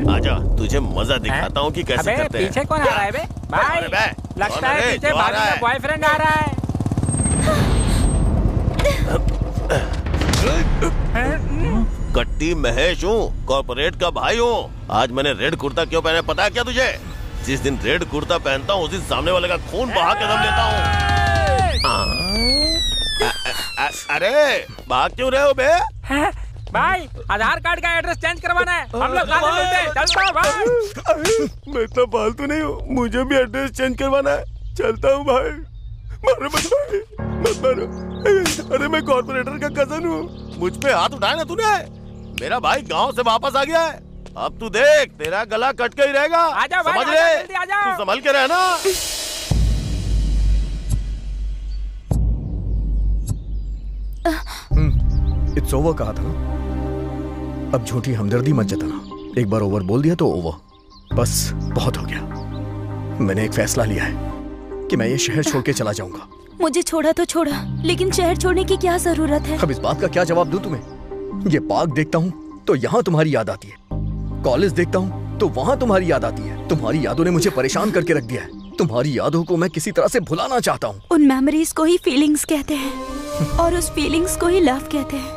आजा, तुझे मजा दिखाता हूँ कि कैसे करते हैं। पीछे कौन आ रहा है बे? भाई, लगता है पीछे भाभी का बॉयफ्रेंड आ रहा है। कट्टी महेश हूँ, कॉर्पोरेट का भाई हूँ। आज मैंने रेड कुर्ता क्यों पहना पता है क्या तुझे? जिस दिन रेड कुर्ता पहनता हूँ उस दिन सामने वाले का खून बहा के दम लेता हूँ। अरे भाग क्यों रहे हो बे? भाई, आधार कार्ड का एड्रेस चेंज करवाना है। हम लोग साथ मिलते हैं। चलता हूँ भाई। मैं इतना फालतू नहीं हूँ, मुझे भी एड्रेस चेंज करवाना है। चलता हूँ भाई। मारो मत भाई, मत मारो। अरे मैं कॉर्पोरेटर का कजन हूँ। मुझ पे हाथ उठाया ना तूने। मेरा भाई गांव से वापस आ गया है। अब तू देख, तेरा गला कट के ही रहेगा। आजा भाई, समझ ले, जल्दी आजा। तू संभल के रहना। इट्स ओवर कहा था ना, अब झूठी हमदर्दी मत जताना। एक बार ओवर बोल दिया तो ओवर, बस बहुत हो गया। मैंने एक फैसला लिया है कि मैं ये शहर छोड़ के चला जाऊंगा। मुझे छोड़ा तो छोड़ा, लेकिन शहर छोड़ने की क्या जरूरत है? अब इस बात का क्या जवाब दूं तुम्हें? ये पार्क देखता हूँ तो यहाँ तुम्हारी याद आती है, कॉलेज देखता हूँ तो वहाँ तुम्हारी याद आती है। तुम्हारी यादों ने मुझे परेशान करके रख दिया है। तुम्हारी यादों को मैं किसी तरह से भुलाना चाहता हूँ। उन मेमोरीज को ही फीलिंग्स कहते हैं और उस फीलिंग्स को ही लव कहते हैं।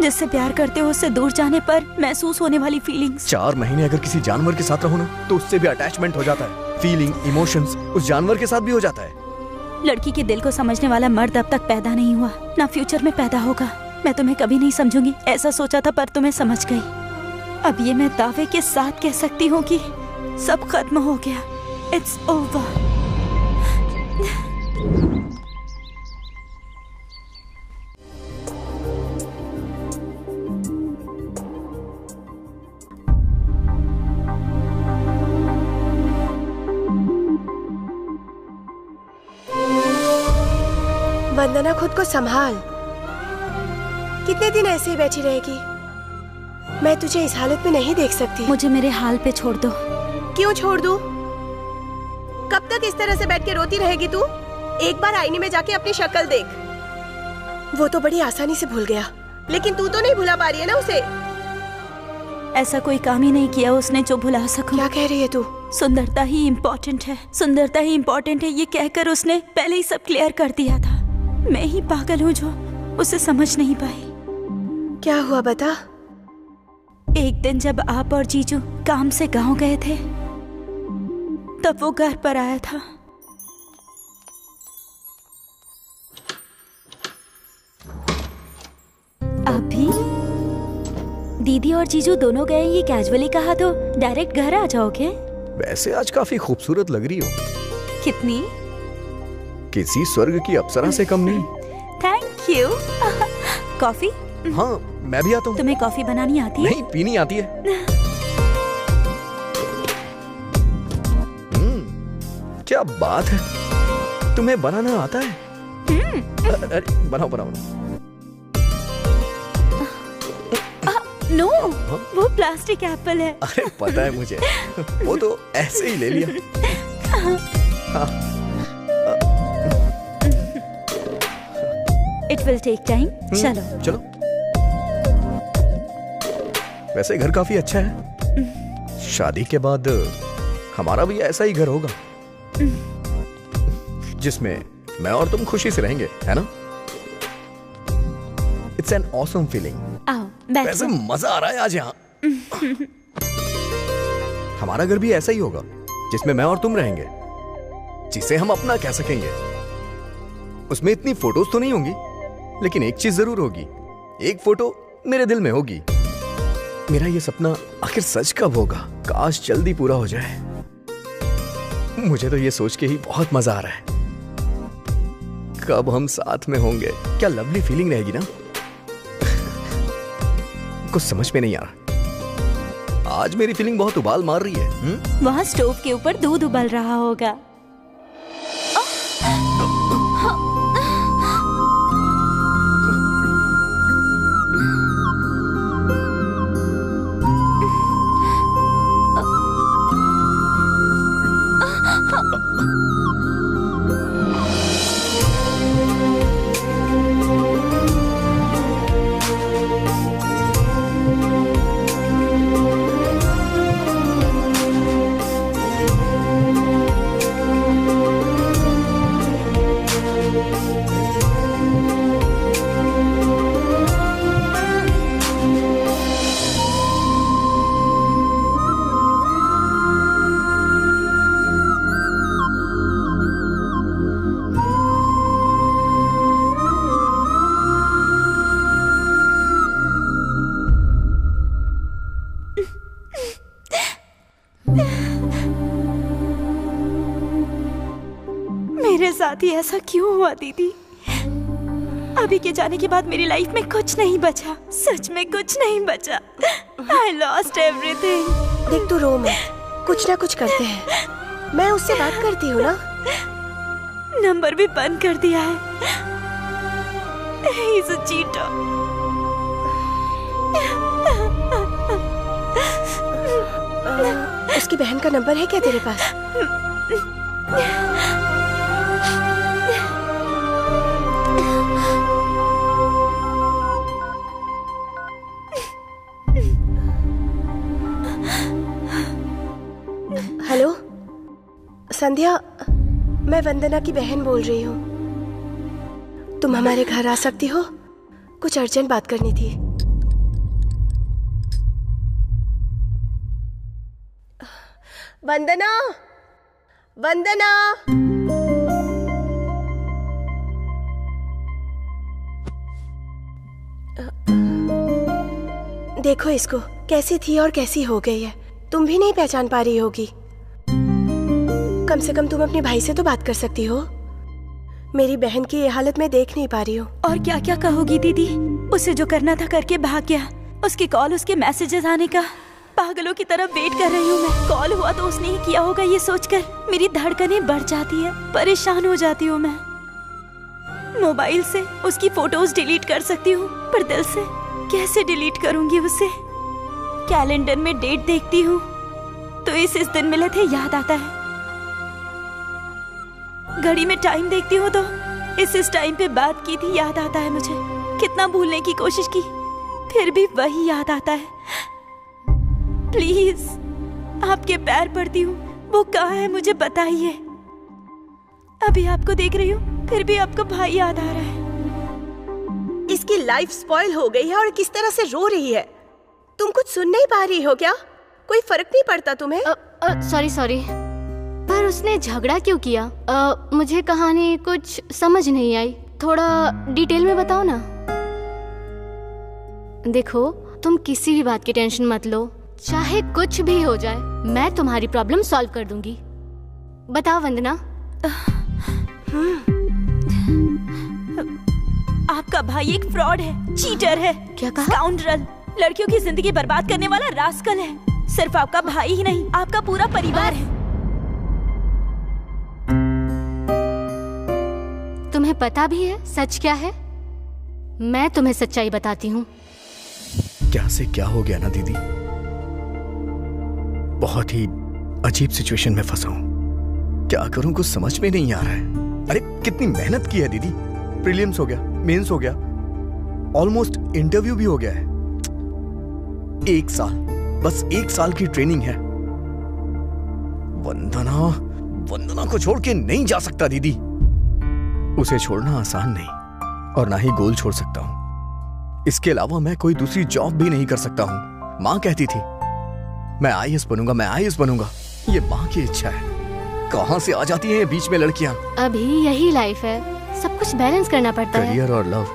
जिससे प्यार करते हो उससे दूर जाने पर महसूस होने वाली फीलिंग्स। 4 महीने अगर किसी जानवर के साथ रहो ना तो उससे भी अटैचमेंट हो जाता है। फीलिंग, इमोशंस उस जानवर के साथ भी हो जाता है। लड़की के दिल को समझने वाला मर्द अब तक पैदा नहीं हुआ, ना फ्यूचर में पैदा होगा। मैं तुम्हें कभी नहीं समझूंगी, ऐसा सोचा था पर तुम्हें समझ गई। अब ये मैं दावे के साथ कह सकती हूँ कि सब खत्म हो गया। It's over. वंदना, खुद को संभाल। कितने दिन ऐसे ही बैठी रहेगी? मैं तुझे इस हालत में नहीं देख सकती। मुझे मेरे हाल पे छोड़ दो। क्यों छोड़ दूं? कब तक इस तरह से बैठ के रोती रहेगी तू? एक बार आईने में जाके अपनी शक्ल देख। वो तो बड़ी आसानी से भूल गया, लेकिन तू तो नहीं भुला पा रही है ना उसे। ऐसा कोई काम ही नहीं किया उसने जो भुला सकूं। क्या कह रही है तू? सुंदरता ही इम्पोर्टेंट है, सुंदरता ही इम्पोर्टेंट है, ये कहकर उसने पहले ही सब क्लियर कर दिया था। मैं ही पागल हूँ जो उसे समझ नहीं पाई। क्या हुआ बता? एक दिन जब आप और जीजू काम से गांव गए थे तब वो घर पर आया था। अभी दीदी और जीजू दोनों गए, ये कैजुअली कहा तो डायरेक्ट घर आ जाओगे? वैसे आज काफी खूबसूरत लग रही हो। कितनी? किसी स्वर्ग की अप्सरा से कम नहीं। Thank you. कॉफी? हाँ, मैं भी आता हूँ। तुम्हें कॉफी बनानी आती है? नहीं, पीनी आती है। क्या बात है, तुम्हें बनाना आता है? अरे बनाओ बनाओ। नो, वो प्लास्टिक एप्पल है। अरे पता है मुझे, वो तो ऐसे ही ले लिया। It will take time. चलो चलो। वैसे घर काफी अच्छा है। शादी के बाद हमारा भी ऐसा ही घर होगा, जिसमें मैं और तुम खुशी से रहेंगे, है ना? It's an awesome feeling. वैसे मजा आ रहा है आज यहाँ। हमारा घर भी ऐसा ही होगा, जिसमें मैं और तुम रहेंगे, जिसे हम अपना कह सकेंगे। उसमें इतनी फोटोज तो नहीं होंगी, लेकिन एक चीज जरूर होगी, एक फोटो मेरे दिल में होगी। मेरा ये सपना आखिर सच कब होगा? काश जल्दी पूरा हो जाए। मुझे तो ये सोच के ही बहुत मजा आ रहा है। कब हम साथ में होंगे? क्या लवली फीलिंग रहेगी ना। कुछ समझ में नहीं आ रहा। आज मेरी फीलिंग बहुत उबाल मार रही है। वहाँ स्टोव के ऊपर दूध उबल रहा होगा। मेरे साथ ही ऐसा क्यों हुआ दीदी? अभी के जाने के बाद मेरी लाइफ में कुछ नहीं बचा, सच में कुछ नहीं बचा। I lost everything। देख तू रो मत, कुछ ना कुछ करते हैं। मैं उससे बात करती हूँ ना। नंबर भी बंद कर दिया है। He's a cheater। उसकी बहन का नंबर है क्या तेरे पास? हेलो संध्या, मैं वंदना की बहन बोल रही हूँ। तुम हमारे घर आ सकती हो? कुछ अर्जेंट बात करनी थी। वंदना, वंदना, देखो इसको, कैसी थी और कैसी हो गई है। तुम भी नहीं पहचान पा रही होगी। कम से कम तुम अपने भाई से तो बात कर सकती हो। मेरी बहन की ये हालत मैं देख नहीं पा रही हूँ। और क्या क्या कहोगी दीदी? उसे जो करना था करके भाग गया। उसकी कॉल, उसके मैसेजेस आने का पागलों की तरह वेट कर रही हूँ मैं। कॉल हुआ तो उसने ही किया होगा, ये सोचकर मेरी धड़कनें बढ़ जाती है, परेशान हो जाती हूँ मैं। मोबाइल से उसकी फोटोज डिलीट कर सकती हूँ, पर दिल से कैसे डिलीट करूंगी उसे? कैलेंडर में डेट देखती हूँ तो इस दिन मिले थे याद आता है। घड़ी में टाइम देखती हूँ तो इस टाइम पे बात की थी याद आता है मुझे। कितना भूलने की कोशिश की, फिर भी वही याद आता है। प्लीज आपके पैर पड़ती हूँ, वो कहाँ है मुझे बताइए। अभी आपको देख रही हूँ, फिर भी आपका भाई याद आ रहा है। इसकी लाइफ स्पॉइल हो गई है और किस तरह से रो रही है। तुम कुछ सुन नहीं पा रही हो क्या? कोई फर्क नहीं पड़ता तुम्हें? सॉरी, पर उसने झगड़ा क्यों किया? मुझे कहानी कुछ समझ नहीं आई, थोड़ा डिटेल में बताओ ना। देखो, तुम किसी भी बात की टेंशन मत लो, चाहे कुछ भी हो जाए, मैं तुम्हारी प्रॉब्लम सॉल्व कर दूंगी। बताओ वंदना, आपका भाई एक फ्रॉड है, चीटर है। क्या कहा? स्काउंड्रल, लड़कियों की जिंदगी बर्बाद करने वाला रास्कल है। सिर्फ आपका भाई ही नहीं, आपका पूरा परिवार है। तुम्हें पता भी है सच क्या है? मैं तुम्हें सच्चाई बताती हूँ। क्या से क्या हो गया ना दीदी, बहुत ही अजीब सिचुएशन में फंसा हूँ। क्या करूँ कुछ समझ में नहीं आ रहा है। अरे कितनी मेहनत की है दीदी, प्रीलिम्स हो गया, मेंस हो गया, ऑलमोस्ट इंटरव्यू भी हो गया है। 1 साल, बस 1 साल की ट्रेनिंग है। वंदना को छोड़ के नहीं जा सकता दीदी। उसे छोड़ना आसान नहीं, और ना ही गोल छोड़ सकता हूं। इसके अलावा मैं कोई दूसरी जॉब भी नहीं कर सकता हूं। मां कहती थी मैं आईएएस बनूंगा, मैं आईएएस बनूंगा। ये मां की इच्छा है, कहां से आ जाती हैं बीच में लड़कियां। अभी यही लाइफ है, सब कुछ बैलेंस करना पड़ता है। करियर और लव,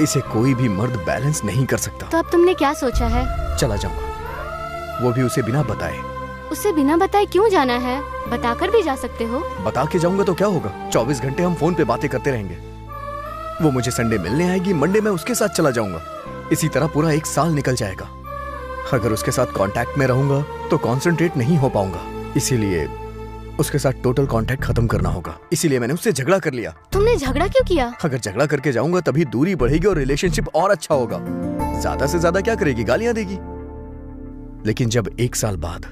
इसे कोई भी मर्द बैलेंस नहीं कर सकता। तो अब तुमने क्या सोचा है? चला जाऊंगा, वो भी उसे बिना बताए। उसे बिना बताए क्यों जाना है? बताकर भी जा सकते हो। बता के जाऊंगा तो क्या होगा, 24 घंटे हम फोन पे बातें करते रहेंगे। वो मुझे संडे मिलने आएगी, मंडे मैं उसके साथ चला जाऊंगा। इसी तरह पूरा 1 साल निकल जाएगा। अगर उसके साथ कांटेक्ट में रहूंगा तो कंसंट्रेट नहीं हो पाऊंगा, इसीलिए उसके साथ टोटल कांटेक्ट खत्म करना होगा। इसीलिए मैंने उससे झगड़ा कर लिया। तुमने झगड़ा क्यों किया? अगर झगड़ा करके जाऊंगा तभी दूरी बढ़ेगी और रिलेशनशिप और अच्छा होगा। ज्यादा से ज्यादा क्या करेगी, गालियां देगी। लेकिन जब 1 साल बाद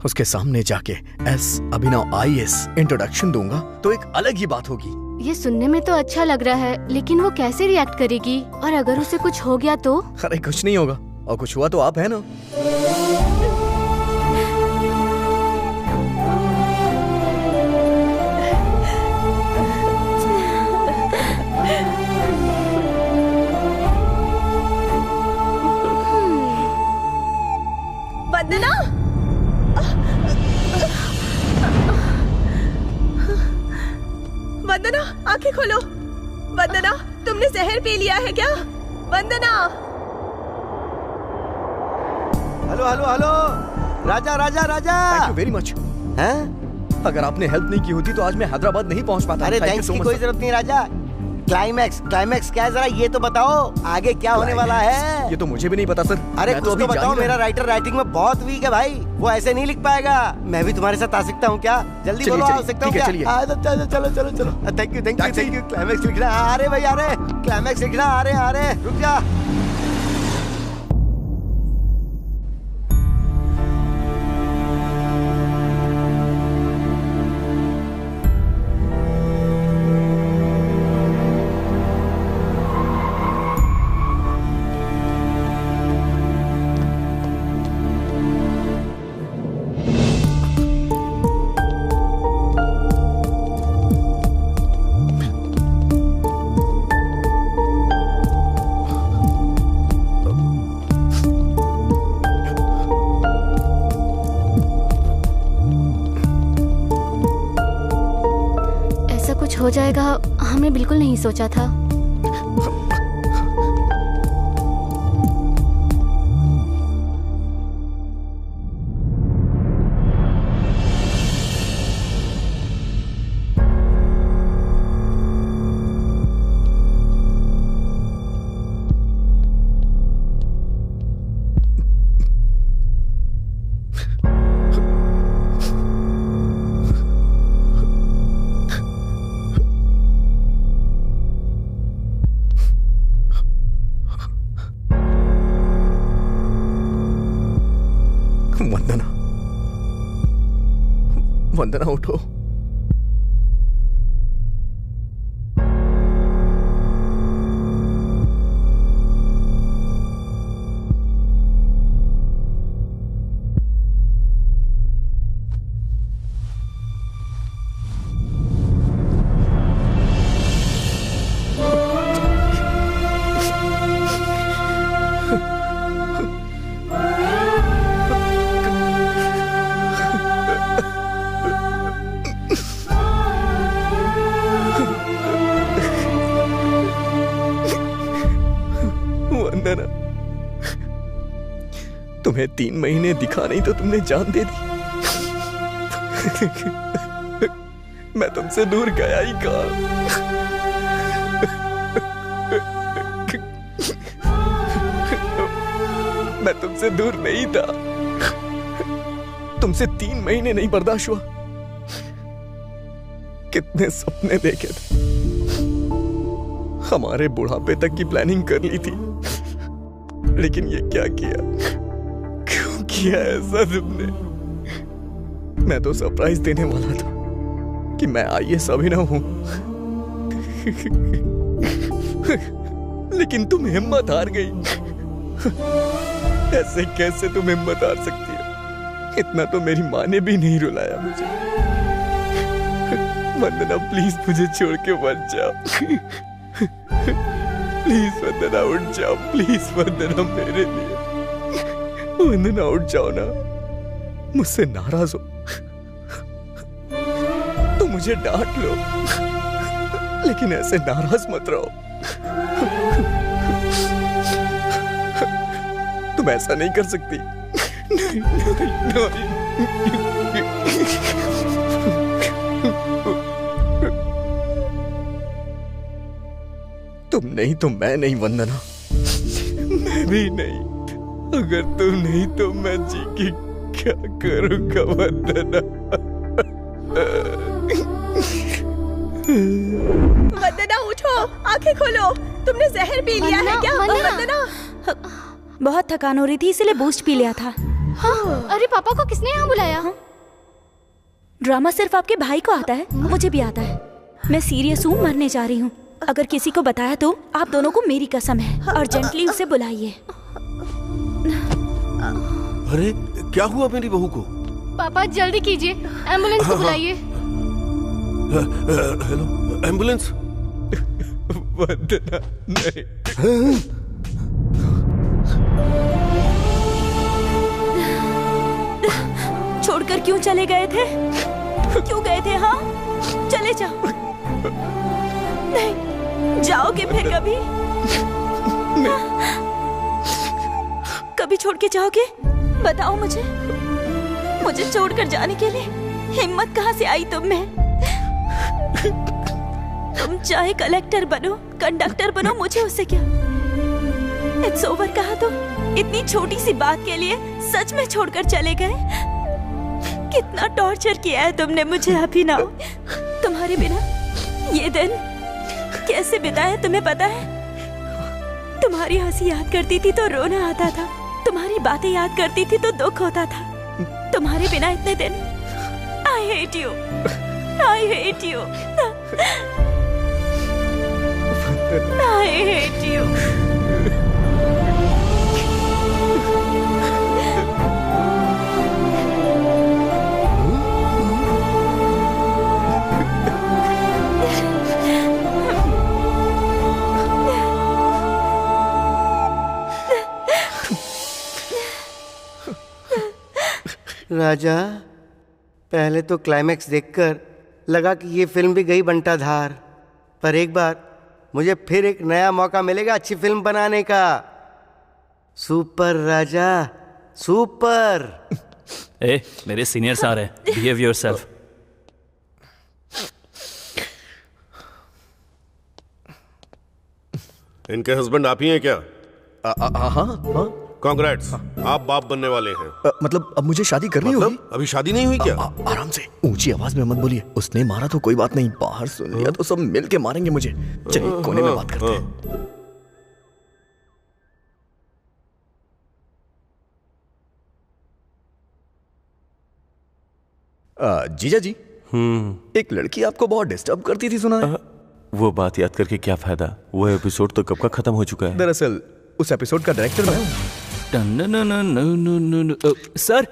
उसके सामने जाके एस अभिनव आईएएस इंट्रोडक्शन दूंगा तो एक अलग ही बात होगी। ये सुनने में तो अच्छा लग रहा है, लेकिन वो कैसे रिएक्ट करेगी? और अगर उसे कुछ हो गया तो? अरे कुछ नहीं होगा, और कुछ हुआ तो आप है ना। वंदना, वंदना आंखें खोलो। वंदना, तुमने जहर पी लिया है क्या? Vandana. Hello hello hello, Raja Raja Raja. Thank you very much. हैं? अगर आपने हेल्प नहीं की होती तो आज मैं हैदराबाद नहीं पहुंच पाता। अरे थैंक्स की कोई जरूरत नहीं राजा। क्लाइमैक्स क्या है, जरा ये तो बताओ आगे क्या होने वाला है। ये तो मुझे भी नहीं पता सर। अरे कुछ तो बताओ, मेरा राइटर राइटिंग में बहुत वीक है भाई, वो ऐसे नहीं लिख पाएगा। मैं भी तुम्हारे साथ आ सकता हूँ क्या? जल्दी बोलो, आ सकता हूँ क्या? चलो चलो चलो चलो। थैंक यू क्लाइमैक्स लिखना आ रहे भाई, आ रहे क्लाइमैक्स लिखना आ रहे। रुक जा। हो जाएगा, हमने बिल्कुल नहीं सोचा था। वंदना उठो। तुम्हें 3 महीने दिखा नहीं तो तुमने जान दे दी। मैं तुमसे दूर गया ही कहाँ। मैं तुमसे दूर नहीं था। तुमसे 3 महीने नहीं बर्दाश्त हुआ। कितने सपने देखे थे, हमारे बुढ़ापे तक की प्लानिंग कर ली थी, लेकिन ये क्या किया? क्यों किया ऐसा तुमने? मैं तो सरप्राइज देने वाला था कि मैं IAS अभिनव हूं, लेकिन तुम हिम्मत हार गई। ऐसे कैसे तुम हिम्मत हार सकती हो? इतना तो मेरी माँ ने भी नहीं रुलाया मुझे। वंदना प्लीज मुझे छोड़ के मत जाओ। प्लीज वंदना उठ जाओ, प्लीज वंदना मेरे लिए। वंदना उठ जाओ ना, मुझसे नाराज हो तो मुझे डांट लो, लेकिन ऐसे नाराज मत रहो। तुम ऐसा नहीं कर सकती। नहीं, नहीं, नहीं। तुम नहीं तो मैं नहीं वंदना, मैं भी नहीं। अगर तुम नहीं तो मैं जी के क्या करूंगा वंदना? वंदना उठो, आंखें खोलो। तुमने जहर पी लिया है क्या? वंदना बहुत थकान हो रही थी इसलिए बूस्ट पी लिया था। हाँ, अरे पापा को किसने यहाँ बुलाया? ड्रामा सिर्फ आपके भाई को आता है, मुझे भी आता है। मैं सीरियस हूँ, मरने जा रही हूँ। अगर किसी को बताया तो आप दोनों को मेरी कसम है। अर्जेंटली उसे बुलाइए। अरे क्या हुआ मेरी बहू को? पापा जल्दी कीजिए, एम्बुलेंस को बुलाइए। Hello, ambulance? वंदना नहीं। छोड़कर क्यों चले गए थे? क्यों गए थे? हाँ, चले जाओ। नहीं, जाओगे फिर कभी? कभी छोड़ के जाओगे? बताओ मुझे। मुझे छोड़कर जाने के लिए हिम्मत कहाँ से आई तुम में? तुम चाहे कलेक्टर बनो, कंडक्टर बनो, मुझे उससे क्या? इट्स ओवर कहा तो इतनी छोटी सी बात के लिए सच में छोड़कर चले गए। कितना टॉर्चर किया है तुमने मुझे अभिनव। तुम्हारे बिना ये दिन कैसे बिताया तुम्हें पता है? तुम्हारी हंसी याद करती थी तो रोना आता था, तुम्हारी बातें याद करती थी तो दुख होता था। तुम्हारे बिना इतने दिन। I hate you, I hate you, I hate you. Raja, पहले तो क्लाइमैक्स देखकर लगा कि ये फिल्म भी गई बंटाधार, पर एक बार मुझे फिर एक नया मौका मिलेगा अच्छी फिल्म बनाने का। सुपर राजा, सुपर। ए, मेरे सीनियर्स आ रहे हैं, बिहेव योरसेल्फ। इनके हस्बैंड आप ही हैं क्या? हाँ। कांग्रेट्स, आप बाप बनने वाले हैं। मतलब अब मुझे शादी करनी होगी? अभी शादी नहीं हुई क्या? आराम से, ऊंची आवाज में मत बोलिए। उसने मारा तो कोई बात नहीं, बाहर सुन लिया तो सब मिल के मारेंगे मुझे। चलिए कोने में बात करते हैं। जीजा जी, एक लड़की आपको बहुत डिस्टर्ब करती थी सुना है? वो बात याद करके क्या फायदा? वो एपिसोड तो कब का खत्म हो चुका है। दरअसल उस एपिसोड का डायरेक्टर मैं हूँ। सर,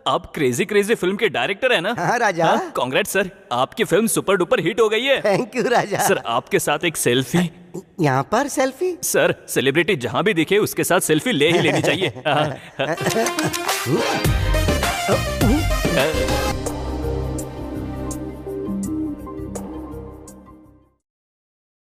आप क्रेजी क्रेजी फिल्म के डायरेक्टर है ना? हाँ राजा। कांग्रेट्स सर, आपकी फिल्म सुपर डुपर हिट हो गई है। Thank you Raja. सर, आपके साथ एक सेल्फी। यहाँ पर सेल्फी? सर, सेलिब्रिटी जहाँ भी दिखे उसके साथ सेल्फी ले ही लेनी चाहिए।